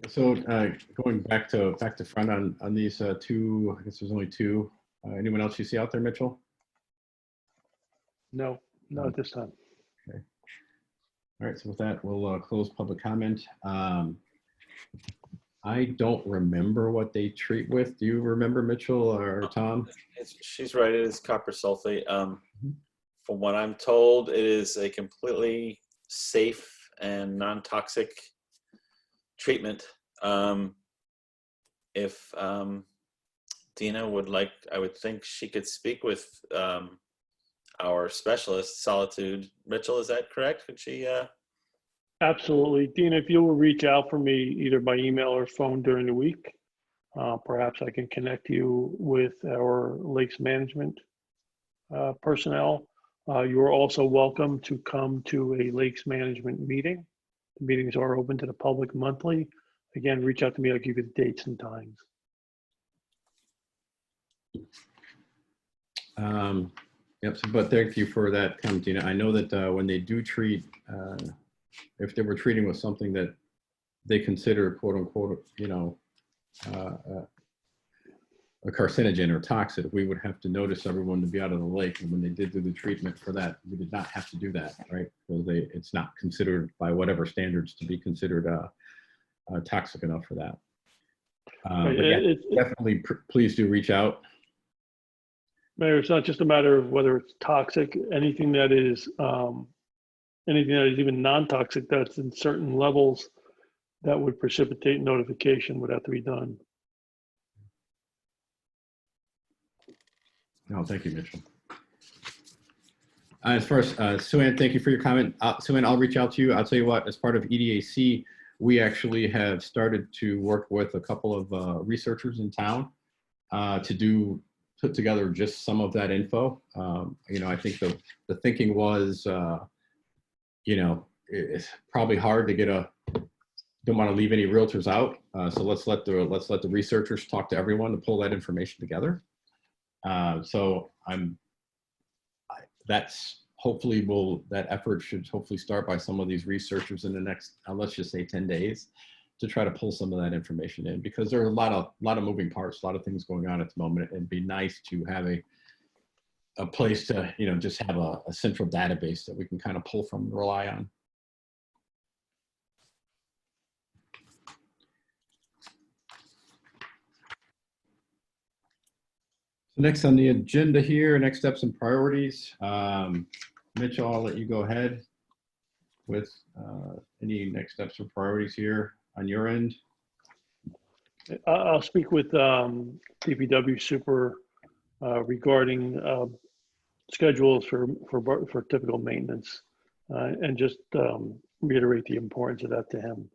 S4: So going back to front on these two, I guess there's only two. Anyone else you see out there, Mitchell?
S5: No, not at this time.
S4: Okay. All right, so with that, we'll close public comment. I don't remember what they treat with. Do you remember, Mitchell or Tom?
S9: She's right, it is copper sulfate. From what I'm told, it is a completely safe and non-toxic treatment. If Dina would like, I would think she could speak with our specialist, Solitude. Mitchell, is that correct? Could she
S5: Absolutely. Dina, if you will reach out for me either by email or phone during the week, perhaps I can connect you with our lakes management personnel. You are also welcome to come to a lakes management meeting. The meetings are open to the public monthly. Again, reach out to me. I'll give you the dates and times.
S4: Yep, but thank you for that comment, Dina. I know that when they do treat, if they were treating with something that they consider quote unquote, a carcinogen or toxic, we would have to notice everyone to be out of the lake. And when they did do the treatment for that, we did not have to do that, right? So it's not considered by whatever standards to be considered toxic enough for that. But yeah, definitely please do reach out.
S5: Mayor, it's not just a matter of whether it's toxic. Anything that is even non-toxic that's in certain levels that would precipitate notification would have to be done.
S4: No, thank you, Mitchell. As far as Sue-Ann, thank you for your comment. Sue-Ann, I'll reach out to you. I'll tell you what, as part of EDAC, we actually have started to work with a couple of researchers in town to put together just some of that info. I think the thinking was, it's probably hard to don't want to leave any realtors out. So let's let the researchers talk to everyone to pull that information together. So that effort should hopefully start by some of these researchers in the next, let's just say 10 days to try to pull some of that information in, because there are a lot of moving parts, a lot of things going on at the moment. It'd be nice to have a place to, just have a central database that we can kind of pull from and rely on. Next on the agenda here, next steps and priorities. Mitchell, I'll let you go ahead with any next steps or priorities here on your end.
S5: I'll speak with DPW Super regarding schedules for typical maintenance and just reiterate the importance of that to him.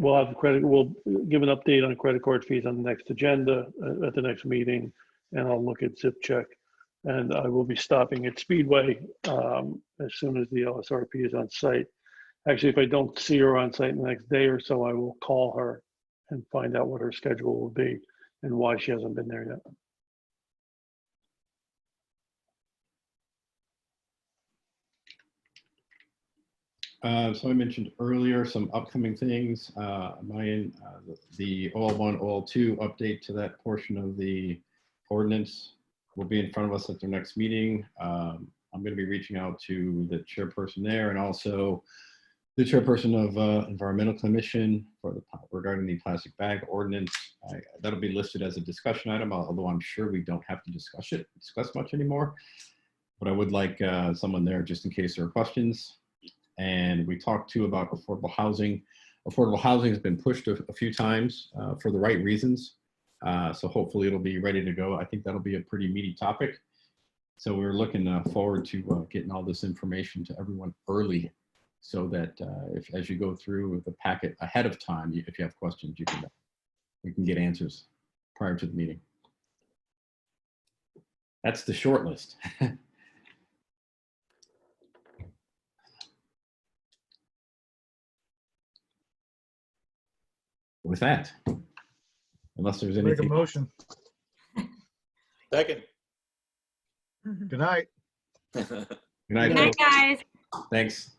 S5: We'll give an update on credit card fees on the next agenda at the next meeting, and I'll look at zip check. And I will be stopping at Speedway as soon as the LSRP is on site. Actually, if I don't see her on site the next day or so, I will call her and find out what her schedule will be and why she hasn't been there yet.
S4: So I mentioned earlier some upcoming things. The OL1, OL2 update to that portion of the ordinance will be in front of us at their next meeting. I'm going to be reaching out to the chairperson there and also the chairperson of Environmental Commission regarding the plastic bag ordinance. That'll be listed as a discussion item, although I'm sure we don't have to discuss much anymore. But I would like someone there just in case there are questions. And we talked too about affordable housing. Affordable housing has been pushed a few times for the right reasons. So hopefully it'll be ready to go. I think that'll be a pretty meaty topic. So we're looking forward to getting all this information to everyone early so that as you go through the packet ahead of time, if you have questions, you can get answers prior to the meeting. That's the short list. With that, unless there's anything.
S11: Make a motion.
S9: Second.
S11: Good night.
S4: Good night,
S2: Good night, guys.
S4: Thanks.